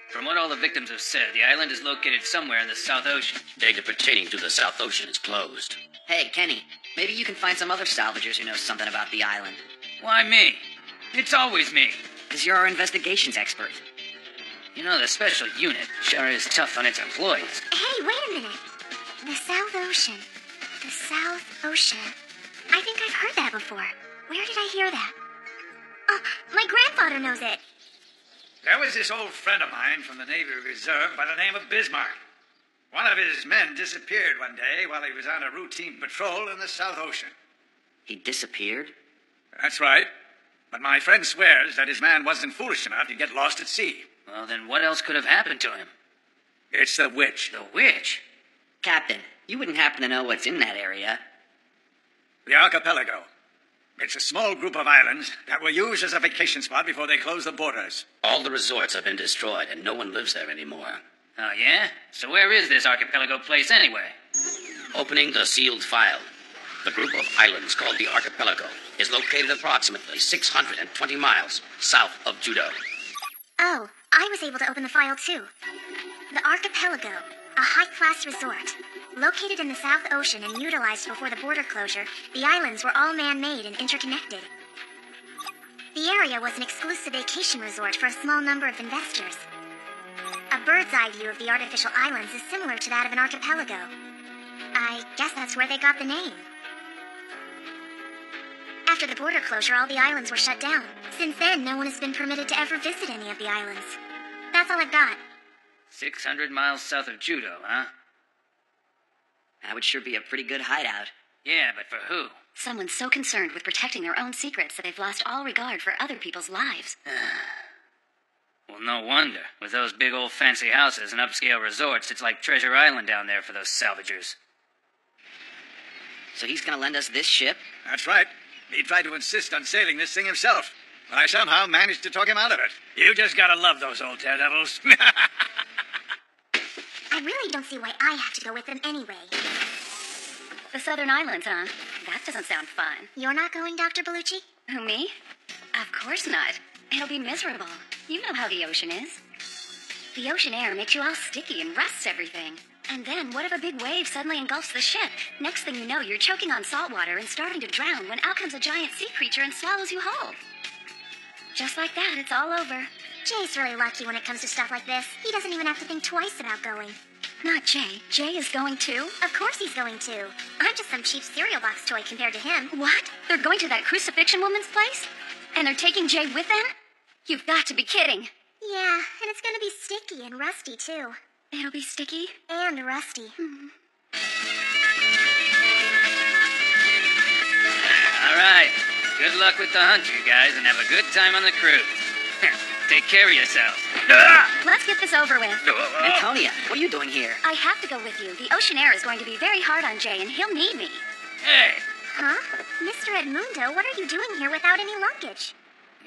S6: From what all the victims have said, the island is located somewhere in the South Ocean.
S15: Data pertaining to the South Ocean is closed.
S2: Hey, Kenny, maybe you can find some other salvagers who know something about the island.
S6: Why me? It's always me.
S2: Because you're our investigations expert.
S6: You know, the special unit sure is tough on its employees.
S3: Hey, wait a minute. The South Ocean. The South Ocean. I think I've heard that before. Where did I hear that? Oh, my grandfather knows it.
S20: There was this old friend of mine from the Navy Reserve by the name of Bismarck. One of his men disappeared one day while he was on a routine patrol in the South Ocean.
S2: He disappeared?
S20: That's right. But my friend swears that his man wasn't foolish enough to get lost at sea.
S6: Well, then what else could have happened to him?
S20: It's the witch.
S6: The witch?
S2: Captain, you wouldn't happen to know what's in that area.
S20: The archipelago. It's a small group of islands that were used as a vacation spot before they closed the borders.
S15: All the resorts have been destroyed, and no one lives there anymore.
S6: Oh, yeah? So where is this archipelago place anyway?
S15: Opening the sealed file. The group of islands called the archipelago is located approximately 620 miles south of Judo.
S3: Oh, I was able to open the file too. The Archipelago, a high-class resort. Located in the South Ocean and utilized before the border closure, the islands were all man-made and interconnected. The area was an exclusive vacation resort for a small number of investors. A bird's-eye view of the artificial islands is similar to that of an archipelago. I guess that's where they got the name. After the border closure, all the islands were shut down. Since then, no one has been permitted to ever visit any of the islands. That's all I've got.
S6: 600 miles south of Judo, huh?
S2: That would sure be a pretty good hideout.
S6: Yeah, but for who?
S14: Someone so concerned with protecting their own secrets that they've lost all regard for other people's lives.
S6: Well, no wonder. With those big old fancy houses and upscale resorts, it's like Treasure Island down there for those salvagers.
S2: So he's gonna lend us this ship?
S20: That's right. He tried to insist on sailing this thing himself, but I somehow managed to talk him out of it. You just gotta love those old daredevils.
S3: I really don't see why I have to go with them anyway.
S14: The Southern Islands, huh? That doesn't sound fun.
S3: You're not going, Dr. Bellucci?
S14: Who, me? Of course not. It'll be miserable. You know how the ocean is. The ocean air makes you all sticky and rusts everything. And then, what if a big wave suddenly engulfs the ship? Next thing you know, you're choking on salt water and starting to drown when out comes a giant sea creature and swallows you whole. Just like that, it's all over.
S3: Jay's really lucky when it comes to stuff like this. He doesn't even have to think twice about going.
S14: Not Jay. Jay is going too?
S3: Of course he's going to. I'm just some cheap cereal box toy compared to him.
S14: What? They're going to that crucifixion woman's place? And they're taking Jay with them? You've got to be kidding.
S3: Yeah, and it's gonna be sticky and rusty too.
S14: It'll be sticky?
S3: And rusty.
S6: All right. Good luck with the hunt, you guys, and have a good time on the cruise. Take care of yourselves.
S14: Let's get this over with.
S2: Antonia, what are you doing here?
S14: I have to go with you. The ocean air is going to be very hard on Jay, and he'll need me.
S6: Hey!
S3: Huh? Mr. Edmundo, what are you doing here without any luggage?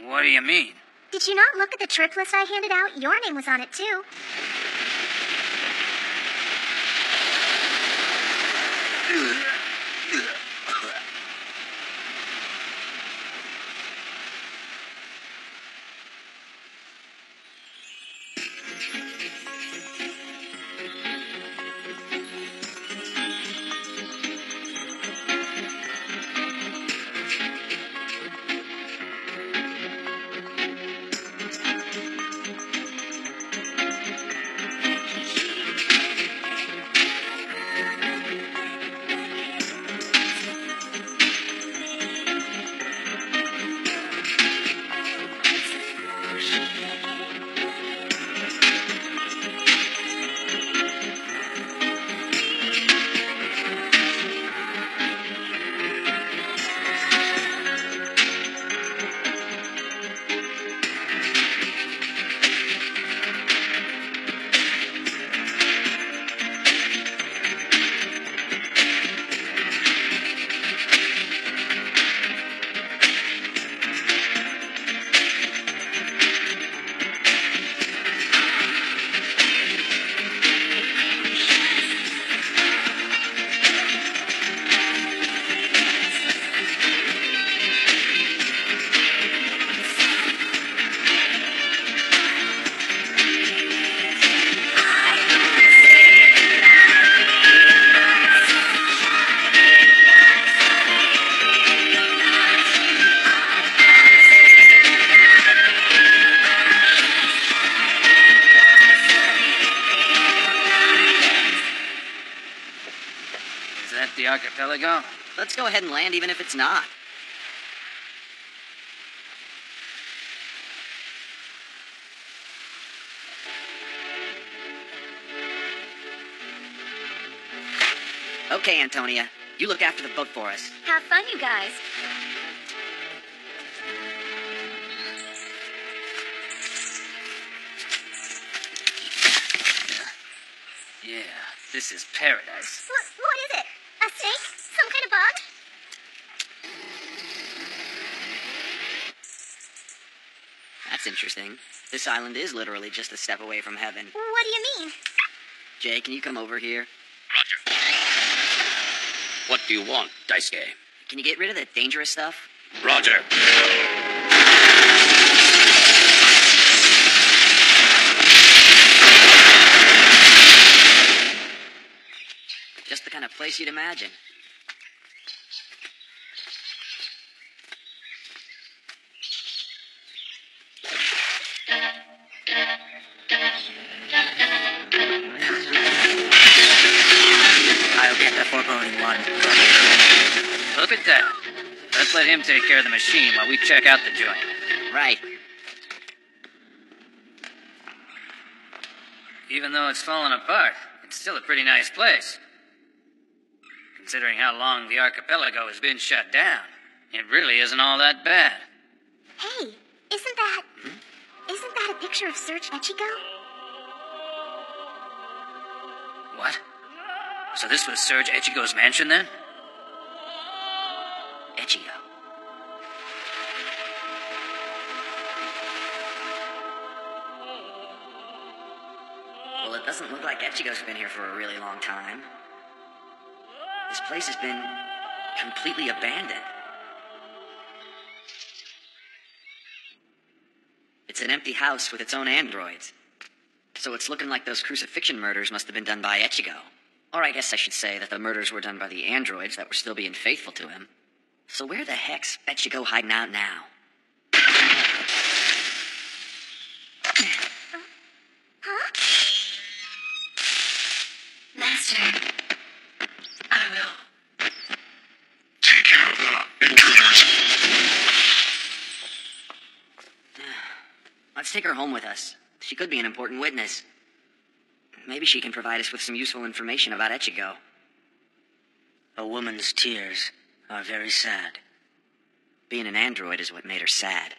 S6: What do you mean?
S3: Did you not look at the trip list I handed out? Your name was on it, too.
S6: archipelago?
S2: Let's go ahead and land even if it's not. Okay, Antonia. You look after the boat for us.
S14: Have fun, you guys.
S6: Yeah, this is paradise.
S3: What is it? A snake? Some kind of bug?
S2: That's interesting. This island is literally just a step away from heaven.
S3: What do you mean?
S2: Jay, can you come over here?
S15: Roger. What do you want, Daisuke?
S2: Can you get rid of the dangerous stuff?
S15: Roger.
S2: Just the kind of place you'd imagine.
S7: I'll get the foreboding one.
S6: Look at that. Let's let him take care of the machine while we check out the joint.
S2: Right.
S6: Even though it's fallen apart, it's still a pretty nice place. Considering how long the archipelago has been shut down, it really isn't all that bad.
S3: Hey, isn't that a picture of Serge Echigo?
S6: What? So this was Serge Echigo's mansion then?
S2: Echigo. Well, it doesn't look like Echigo's been here for a really long time. This place has been completely abandoned. It's an empty house with its own androids. So it's looking like those crucifixion murders must have been done by Echigo. Or I guess I should say that the murders were done by the androids that were still being faithful to him. So where the heck's Echigo hiding out now?
S3: Huh?
S14: Master, I will.
S10: Take care of the intruders.
S2: Let's take her home with us. She could be an important witness. Maybe she can provide us with some useful information about Echigo.
S7: A woman's tears are very sad.
S2: Being an android is what made her sad.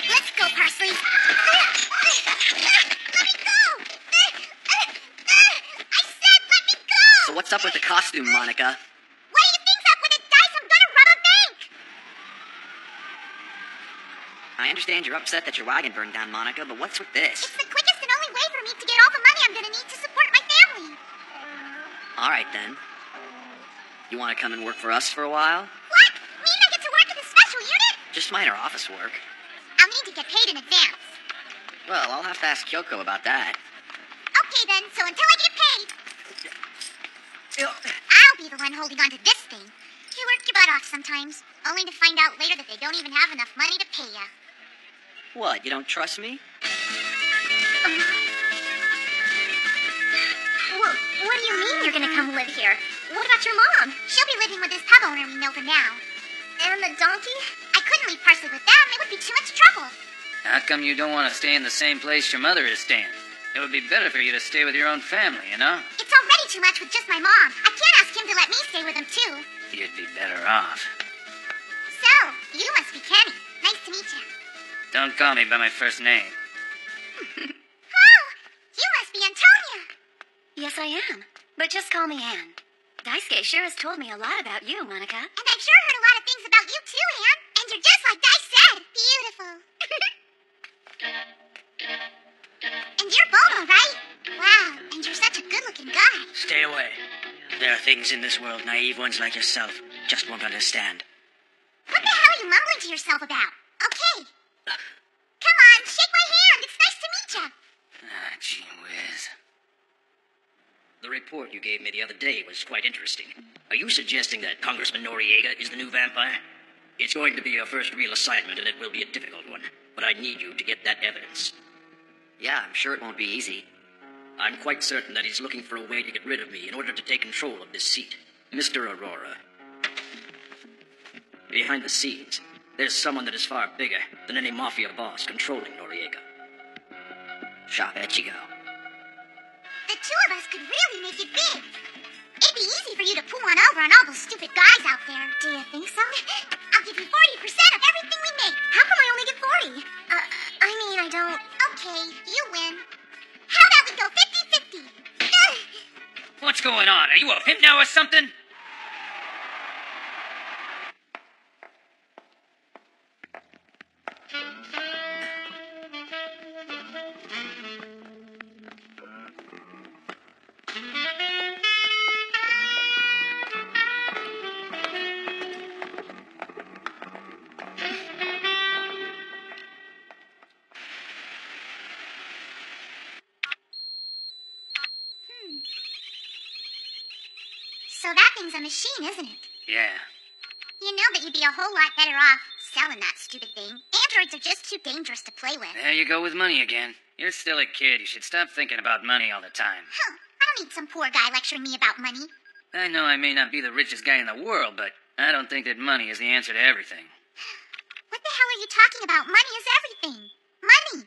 S3: Let's go, Parsley. Let me go! I said let me go!
S2: So what's up with the costume, Monica?
S3: What do you think's up with it, Dice? I'm gonna rob a bank!
S2: I understand you're upset that your wagon burned down, Monica, but what's with this?
S3: It's the quickest and only way for me to get all the money I'm gonna need to support my family.
S2: All right, then. You want to come and work for us for a while?
S3: What? Mean I get to work in the special unit?
S2: Just minor office work.
S3: I'll need to get paid in advance.
S2: Well, I'll have to ask Kyoko about that.
S3: Okay then, so until I get paid, I'll be the one holding on to this thing. You work your butt off sometimes, only to find out later that they don't even have enough money to pay ya.
S2: What, you don't trust me?
S3: Well, what do you mean you're gonna come live here? What about your mom? She'll be living with this pub owner we know for now. And the donkey? I couldn't leave Parsley with them. It would be too much trouble.
S6: How come you don't want to stay in the same place your mother is staying? It would be better for you to stay with your own family, you know?
S3: It's already too much with just my mom. I can't ask him to let me stay with him, too.
S6: You'd be better off.
S3: So, you must be Kenny. Nice to meet you.
S6: Don't call me by my first name.
S3: Oh, you must be Antonia.
S14: Yes, I am. But just call me Anne. Daisuke sure has told me a lot about you, Monica.
S3: And I've sure heard a lot of things about you, too, Anne. And you're just like Dice said. Beautiful. And you're Bobo, right? Wow, and you're such a good-looking guy.
S7: Stay away. There are things in this world naive ones like yourself just won't understand.
S3: What the hell are you mumbling to yourself about? Okay. Come on, shake my hand. It's nice to meet you.
S6: Ah, gee whiz.
S7: The report you gave me the other day was quite interesting. Are you suggesting that Congressman Noriega is the new vampire? It's going to be your first real assignment, and it will be a difficult one. But I need you to get that evidence.
S2: Yeah, I'm sure it won't be easy.
S7: I'm quite certain that he's looking for a way to get rid of me in order to take control of this seat. Mr. Aurora. Behind the scenes, there's someone that is far bigger than any mafia boss controlling Noriega. Shop Echigo.
S3: The two of us could really make it big. It'd be easy for you to pull one over on all those stupid guys out there. Do you think so? I'll give you 40% of everything we make. How come I only get 40? I don't... Okay, you win. How about we go 50-50?
S6: What's going on? Are you a pimp now or something?
S3: So that thing's a machine, isn't it?
S6: Yeah.
S3: You know that you'd be a whole lot better off selling that stupid thing. Androids are just too dangerous to play with.
S6: There you go with money again. You're still a kid. You should stop thinking about money all the time.
S3: Huh. I don't need some poor guy lecturing me about money.
S6: I know I may not be the richest guy in the world, but I don't think that money is the answer to everything.
S3: What the hell are you talking about? Money is everything. Money.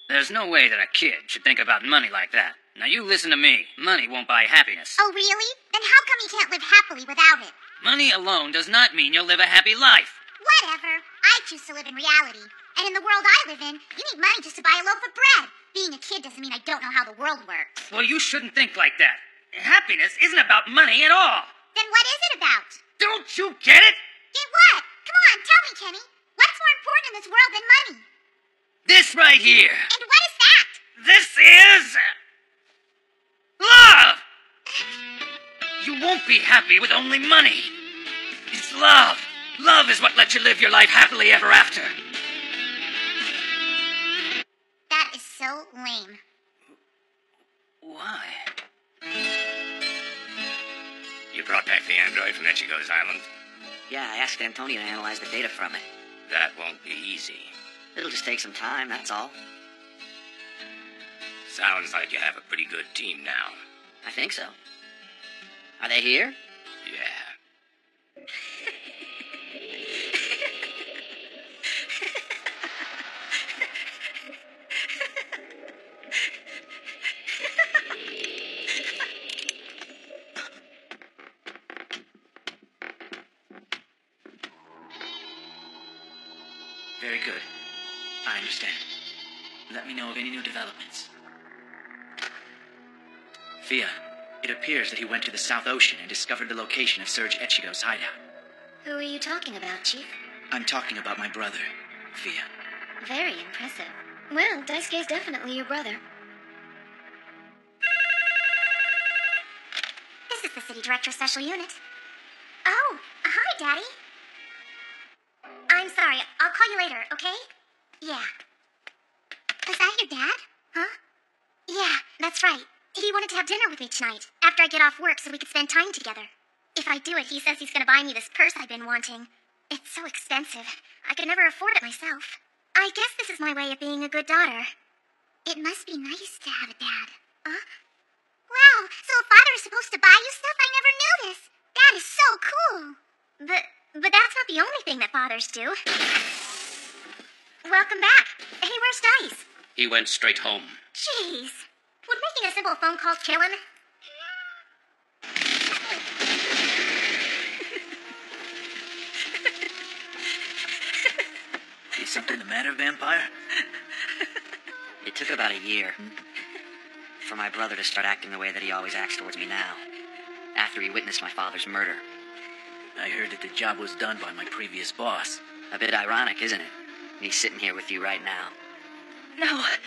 S6: There's no way that a kid should think about money like that. Now you listen to me. Money won't buy happiness.
S3: Oh, really? Then how come you can't live happily without it?
S6: Money alone does not mean you'll live a happy life.
S3: Whatever. I choose to live in reality. And in the world I live in, you need money just to buy a loaf of bread. Being a kid doesn't mean I don't know how the world works.
S6: Well, you shouldn't think like that. Happiness isn't about money at all.
S3: Then what is it about?
S6: Don't you get it?
S3: Get what? Come on, tell me, Kenny. What's more important in this world than money?
S6: This right here.
S3: And what is that?
S6: This is... love! You won't be happy with only money. It's love. Love is what lets you live your life happily ever after.
S3: That is so lame.
S6: Why?
S1: You brought back the android from Echigo's island?
S2: Yeah, I asked Antonio to analyze the data from it.
S1: That won't be easy.
S2: It'll just take some time, that's all.
S1: Sounds like you have a pretty good team now.
S2: I think so. Are they here?
S1: Yeah.
S17: Very good. I understand. Let me know of any new developments. Fia, it appears that he went to the South Ocean and discovered the location of Serge Echigo's hideout.
S14: Who are you talking about, Chief?
S17: I'm talking about my brother, Fia.
S14: Very impressive. Well, Daisuke's definitely your brother.
S3: This is the City Director's Special Unit. Oh, hi, Daddy. I'm sorry. I'll call you later, okay? Yeah. Is that your dad? Huh? Yeah, that's right. He wanted to have dinner with me tonight, after I get off work so we could spend time together. If I do it, he says he's going to buy me this purse I've been wanting. It's so expensive. I could never afford it myself. I guess this is my way of being a good daughter. It must be nice to have a dad. Huh? Wow, so a father is supposed to buy you stuff? I never knew this. That is so cool. But that's not the only thing that fathers do. Welcome back. Hey, where's Dice?
S1: He went straight home.
S3: Jeez. Would making a simple phone call kill him?
S17: Is something the matter, vampire?
S2: It took about a year for my brother to start acting the way that he always acts towards me now, after he witnessed my father's murder.
S17: I heard that the job was done by my previous boss.
S2: A bit ironic, isn't it? He's sitting here with you right now.
S21: No, I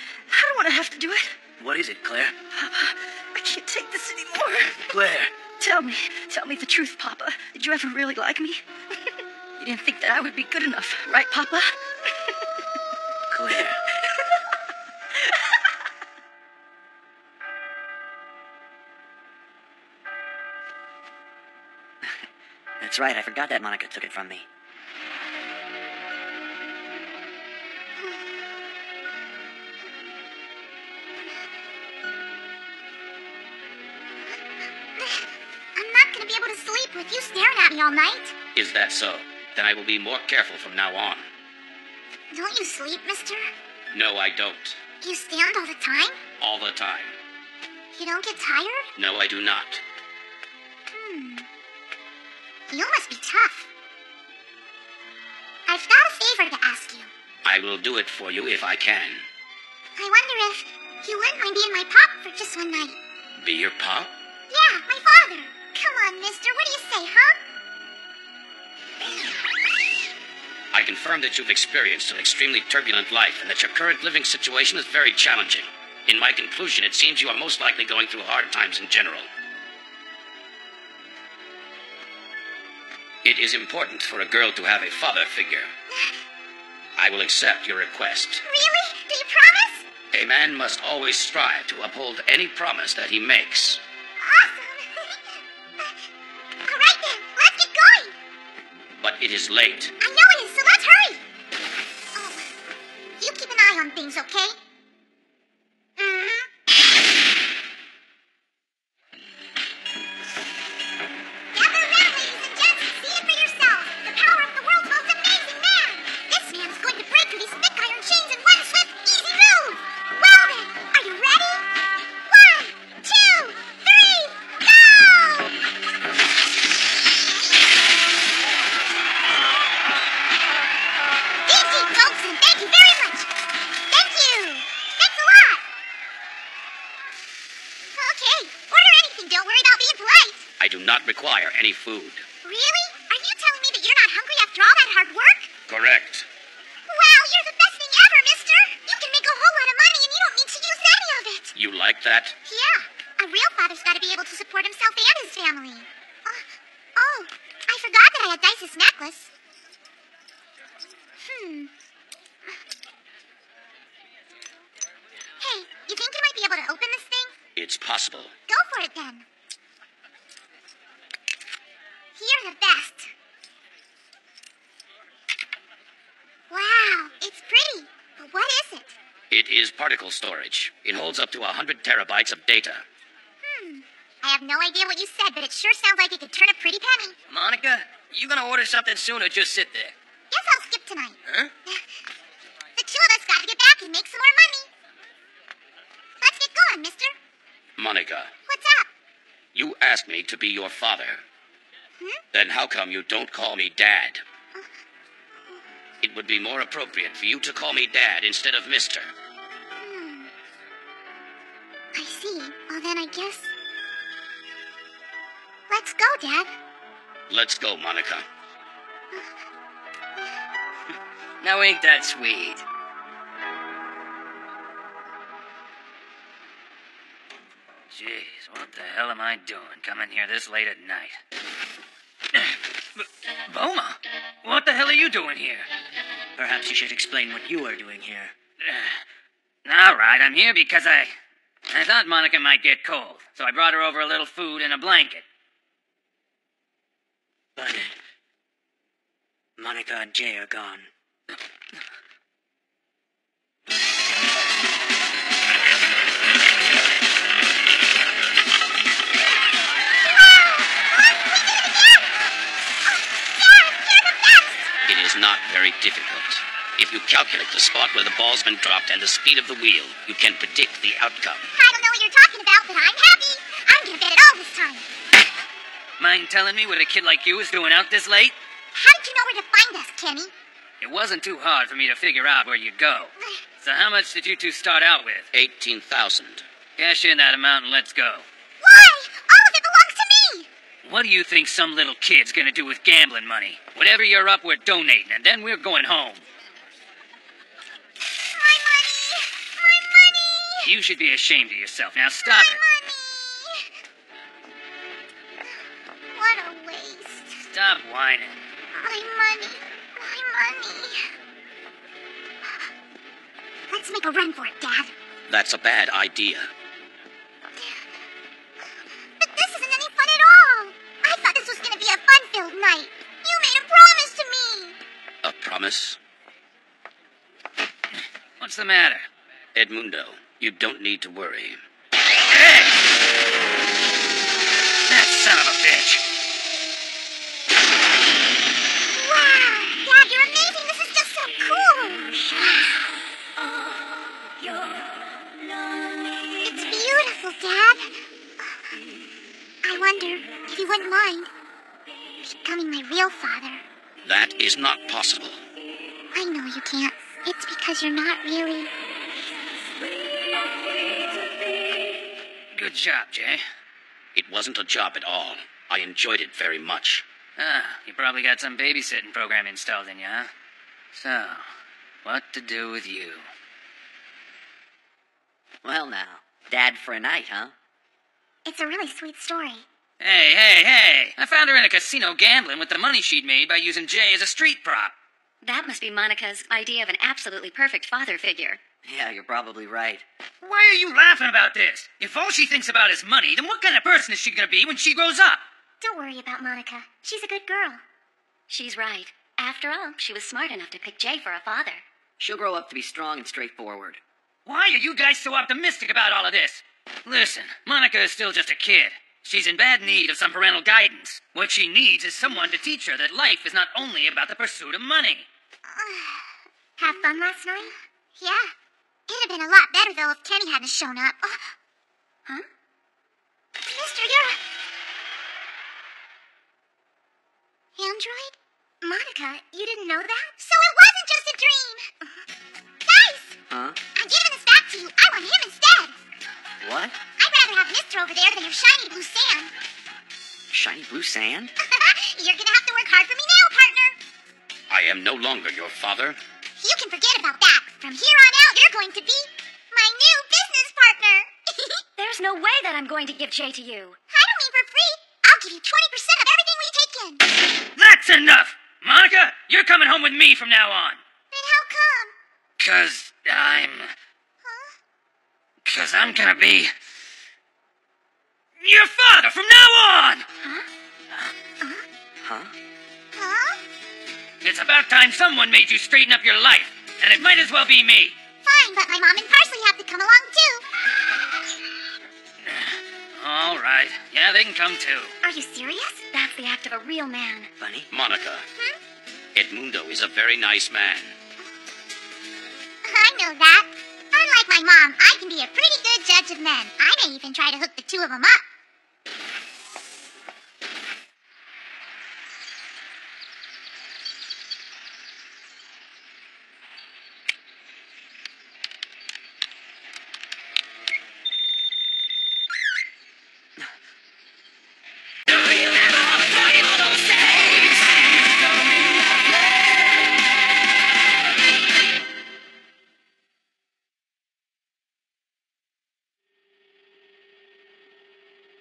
S21: don't want to have to do it.
S17: What is it, Claire?
S21: Papa, I can't take this anymore.
S17: Claire!
S21: Tell me the truth, Papa. Did you ever really like me? You didn't think that I would be good enough, right, Papa?
S17: Claire.
S2: That's right, I forgot that Monica took it from me.
S3: sleep with you staring at me all night.
S1: Is that so? Then I will be more careful from now on.
S3: Don't you sleep, mister?
S1: No, I don't.
S3: You stand all the time?
S1: All the time.
S3: You don't get tired?
S1: No, I do not.
S3: You must be tough. I've got a favor to ask you.
S1: I will do it for you if I can.
S3: I wonder if you wouldn't mind being my pop for just one night.
S1: Be your pop?
S3: Yeah, my father. Come on, mister. What do you say, huh?
S1: I confirm that you've experienced an extremely turbulent life and that your current living situation is very challenging. In my conclusion, it seems you are most likely going through hard times in general. It is important for a girl to have a father figure. I will accept your request.
S3: Really? Do you promise?
S1: A man must always strive to uphold any promise that he makes.
S3: Awesome. All right then, let's get going.
S1: But it is late.
S3: I know it is, so let's hurry. Oh, you keep an eye on things, okay? Gather around, ladies and gents, and see it for yourselves. The power of the world's most amazing man. This man is going to break through these thick iron chains in one swift, easy move. Well then, are you ready? 1, 2, 3, go! Easy, folks, and thank you very much. Thank you. Thanks a lot. Okay, order anything. Don't worry about being polite.
S1: I do not require any food.
S3: Really? Are you telling me that you're not hungry after all that hard work?
S1: Correct.
S3: Wow, you're the best thing ever, mister. You can make a whole lot of money and you don't need to use any of it.
S1: You like that?
S3: Yeah, a real father's got to be able to support himself and his family. Oh, I forgot that I had Dice's necklace. Hey, you think you might be able to open this thing?
S1: It's possible.
S3: Go for it then. You're the best. Wow, it's pretty. But what is it?
S1: It is particle storage. It holds up to 100 terabytes of data.
S3: I have no idea what you said, but it sure sounds like it could turn a pretty penny.
S12: Monica, you gonna order something soon or just sit there?
S3: Guess I'll skip tonight.
S12: Huh?
S3: The two of us got to get back and make some more money. Let's get going, mister.
S1: Monica,
S3: What's up?
S1: you asked me to be your father. Then how come you don't call me Dad? It would be more appropriate for you to call me Dad instead of Mister.
S3: I see. Well, then I guess... Let's go, Dad.
S1: Let's go, Monica.
S12: Now ain't that sweet?
S6: Jeez, what the hell am I doing coming here this late at night? Boma, what the hell are you doing here?
S7: Perhaps you should explain what you are doing here.
S6: All right, I'm here because I thought Monica might get cold, so I brought her over a little food and a blanket.
S7: But Monica and Jay are gone.
S1: It is not very difficult. If you calculate the spot where the ball's been dropped and the speed of the wheel, you can predict the outcome.
S3: I don't know what you're talking about, but I'm happy. I'm gonna bet it all this time.
S6: Mind telling me what a kid like you is doing out this late?
S3: How did you know where to find us, Kenny?
S6: It wasn't too hard for me to figure out where you'd go. So how much did you two start out with?
S1: 18,000.
S6: Cash in that amount and let's go.
S3: Why? All of it belongs to me.
S6: What do you think some little kid's gonna do with gambling money? Whatever you're up, we're donating, and then we're going home.
S3: My money.
S6: You should be ashamed of yourself. Now stop it.
S3: What a waste.
S6: Stop whining.
S3: My money. Let's make a run for it, Dad.
S1: That's a bad idea.
S3: But this isn't any fun at all. I thought this was going to be a fun-filled night. You made a promise to me.
S1: A promise?
S6: What's the matter?
S1: Edmundo, you don't need to worry.
S6: Hey! That son of a bitch!
S3: wonder if you wouldn't mind becoming my real father.
S15: That is not possible.
S3: I know you can't. It's because you're not really.
S6: Good job, Jay.
S15: It wasn't a job at all. I enjoyed it very much.
S6: Ah, you probably got some babysitting program installed in you, huh? So, what to do with you?
S2: Well now, Dad for a night, huh?
S3: It's a really sweet story.
S6: Hey! I found her in a casino gambling with the money she'd made by using Jay as a street prop.
S14: That must be Monica's idea of an absolutely perfect father figure.
S2: Yeah, you're probably right.
S6: Why are you laughing about this? If all she thinks about is money, then what kind of person is she gonna be when she grows up?
S3: Don't worry about Monica. She's a good girl.
S14: She's right. After all, she was smart enough to pick Jay for a father.
S2: She'll grow up to be strong and straightforward.
S6: Why are you guys so optimistic about all of this? Listen, Monica is still just a kid. She's in bad need of some parental guidance. What she needs is someone to teach her that life is not only about the pursuit of money.
S3: Have fun last night? Yeah. It'd have been a lot better, though, if Kenny hadn't shown up. Huh? Mister, you're Android? Monica, you didn't know that? So it wasn't just a dream! Guys!
S2: Huh?
S3: I'm giving this back to you. I want him instead.
S2: What?
S3: I'd rather have Mister over there than your shiny blue sand.
S2: Shiny blue sand?
S3: You're gonna have to work hard for me now, partner.
S15: I am no longer your father.
S3: You can forget about that. From here on out, you're going to be my new business partner.
S14: There's no way that I'm going to give Jay to you.
S3: I don't mean for free. I'll give you 20% of everything we take in.
S6: That's enough! Monica, you're coming home with me from now on.
S3: Then how come?
S6: 'Cause I'm gonna be your father from now on!
S2: Huh?
S3: Huh?
S6: It's about time someone made you straighten up your life, and it might as well be me.
S3: Fine, but my mom and Parsley have to come along too.
S6: All right. Yeah, they can come too.
S3: Are you serious?
S14: That's the act of a real man.
S2: Bunny?
S15: Monica, Edmundo is a very nice man.
S3: I know that. Unlike my mom, I can be a pretty good judge of men. I may even try to hook the two of them up.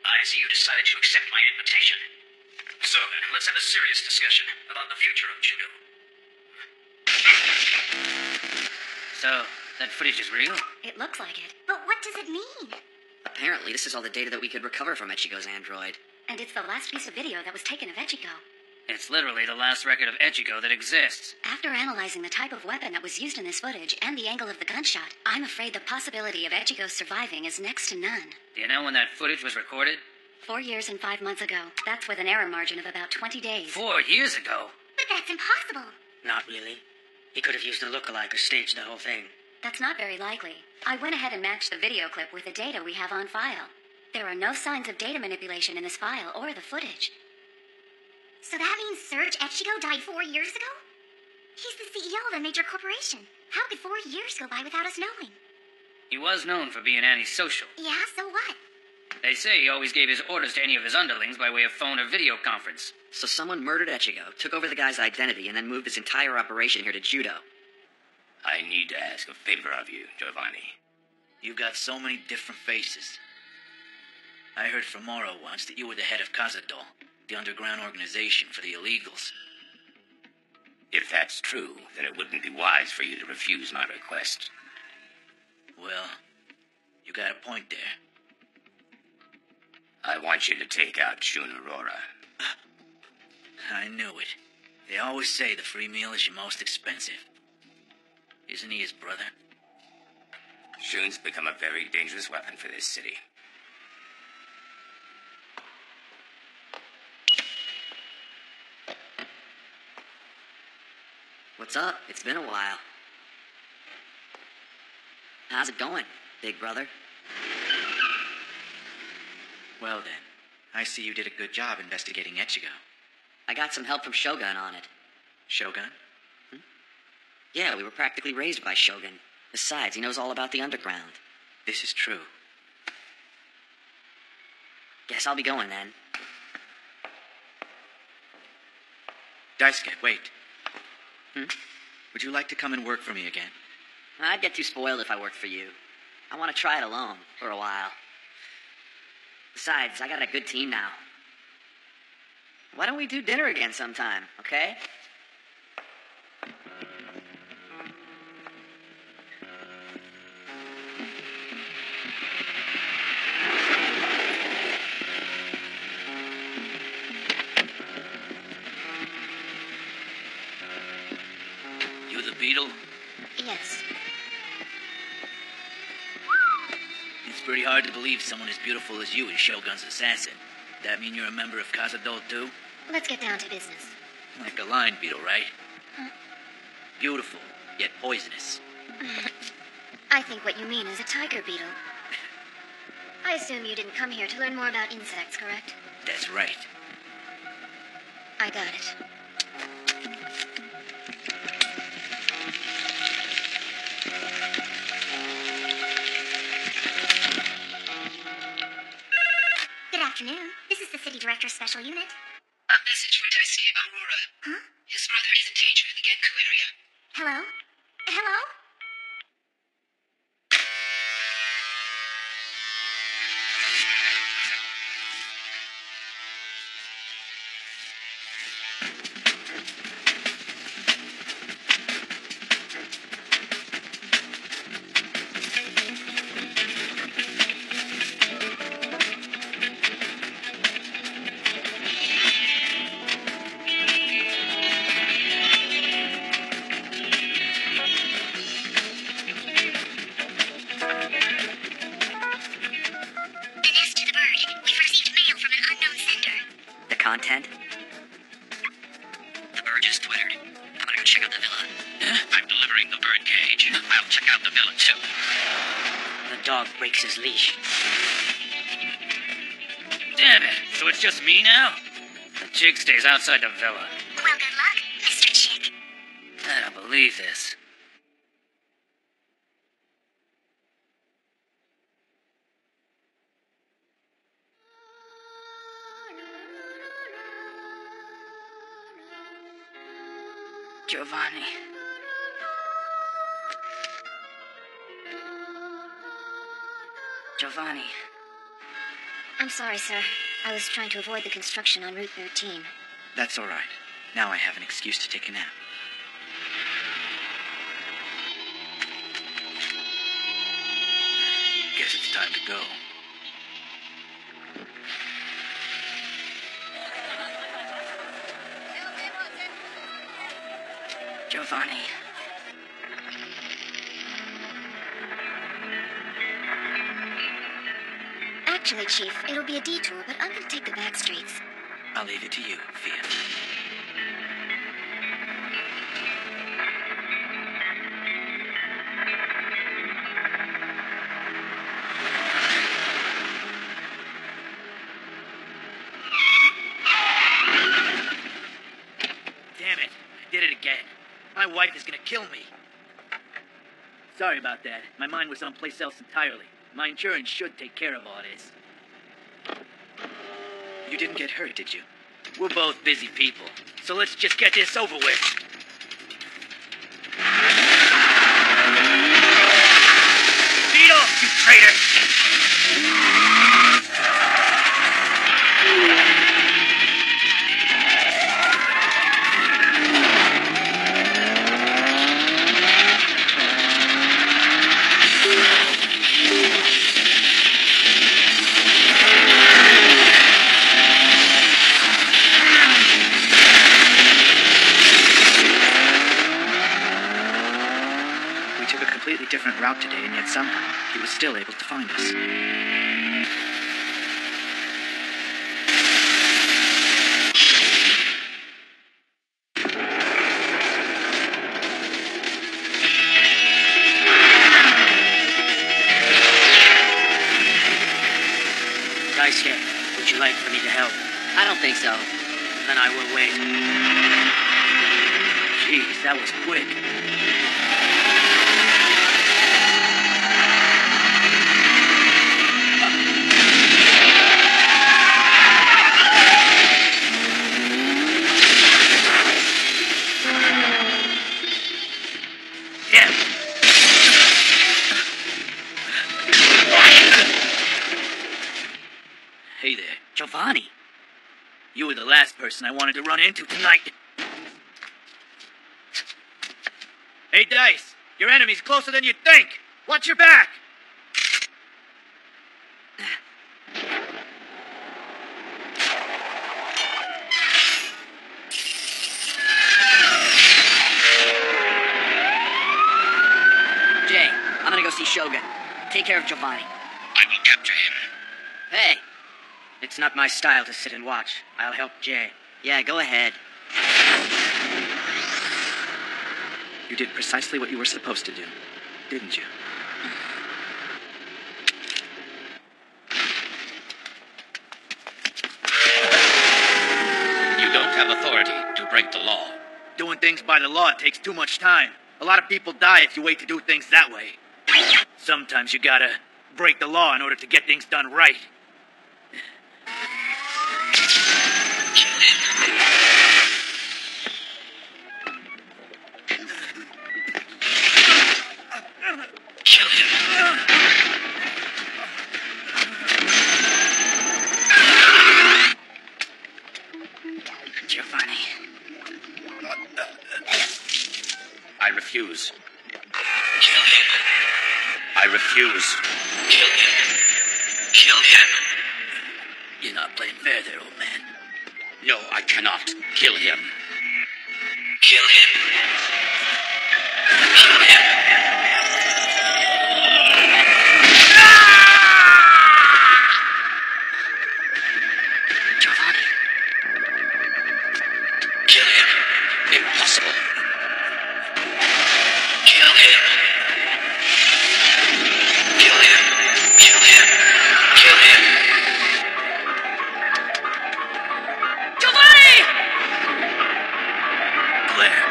S15: I see you decided to accept my invitation. So then, let's have a serious discussion about the future of judo.
S6: So, that footage is real?
S14: It looks like it.
S3: But what does it mean?
S2: Apparently, this is all the data that we could recover from Echigo's android.
S14: And it's the last piece of video that was taken of Echigo.
S6: It's literally the last record of Echigo that exists.
S14: After analyzing the type of weapon that was used in this footage and the angle of the gunshot, I'm afraid the possibility of Echigo surviving is next to none.
S6: Do you know when that footage was recorded?
S14: 4 years and 5 months ago. That's with an error margin of about 20 days.
S6: 4 years ago?
S3: But that's impossible.
S18: Not really. He could have used a lookalike or staged the whole thing.
S14: That's not very likely. I went ahead and matched the video clip with the data we have on file. There are no signs of data manipulation in this file or the footage.
S3: So that means Serge Echigo died 4 years ago? He's the CEO of a major corporation. How could 4 years go by without us knowing?
S6: He was known for being antisocial.
S3: Yeah, so what?
S6: They say he always gave his orders to any of his underlings by way of phone or video conference.
S2: So someone murdered Echigo, took over the guy's identity, and then moved his entire operation here to judo.
S1: I need to ask a favor of you, Giovanni.
S11: You've got so many different faces. I heard from Moro once that you were the head of Cazador, the underground organization for the illegals.
S1: If that's true, then it wouldn't be wise for you to refuse my request.
S11: Well, you got a point there.
S1: I want you to take out Shun Aurora.
S11: I knew it. They always say the free meal is your most expensive. Isn't he his brother?
S1: Shun's become a very dangerous weapon for this city.
S2: What's up? It's been a while. How's it going, big brother?
S11: Well then,
S17: I see you did a good job investigating Echigo.
S2: I got some help from Shogun on it.
S17: Shogun?
S2: Yeah, we were practically raised by Shogun. Besides, he knows all about the underground.
S17: This is true.
S2: Guess I'll be going then.
S17: Daisuke, wait. Would you like to come and work for me again?
S2: I'd get too spoiled if I worked for you. I want to try it alone for a while. Besides, I got a good team now. Why don't we do dinner again sometime, okay?
S11: You the beetle?
S3: Yes.
S11: It's pretty hard to believe someone as beautiful as you is Shogun's assassin. That mean you're a member of Cazadol too?
S3: Let's get down to business.
S11: Like a line beetle, right?
S3: Huh?
S11: Beautiful, yet poisonous.
S3: I think what you mean is a tiger beetle. I assume you didn't come here to learn more about insects, correct?
S11: That's right.
S3: I got it. Good afternoon. This is the City Director's Special Unit.
S5: A message for Daisuke Aurora.
S3: Huh?
S5: His brother is in danger in the Genku area.
S3: Hello? Hello?
S2: Content?
S15: The bird just twittered. I'm gonna go check out the villa. I'm delivering the bird cage. I'll check out the villa too.
S2: The dog breaks his leash.
S6: Damn it. So it's just me now? The chick stays outside the villa.
S3: Well, good luck, Mr. Chick.
S6: I don't believe this.
S21: Giovanni.
S3: Giovanni. I'm sorry, sir. I was trying to avoid the construction on Route 13.
S17: That's all right. Now I have an excuse to take a nap.
S11: Guess it's time to go.
S21: Giovanni.
S3: Actually, Chief, it'll be a detour, but I'm gonna take the back streets.
S17: I'll leave it to you, Fia.
S11: Damn it. I did it again. My wife is gonna kill me. Sorry about that. My mind was someplace else entirely. My insurance should take care of all this.
S17: You didn't get hurt, did you?
S11: We're both busy people, so let's just get this over with. Beetle, you traitor!
S17: Different route today, and yet somehow he was still able to find us.
S2: Daisuke, would you
S17: you like for me to help?
S2: I don't think so.
S17: Then I will wait. Jeez, that was quick. Hey there.
S2: Giovanni.
S17: You were the last person I wanted to run into tonight. Hey, Dice. Your enemy's closer than you think. Watch your back.
S2: Jay, I'm gonna go see Shogun. Take care of Giovanni.
S15: I will capture him.
S2: Hey!
S18: It's not my style to sit and watch. I'll help Jay.
S2: Yeah, go ahead.
S17: You did precisely what you were supposed to do, didn't you?
S15: You don't have authority to break the law.
S17: Doing things by the law takes too much time. A lot of people die if you wait to do things that way. Sometimes you gotta break the law in order to get things done right.
S15: Kill him.
S2: Giovanni.
S1: I refuse.
S15: Kill him.
S1: I refuse.
S15: Kill him. Kill him.
S17: You're not playing fair there, old man.
S1: No, I cannot. Kill him.
S15: Kill him. Kill him.
S2: Giovanni.
S15: Kill him.
S1: Impossible.
S15: Kill him. Kill him. Kill him. Kill him.
S2: Giovanni!
S17: Claire.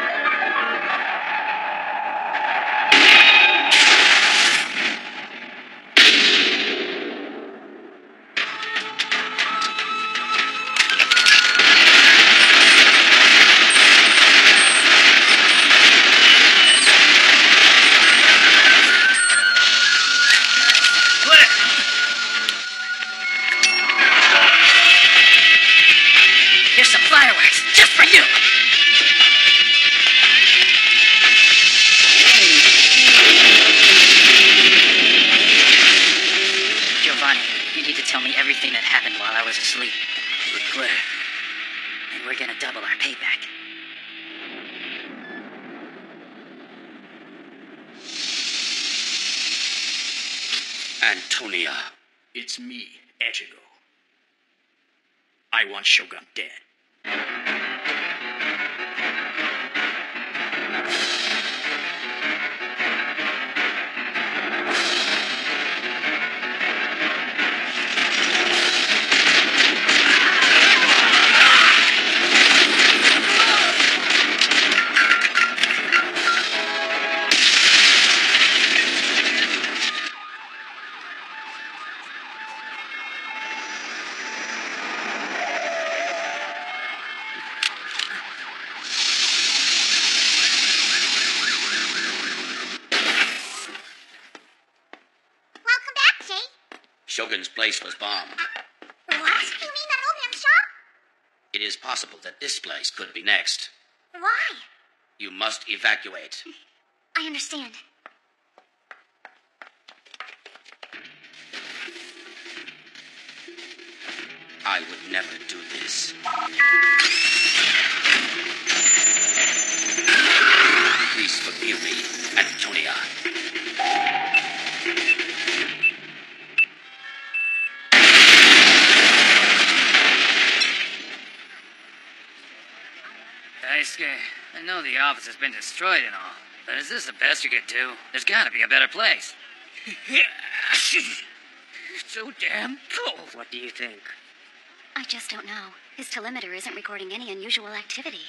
S2: Here's some fireworks, just for you! Giovanni, you need to tell me everything that happened while I was asleep.
S17: With Claire.
S2: And we're gonna double our payback.
S1: Antonia.
S7: It's me, Echigo. I want Shogun dead.
S3: Welcome back, Jay.
S1: Shogun's place was bombed.
S3: What? You mean that opium shop?
S1: It is possible that this place could be next.
S3: Why?
S1: You must evacuate.
S3: I understand.
S1: I would never do this. Please forgive me, Antonia.
S6: Daisuke, I know the office has been destroyed and all, but is this the best you could do? There's gotta be a better place.
S18: So damn cold. What do you think?
S3: I just don't know. His telemeter isn't recording any unusual activity.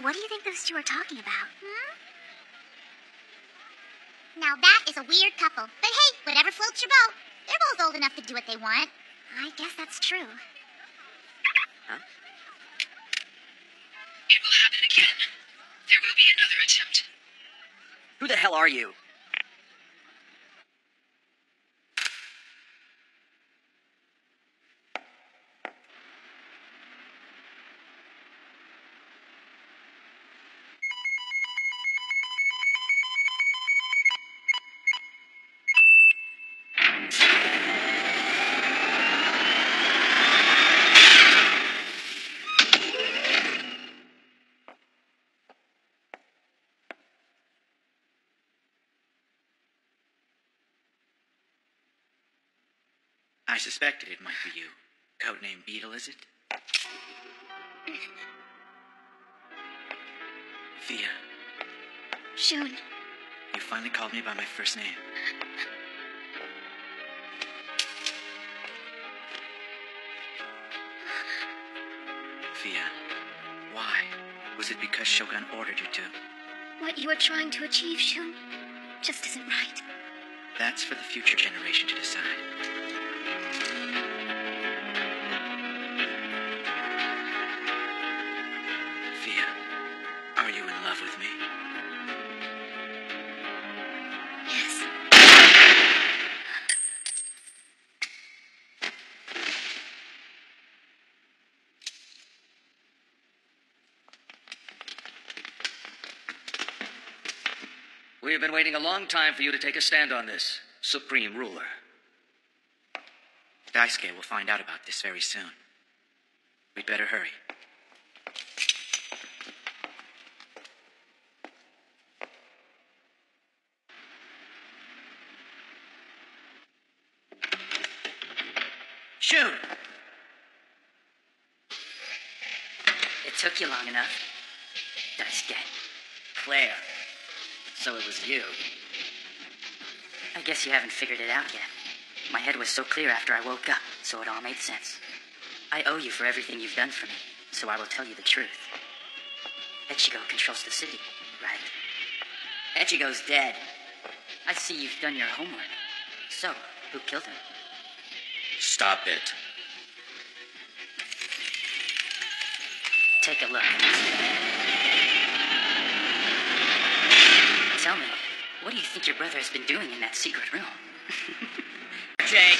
S5: What do you think those two are talking about? Now that is a weird couple. But hey, whatever floats your boat. They're both old enough to do what they want.
S3: I guess that's true.
S15: Huh? It will happen again. There will be another attempt.
S2: Who the hell are you?
S17: I suspected it might be you. Codename Beetle, is it? Thea,
S3: Shun.
S17: you finally called me by my first name. Thea, why? Was it because Shogun ordered you to?
S3: What you are trying to achieve, Shun, just isn't right.
S17: That's for the future generation to decide. Thea, are you in love with me?
S3: Yes.
S6: We have been waiting a long time for you to take a stand on this, Supreme Ruler.
S17: Daisuke will find out about this very soon. We'd better hurry.
S2: Shun!
S12: It took you long enough. Daisuke.
S2: Claire. So it was you.
S12: I guess you haven't figured it out yet. My head was so clear after I woke up, so it all made sense. I owe you for everything you've done for me, so I will tell you the truth. Ichigo controls the city, right?
S2: Ichigo's dead.
S12: I see you've done your homework. So, who killed him?
S1: Stop it.
S12: Take a look. Tell me, what do you think your brother has been doing in that secret room?
S2: Jay!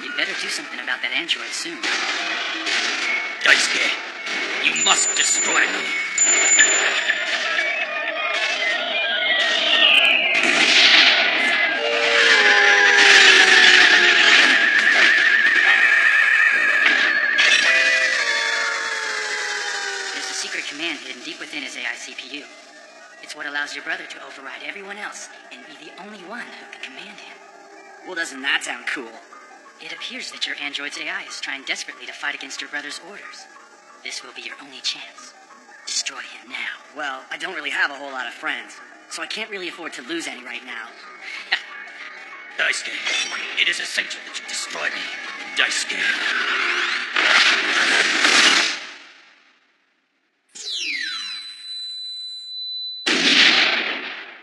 S12: You'd better do something about that android soon.
S1: Daisuke, you must destroy them.
S12: There's a secret command hidden deep within his AI CPU. It's what allows your brother to override everyone else and be the only one who can command him.
S2: Well, doesn't that sound cool?
S12: It appears that your android's AI is trying desperately to fight against your brother's orders. This will be your only chance. Destroy him now.
S2: Well, I don't really have a whole lot of friends, so I can't really afford to lose any right now.
S1: Daisuke, it is essential that you destroy me. Daisuke.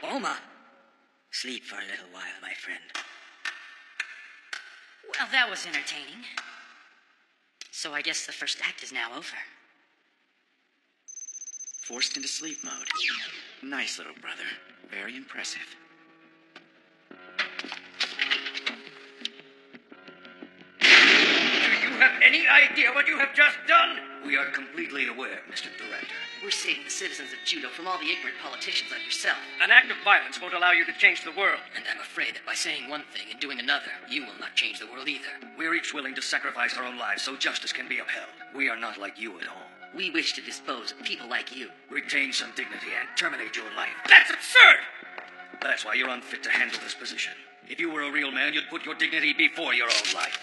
S2: Oma! Sleep for a little while, my friend.
S12: Well, that was entertaining. So I guess the first act is now over.
S17: Forced into sleep mode. Nice little brother. Very impressive.
S4: Do you have any idea what you have just done?
S1: We are completely aware, Mr. Director.
S2: We're saving the citizens of Judo from all the ignorant politicians like yourself.
S4: An act of violence won't allow you to change the world.
S12: And I'm afraid that by saying one thing and doing another, you will not change the world either.
S1: We're each willing to sacrifice our own lives so justice can be upheld. We are not like you at all.
S2: We wish to dispose of people like you.
S1: Retain some dignity and terminate your life.
S4: That's absurd!
S1: That's why you're unfit to handle this position. If you were a real man, you'd put your dignity before your own life.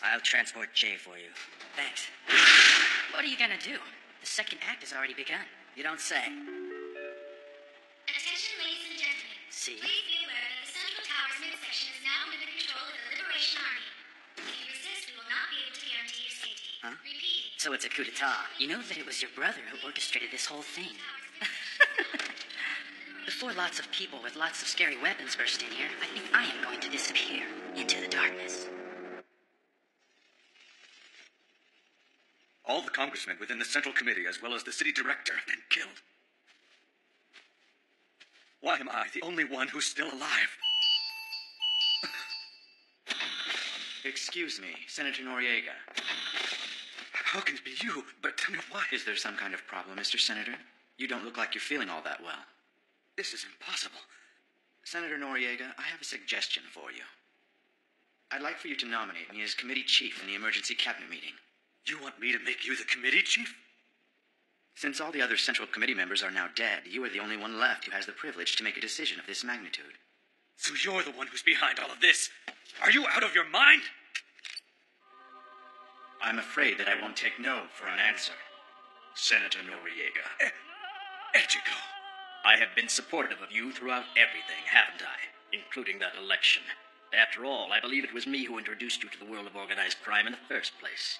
S2: I'll transport Jay for you.
S12: Thanks. What are you gonna do? The second act has already begun.
S2: You don't say.
S5: Attention, ladies and gentlemen.
S12: See?
S5: Please be aware that the central
S2: So it's a coup d'etat.
S14: You know that it was your brother who orchestrated this whole thing. Before lots of people with lots of scary weapons burst in here, I think I am going to disappear into the darkness.
S16: All the congressmen within the Central Committee, as well as the city director, have been killed. Why am I the only one who's still alive?
S17: Excuse me, Senator Noriega.
S16: How can it be you? But tell me why.
S17: Is there some kind of problem, Mr. Senator? You don't look like you're feeling all that well.
S16: This is impossible.
S17: Senator Noriega, I have a suggestion for you. I'd like for you to nominate me as committee chief in the emergency cabinet meeting.
S16: You want me to make you the committee chief?
S17: Since all the other Central Committee members are now dead, you are the only one left who has the privilege to make a decision of this magnitude.
S16: So you're the one who's behind all of this? Are you out of your mind?
S17: I'm afraid that I won't take no for an answer.
S16: Senator Noriega. Echigo.
S19: I have been supportive of you throughout everything, haven't I? Including that election. After all, I believe it was me who introduced you to the world of organized crime in the first place.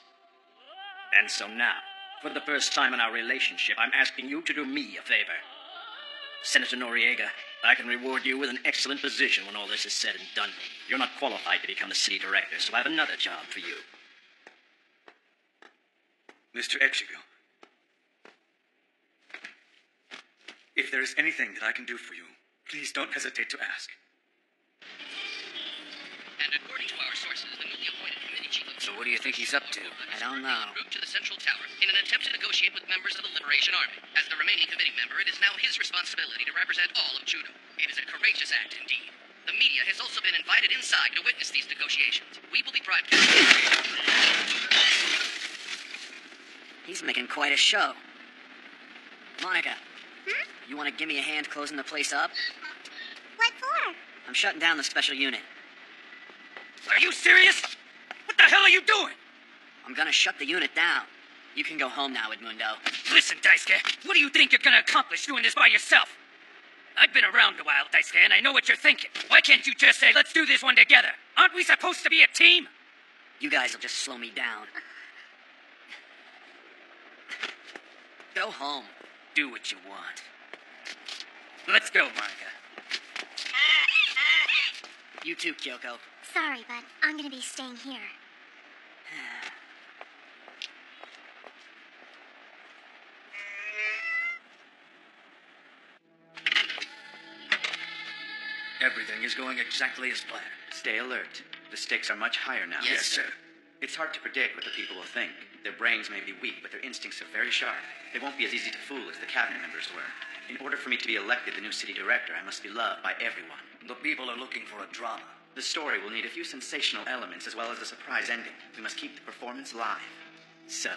S19: And so now, for the first time in our relationship, I'm asking you to do me a favor. Senator Noriega, I can reward you with an excellent position when all this is said and done. You're not qualified to become the city director, so I have another job for you.
S16: Mr. Echigo, if there is anything that I can do for you, please don't hesitate to ask.
S15: And according to our sources, the newly appointed committee chief of...
S6: So what do you think he's up to?
S2: I don't know.
S15: ...en route to the Central Tower in an attempt to negotiate with members of the Liberation Army. As the remaining committee member, it is now his responsibility to represent all of Judo. It is a courageous act indeed. The media has also been invited inside to witness these negotiations. We will be broadcasting...
S2: He's making quite a show. Monica, you want to give me a hand closing the place up?
S3: What for?
S2: I'm shutting down the special unit.
S4: Are you serious? What the hell are you doing?
S2: I'm gonna shut the unit down. You can go home now, Edmundo.
S4: Listen, Daisuke, what do you think you're gonna accomplish doing this by yourself? I've been around a while, Daisuke, and I know what you're thinking. Why can't you just say, let's do this one together? Aren't we supposed to be a team?
S2: You guys will just slow me down. Go home.
S6: Do what you want.
S4: Let's go, Monica.
S2: You too, Kyoko.
S3: Sorry, but I'm gonna be staying here.
S11: Everything is going exactly as planned.
S17: Stay alert. The stakes are much higher now.
S11: Yes, sir.
S17: It's hard to predict what the people will think. Their brains may be weak, but their instincts are very sharp. They won't be as easy to fool as the cabinet members were. In order for me to be elected the new city director, I must be loved by everyone.
S11: The people are looking for a drama.
S17: The story will need a few sensational elements as well as a surprise ending. We must keep the performance live. So,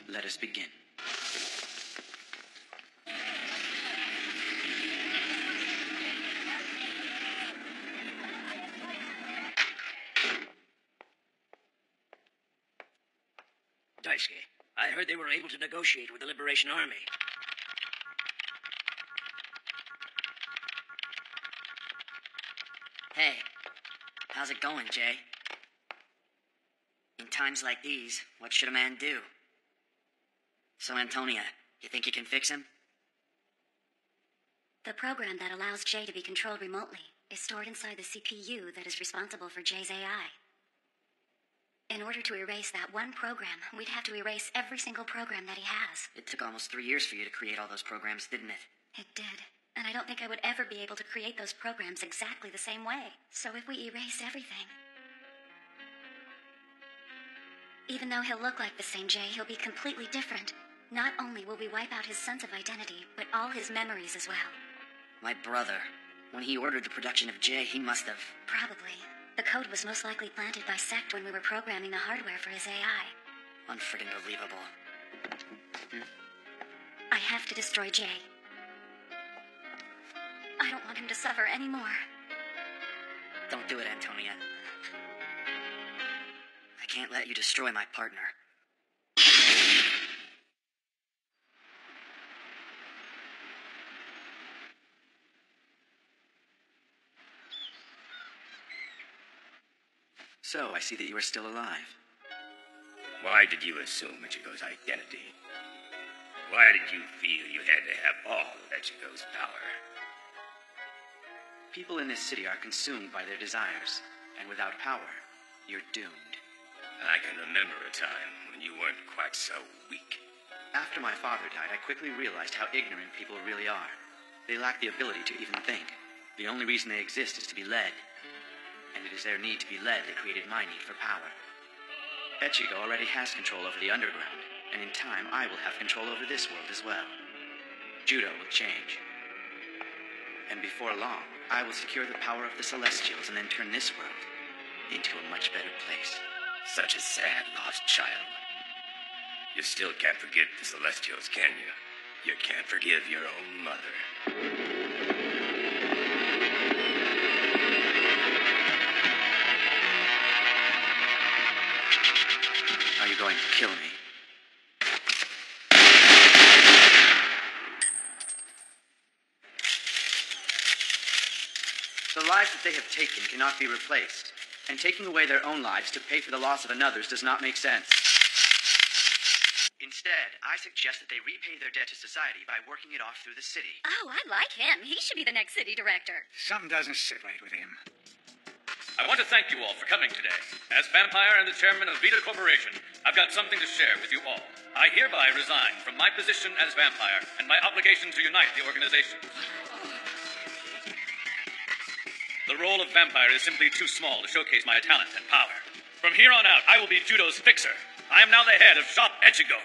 S17: let us begin.
S9: Daisuke, I heard they were able to negotiate with the Liberation Army.
S2: Hey, how's it going, Jay? In times like these, what should a man do? So, Antonia, you think you can fix him?
S3: The program that allows Jay to be controlled remotely is stored inside the CPU that is responsible for Jay's AI. In order to erase that one program, we'd have to erase every single program that he has.
S2: It took almost 3 years for you to create all those programs, didn't it?
S3: It did. And I don't think I would ever be able to create those programs exactly the same way. So if we erase everything... Even though he'll look like the same Jay, he'll be completely different. Not only will we wipe out his sense of identity, but all his memories as well.
S2: My brother. When he ordered the production of Jay, he must have...
S3: Probably. The code was most likely planted by Sect when we were programming the hardware for his AI.
S2: Unfriggin' believable.
S3: I have to destroy Jay. I don't want him to suffer anymore.
S2: Don't do it, Antonia. I can't let you destroy my partner.
S17: So, I see that you are still alive.
S1: Why did you assume Ichigo's identity? Why did you feel you had to have all of Ichigo's power?
S17: People in this city are consumed by their desires, and without power, you're doomed.
S1: I can remember a time when you weren't quite so weak.
S17: After my father died, I quickly realized how ignorant people really are. They lack the ability to even think. The only reason they exist is to be led. And it is their need to be led that created my need for power. Ichigo already has control over the underground, and in time I will have control over this world as well. Judo will change. And before long, I will secure the power of the Celestials and then turn this world into a much better place.
S1: Such a sad lost child. You still can't forget the Celestials, can you? You can't forgive your own mother.
S17: Are you going to kill me? The lives that they have taken cannot be replaced, and taking away their own lives to pay for the loss of another's does not make sense. Instead, I suggest that they repay their debt to society by working it off through the city.
S14: Oh, I like him. He should be the next city director.
S20: Something doesn't sit right with him.
S16: I want to thank you all for coming today. As vampire and the chairman of Vita Corporation, I've got something to share with you all. I hereby resign from my position as vampire and my obligation to unite the organization. The role of vampire is simply too small to showcase my talent and power. From here on out, I will be Judo's fixer. I am now the head of Shop Echigo.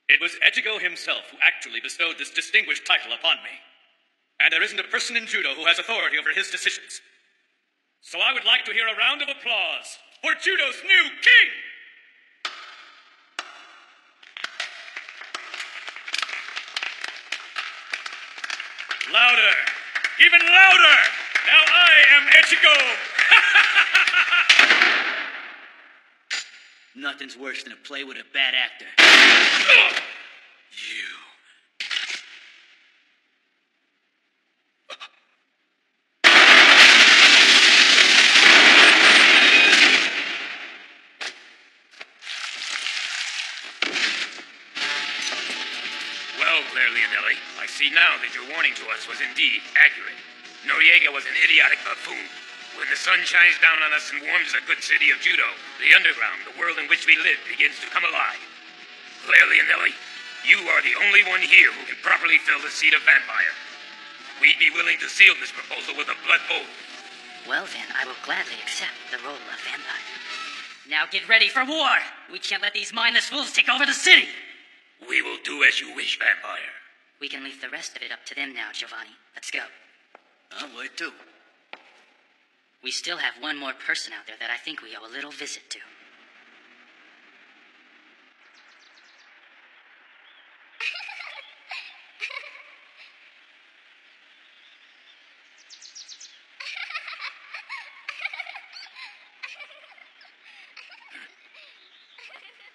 S16: It was Echigo himself who actually bestowed this distinguished title upon me. And there isn't a person in Judo who has authority over his decisions. So I would like to hear a round of applause for Judo's new king! Louder! Even louder! Now I am Echigo!
S11: Nothing's worse than a play with a bad actor.
S16: You.
S1: Well, Claire Leonelli, I see now that your warning to us was indeed accurate. Noriega was an idiotic buffoon. When the sun shines down on us and warms the good city of Judo, the underground, the world in which we live, begins to come alive. Claire Leonelli, you are the only one here who can properly fill the seat of vampire. We'd be willing to seal this proposal with a blood oath.
S2: Well then, I will gladly accept the role of vampire. Now get ready for war! We can't let these mindless fools take over the city!
S1: We will do as you wish, vampire.
S2: We can leave the rest of it up to them now, Giovanni. Let's go.
S11: Where to?
S2: We still have one more person out there that I think we owe a little visit to.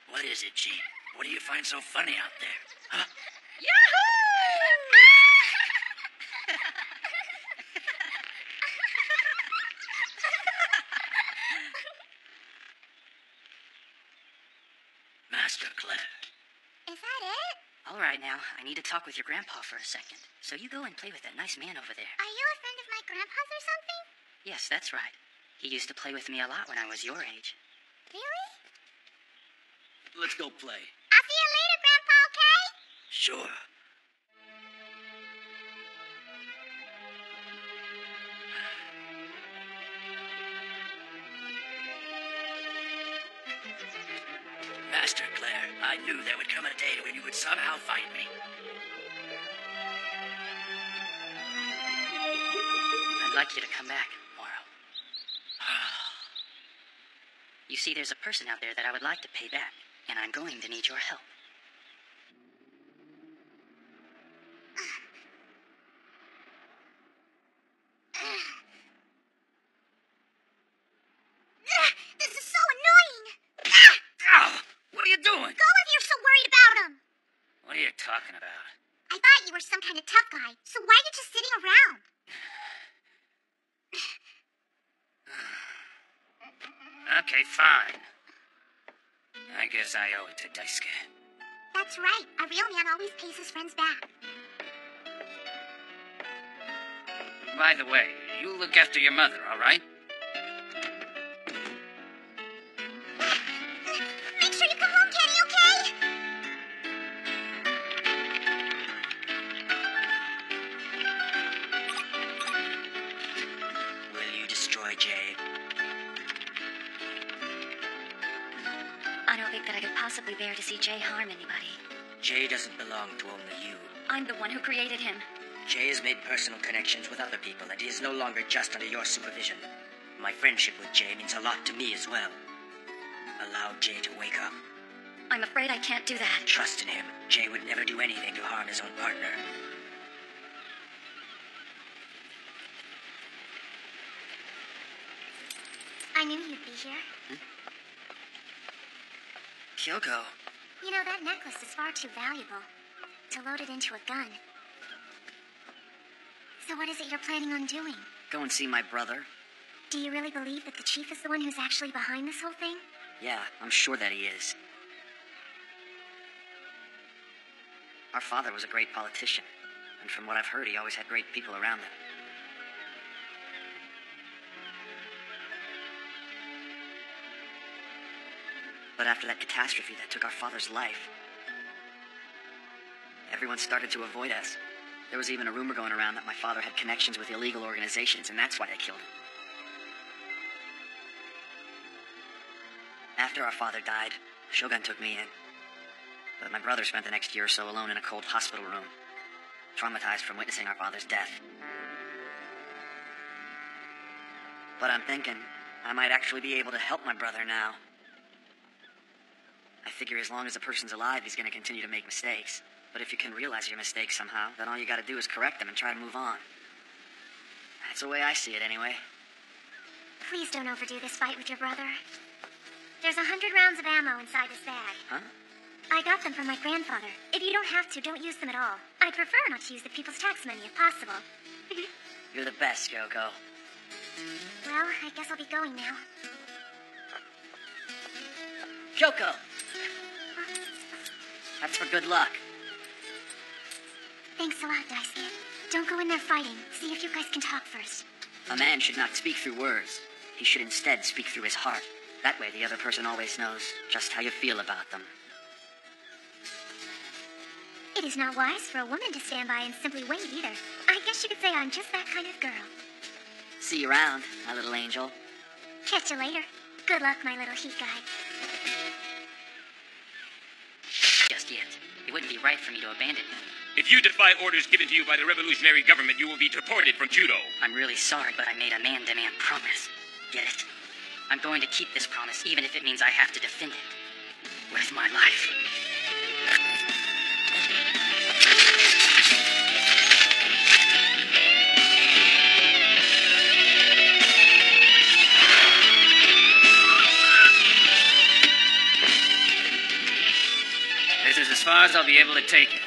S7: What is it, Jean? What do you find so funny out there? Huh? Master Claire.
S3: Is that it?
S2: All right now, I need to talk with your grandpa for a second. So you go and play with that nice man over there.
S3: Are you a friend of my grandpa's or something?
S2: Yes, that's right. He used to play with me a lot when I was your age.
S3: Really?
S11: Let's go play.
S3: I'll see you later, Grandpa, okay?
S7: Sure. Master Claire, I knew there would come a day when you would somehow find me.
S2: I'd like you to come back, Moro. You see, there's a person out there that I would like to pay back, and I'm going to need your help.
S3: This is so annoying!
S4: Ow! What are you doing?
S3: Go if you're so worried about him!
S4: What are you talking about?
S3: I thought you were some kind of tough guy, so why are you just sitting around?
S4: Okay, fine. I guess I owe it to Daisuke.
S3: That's right. A real man always pays his friends back.
S4: By the way, you look after your mother, all right?
S3: Make sure you come home, Kenny, okay?
S18: Will you destroy Jay?
S14: I don't think that I could possibly bear to see Jay harm anybody.
S18: Jay doesn't belong to only you.
S14: I'm the one who created him.
S18: Jay has made personal connections with other people, and he is no longer just under your supervision. My friendship with Jay means a lot to me as well. Allow Jay to wake up.
S14: I'm afraid I can't do that.
S18: Trust in him. Jay would never do anything to harm his own partner.
S3: I knew you'd be here.
S18: Kyoko.
S3: You know, that necklace is far too valuable to load it into a gun. So what is it you're planning on doing?
S2: Go and see my brother.
S3: Do you really believe that the chief is the one who's actually behind this whole thing?
S2: Yeah, I'm sure that he is. Our father was a great politician, and from what I've heard, he always had great people around him. But after that catastrophe that took our father's life, everyone started to avoid us. There was even a rumor going around that my father had connections with illegal organizations, and that's why they killed him. After our father died, Shogun took me in. But my brother spent the next year or so alone in a cold hospital room, traumatized from witnessing our father's death. But I'm thinking I might actually be able to help my brother now. I figure as long as a person's alive, he's going to continue to make mistakes. But if you can realize your mistakes somehow, then all you got to do is correct them and try to move on. That's the way I see it, anyway.
S3: Please don't overdo this fight with your brother. There's 100 rounds of ammo inside his bag.
S2: Huh?
S3: I got them from my grandfather. If you don't have to, don't use them at all. I prefer not to use the people's tax money if possible.
S2: You're the best, Kyoko.
S3: Well, I guess I'll be going now.
S2: Kyoko! That's for good luck.
S3: Thanks a lot, Daisuke. Don't go in there fighting. See if you guys can talk first.
S2: A man should not speak through words. He should instead speak through his heart. That way the other person always knows just how you feel about them.
S3: It is not wise for a woman to stand by and simply wait either. I guess you could say I'm just that kind of girl.
S2: See you around, my little angel.
S3: Catch you later. Good luck, my little heat guy.
S2: Just yet. It wouldn't be right for me to abandon him.
S1: If you defy orders given to you by the revolutionary government, you will be deported from Judo.
S2: I'm really sorry, but I made a man-to-man promise. Get it? I'm going to keep this promise, even if it means I have to defend it with my life.
S4: This is as far as I'll be able to take it.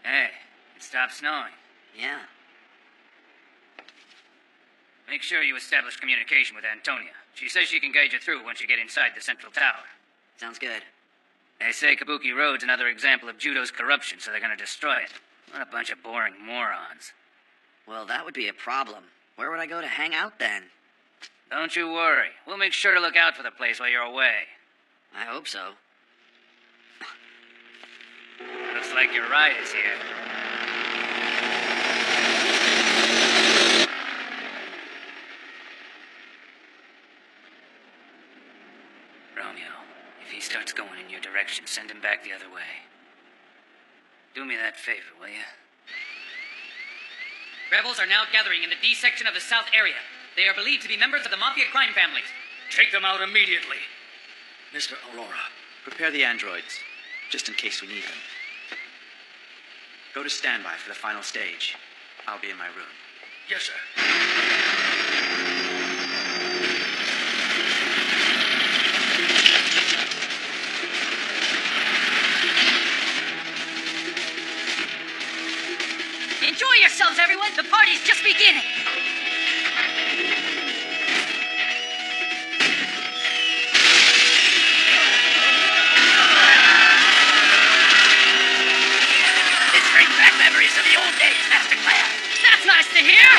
S4: Hey, it stopped snowing.
S2: Yeah.
S4: Make sure you establish communication with Antonia. She says she can guide you through once you get inside the central tower.
S2: Sounds good.
S4: They say Kabuki Road's another example of Judo's corruption, so they're gonna destroy it. What a bunch of boring morons.
S2: Well, that would be a problem. Where would I go to hang out then?
S4: Don't you worry. We'll make sure to look out for the place while you're away.
S2: I hope so.
S4: Looks like your ride is here. Romeo, if he starts going in your direction, send him back the other way. Do me that favor, will you?
S13: Rebels are now gathering in the D section of the South area. They are believed to be members of the Mafia crime families.
S4: Take them out immediately.
S17: Mr. Aurora, prepare the androids, just in case we need them. Go to standby for the final stage. I'll be in my room.
S10: Yes, sir.
S13: Enjoy yourselves, everyone! The party's just
S4: to hear?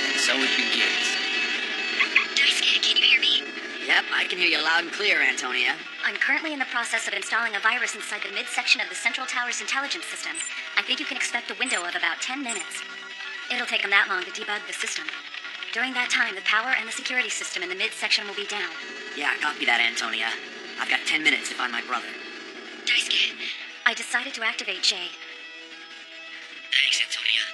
S6: And so it begins.
S5: Daisuke, can you hear me?
S2: Yep, I can hear you loud and clear, Antonia.
S14: I'm currently in the process of installing a virus inside the midsection of the Central Tower's intelligence system. I think you can expect a window of about 10 minutes. It'll take them that long to debug the system. During that time, the power and the security system in the midsection will be down.
S2: Yeah, copy that, Antonia. I've got 10 minutes to find my brother.
S5: Daisuke.
S14: I decided to activate Jay.
S5: Thanks, Antonia.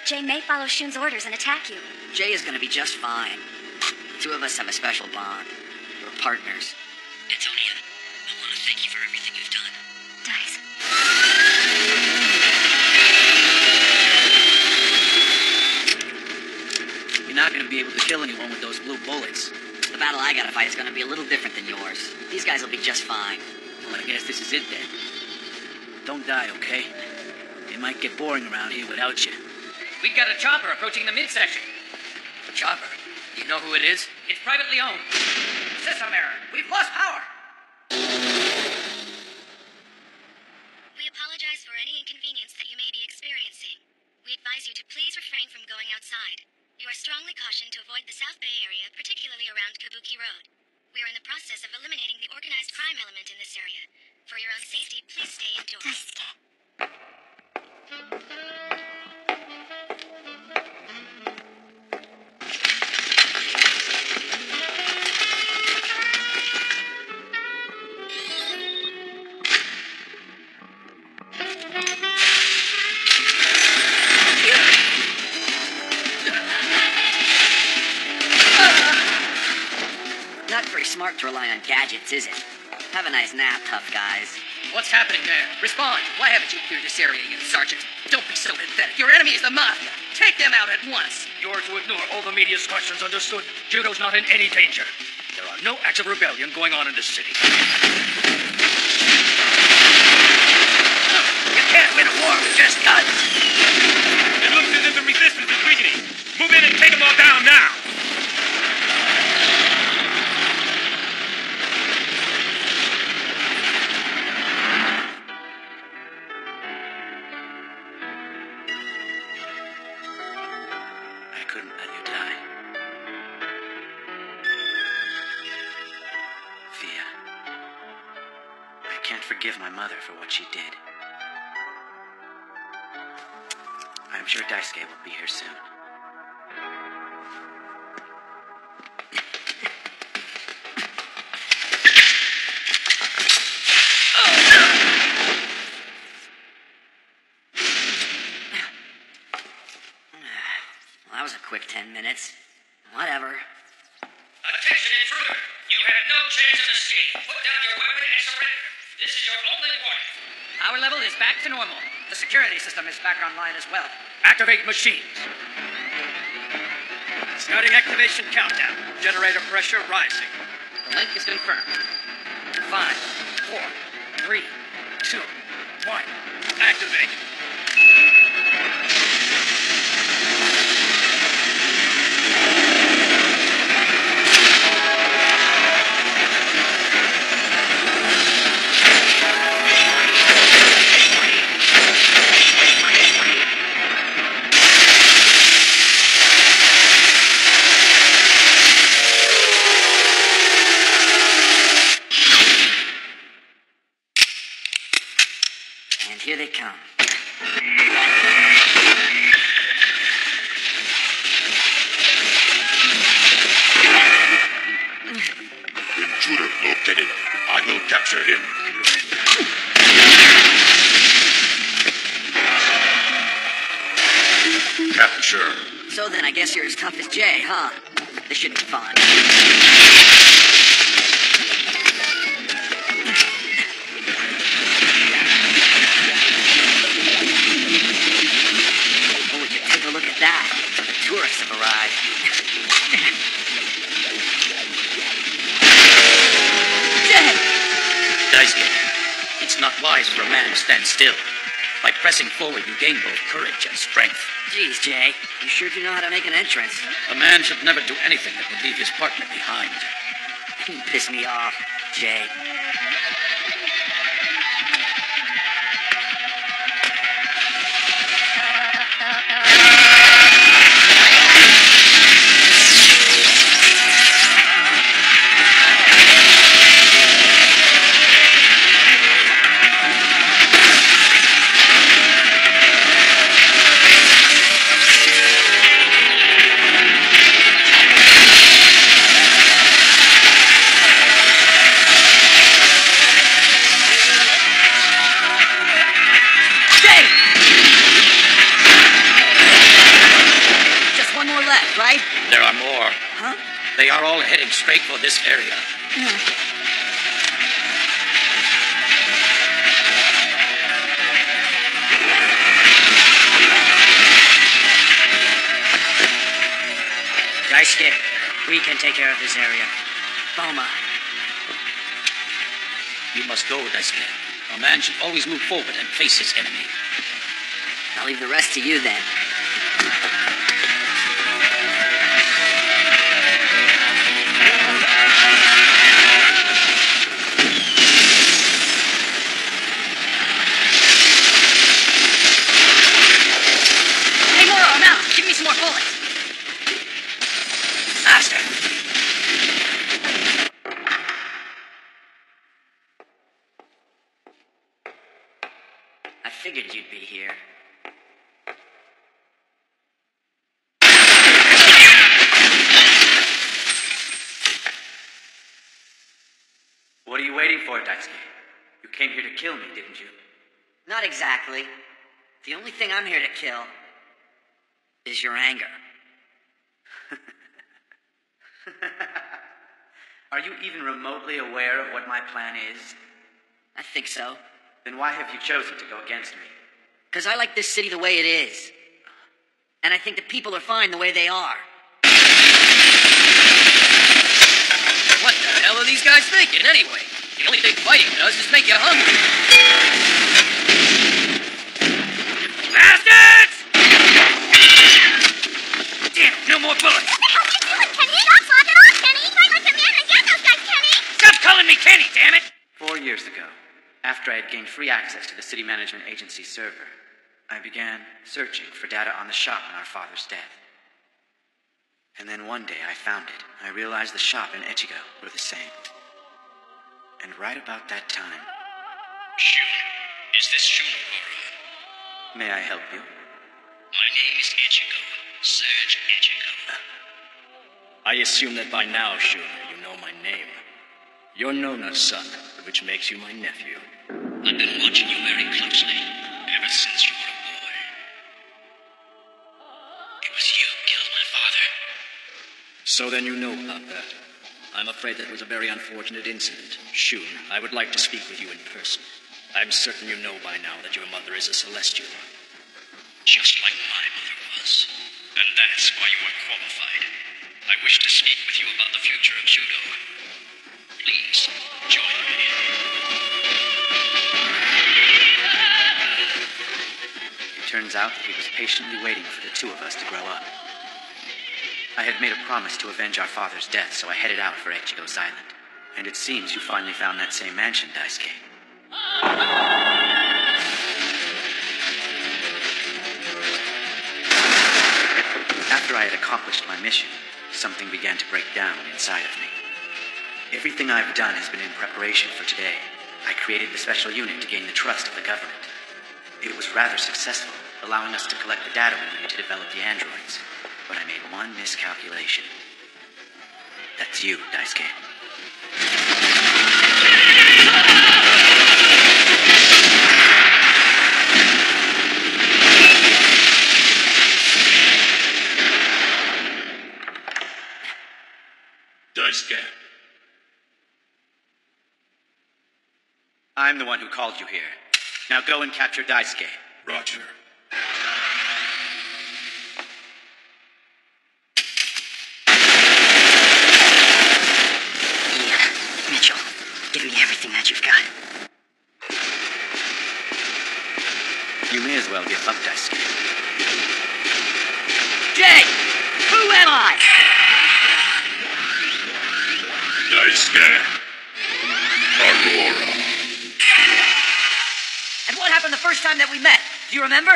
S14: Jay may follow Shun's orders and attack you.
S2: Jay is gonna be just fine. The two of us have a special bond. We're partners.
S5: Antonia, I want to thank you for everything you've done.
S14: Dice.
S17: You're not going to be able to kill anyone with those blue bullets.
S2: The battle I gotta fight is gonna be a little different than yours. These guys will be just fine.
S17: Well, I guess this is it then. Don't die, okay? It might get boring around here without you.
S13: We've got a chopper approaching the midsection.
S12: Chopper. Do you know who it is?
S13: It's privately owned.
S4: System error. We've lost power.
S5: We apologize for any inconvenience that you may be experiencing. We advise you to please refrain from going outside. You are strongly cautioned to avoid the South Bay area, particularly around Kabuki Road. We are in the process of eliminating the organized crime element in this area. For your own safety, please stay indoors.
S2: Not very smart to rely on gadgets, is it? Have a nice nap, tough guys.
S12: What's happening there? Respond. Why haven't you cleared this area yet, Sergeant? Don't be so pathetic. Your enemy is the Mafia. Take them out at once.
S1: You're to ignore all the media's questions, understood? Judo's not in any danger. There are no acts of rebellion going on in this city.
S12: You can't win a war with just guns.
S10: It looks as if the resistance is weakening. Move in and take them all down now.
S17: I couldn't let you die. Fia, I can't forgive my mother for what she did. I'm sure Daisuke will be here soon.
S2: Well, that was a quick 10 minutes. Whatever.
S15: Attention, intruder. You have no chance of escape. Put down your weapon and surrender. This is your only warning.
S13: Power level is back to normal.
S4: The security system is back online as well.
S1: Activate machines.
S4: Starting activation countdown. Generator pressure rising.
S13: The link is confirmed.
S4: 5, 4, 3, 2, 1. Activate.
S2: And here they come.
S10: Intruder located. I will capture him. Capture.
S2: So then, I guess you're as tough as Jay, huh? This should be fun. Oh, would you take a look at that? The tourists have arrived. Jay!
S19: Daisuke, it's not wise for a man to stand still. By pressing forward, you gain both courage and strength.
S2: Jeez, Jay, you sure do know how to make an entrance.
S19: A man should never do anything that would leave his partner behind.
S2: You piss me off, Jay.
S19: They are all heading straight for this area.
S2: Daisuke, we can take care of this area. Boma.
S19: You must go, Daisuke. A man should always move forward and face his enemy.
S2: I'll leave the rest to you then.
S21: Hey, Moro, I'm out. Give me some more bullets.
S2: Faster. I figured you'd be here.
S17: What are you waiting for, Daisuke? You came here to kill me, didn't you?
S2: Not exactly. The only thing I'm here to kill is your anger.
S17: Are you even remotely aware of what my plan is?
S2: I think so.
S17: Then why have you chosen to go against me?
S2: Because I like this city the way it is. And I think the people are fine the way they are.
S12: What the hell are these guys thinking, anyway? The only thing fighting does is make you hungry. Bastards! Damn, no more bullets!
S3: What the hell are you doing, Kenny? Stop slacking off, Kenny! Try to come in and get those guys, Kenny!
S12: Stop calling me Kenny, damn it!
S17: 4 years ago, after I had gained free access to the City Management Agency server, I began searching for data on the shop and our father's death. And then one day I found it. I realized the shop and Echigo were the same. And right about that time...
S15: Shun, is this Shun?
S17: May I help you?
S15: My name is Echigo, Serge Echigo.
S19: I assume that by now, Shun, you know my name. You're Nona's son, which makes you my nephew.
S15: I've been watching you very closely, ever since you were a boy. It was you who killed my father.
S19: So then you know about that. I'm afraid that was a very unfortunate incident. Shun, I would like to speak with you in person. I'm certain you know by now that your mother is a Celestial.
S15: Just like my mother was. And that's why you are qualified. I wish to speak with you about the future of judo. Please, join me.
S17: It turns out that he was patiently waiting for the two of us to grow up. I had made a promise to avenge our father's death, so I headed out for Echigo's Island. And it seems you finally found that same mansion, Daisuke. After I had accomplished my mission, something began to break down inside of me. Everything I've done has been in preparation for today. I created the special unit to gain the trust of the government. It was rather successful, allowing us to collect the data we needed to develop the androids. But I made one miscalculation. That's you, Daisuke.
S10: Daisuke.
S17: I'm the one who called you here. Now go and capture Daisuke.
S10: Roger.
S2: Ian, Mitchell, give me everything that you've got.
S17: You may as well give up, Daisuke.
S2: Jay! Who am I?
S10: Daisuke. Aurora.
S2: And what happened the first time that we met? Do you remember?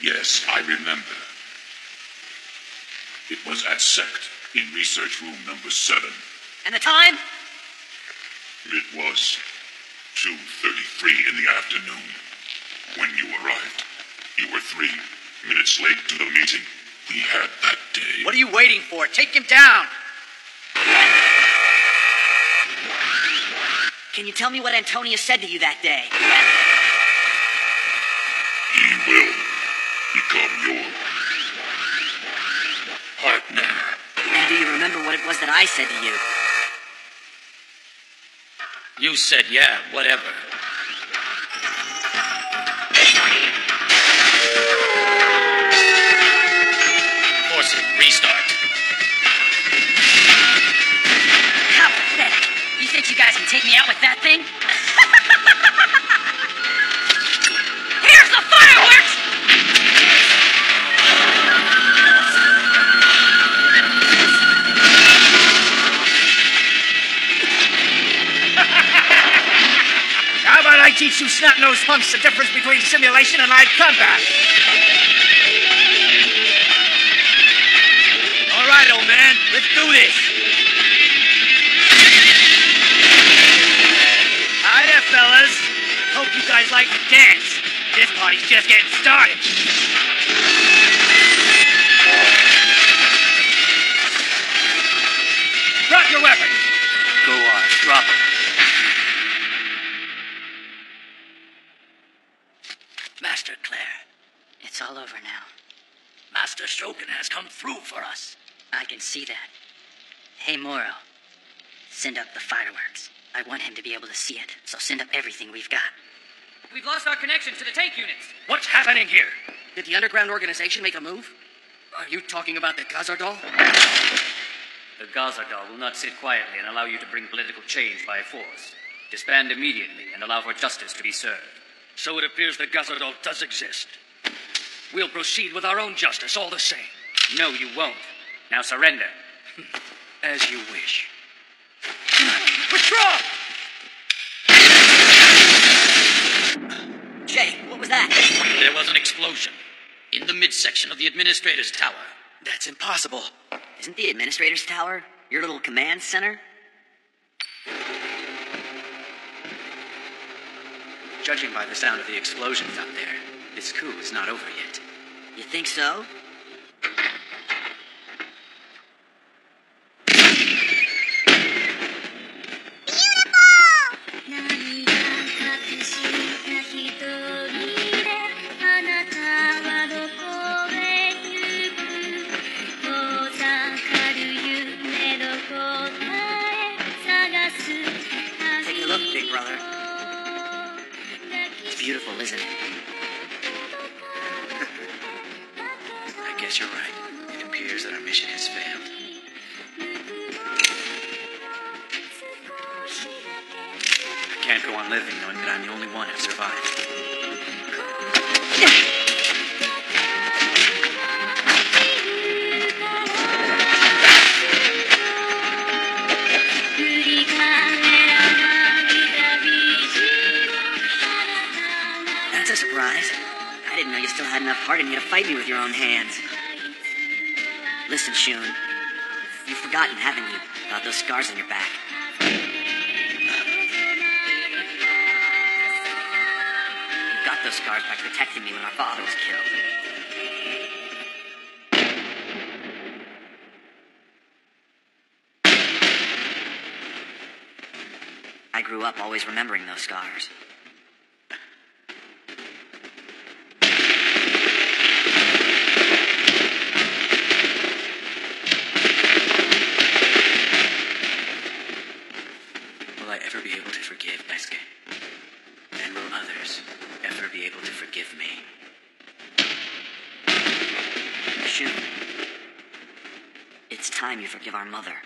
S10: Yes, I remember. It was at Sect, in research room number 7.
S2: And the time?
S10: It was 2:33 in the afternoon. When you arrived, you were 3 minutes late to the meeting we had that day.
S21: What are you waiting for? Take him down!
S2: Can you tell me what Antonia said to you that day?
S10: He will become yours.
S2: remember what it was that I said to you.
S11: You said, yeah, whatever. Force it. Restart.
S4: How pathetic. You think you guys can take me out with that thing? Here's the fireworks!
S20: How about I teach you snot-nosed punks the difference between simulation and live combat?
S11: All right, old man, let's do this.
S4: Hi there, fellas. Hope you guys like to dance. This party's just getting started. Drop your weapons.
S11: Go on, drop them. Master Claire.
S2: It's all over now.
S11: Master Shogun has come through for us.
S2: I can see that. Hey, Moro. Send up the fireworks. I want him to be able to see it, so send up everything we've got.
S13: We've lost our connection to the tank units.
S11: What's happening here?
S12: Did the underground organization make a move? Are you talking about the Gazardol?
S6: The Gazardol will not sit quietly and allow you to bring political change by force. Disband immediately and allow for justice to be served.
S11: So it appears the Gazardol does exist. We'll proceed with our own justice all the same.
S6: No, you won't. Now surrender.
S11: As you wish.
S20: Withdraw!
S2: Jay, what was that?
S11: There was an explosion in the midsection of the administrator's tower.
S2: That's impossible. Isn't the administrator's tower your little command center?
S17: Judging by the sound of the explosions out there, this coup is not over yet.
S2: You think so? Take a look, big brother. It's beautiful, isn't it?
S17: I guess you're right. It appears that our mission has failed. I can't go on living knowing that I'm the only one who survived.
S2: That's a surprise. I didn't know you still had enough heart in you to fight me with your own hands. Listen, Shun. You've forgotten, haven't you, about those scars on your back? You got those scars by protecting me when our father was killed. I grew up always remembering those scars.
S17: Will I ever be able to forgive Nesuke? And will others ever be able to forgive me?
S2: Shun, it's time you forgive our mother.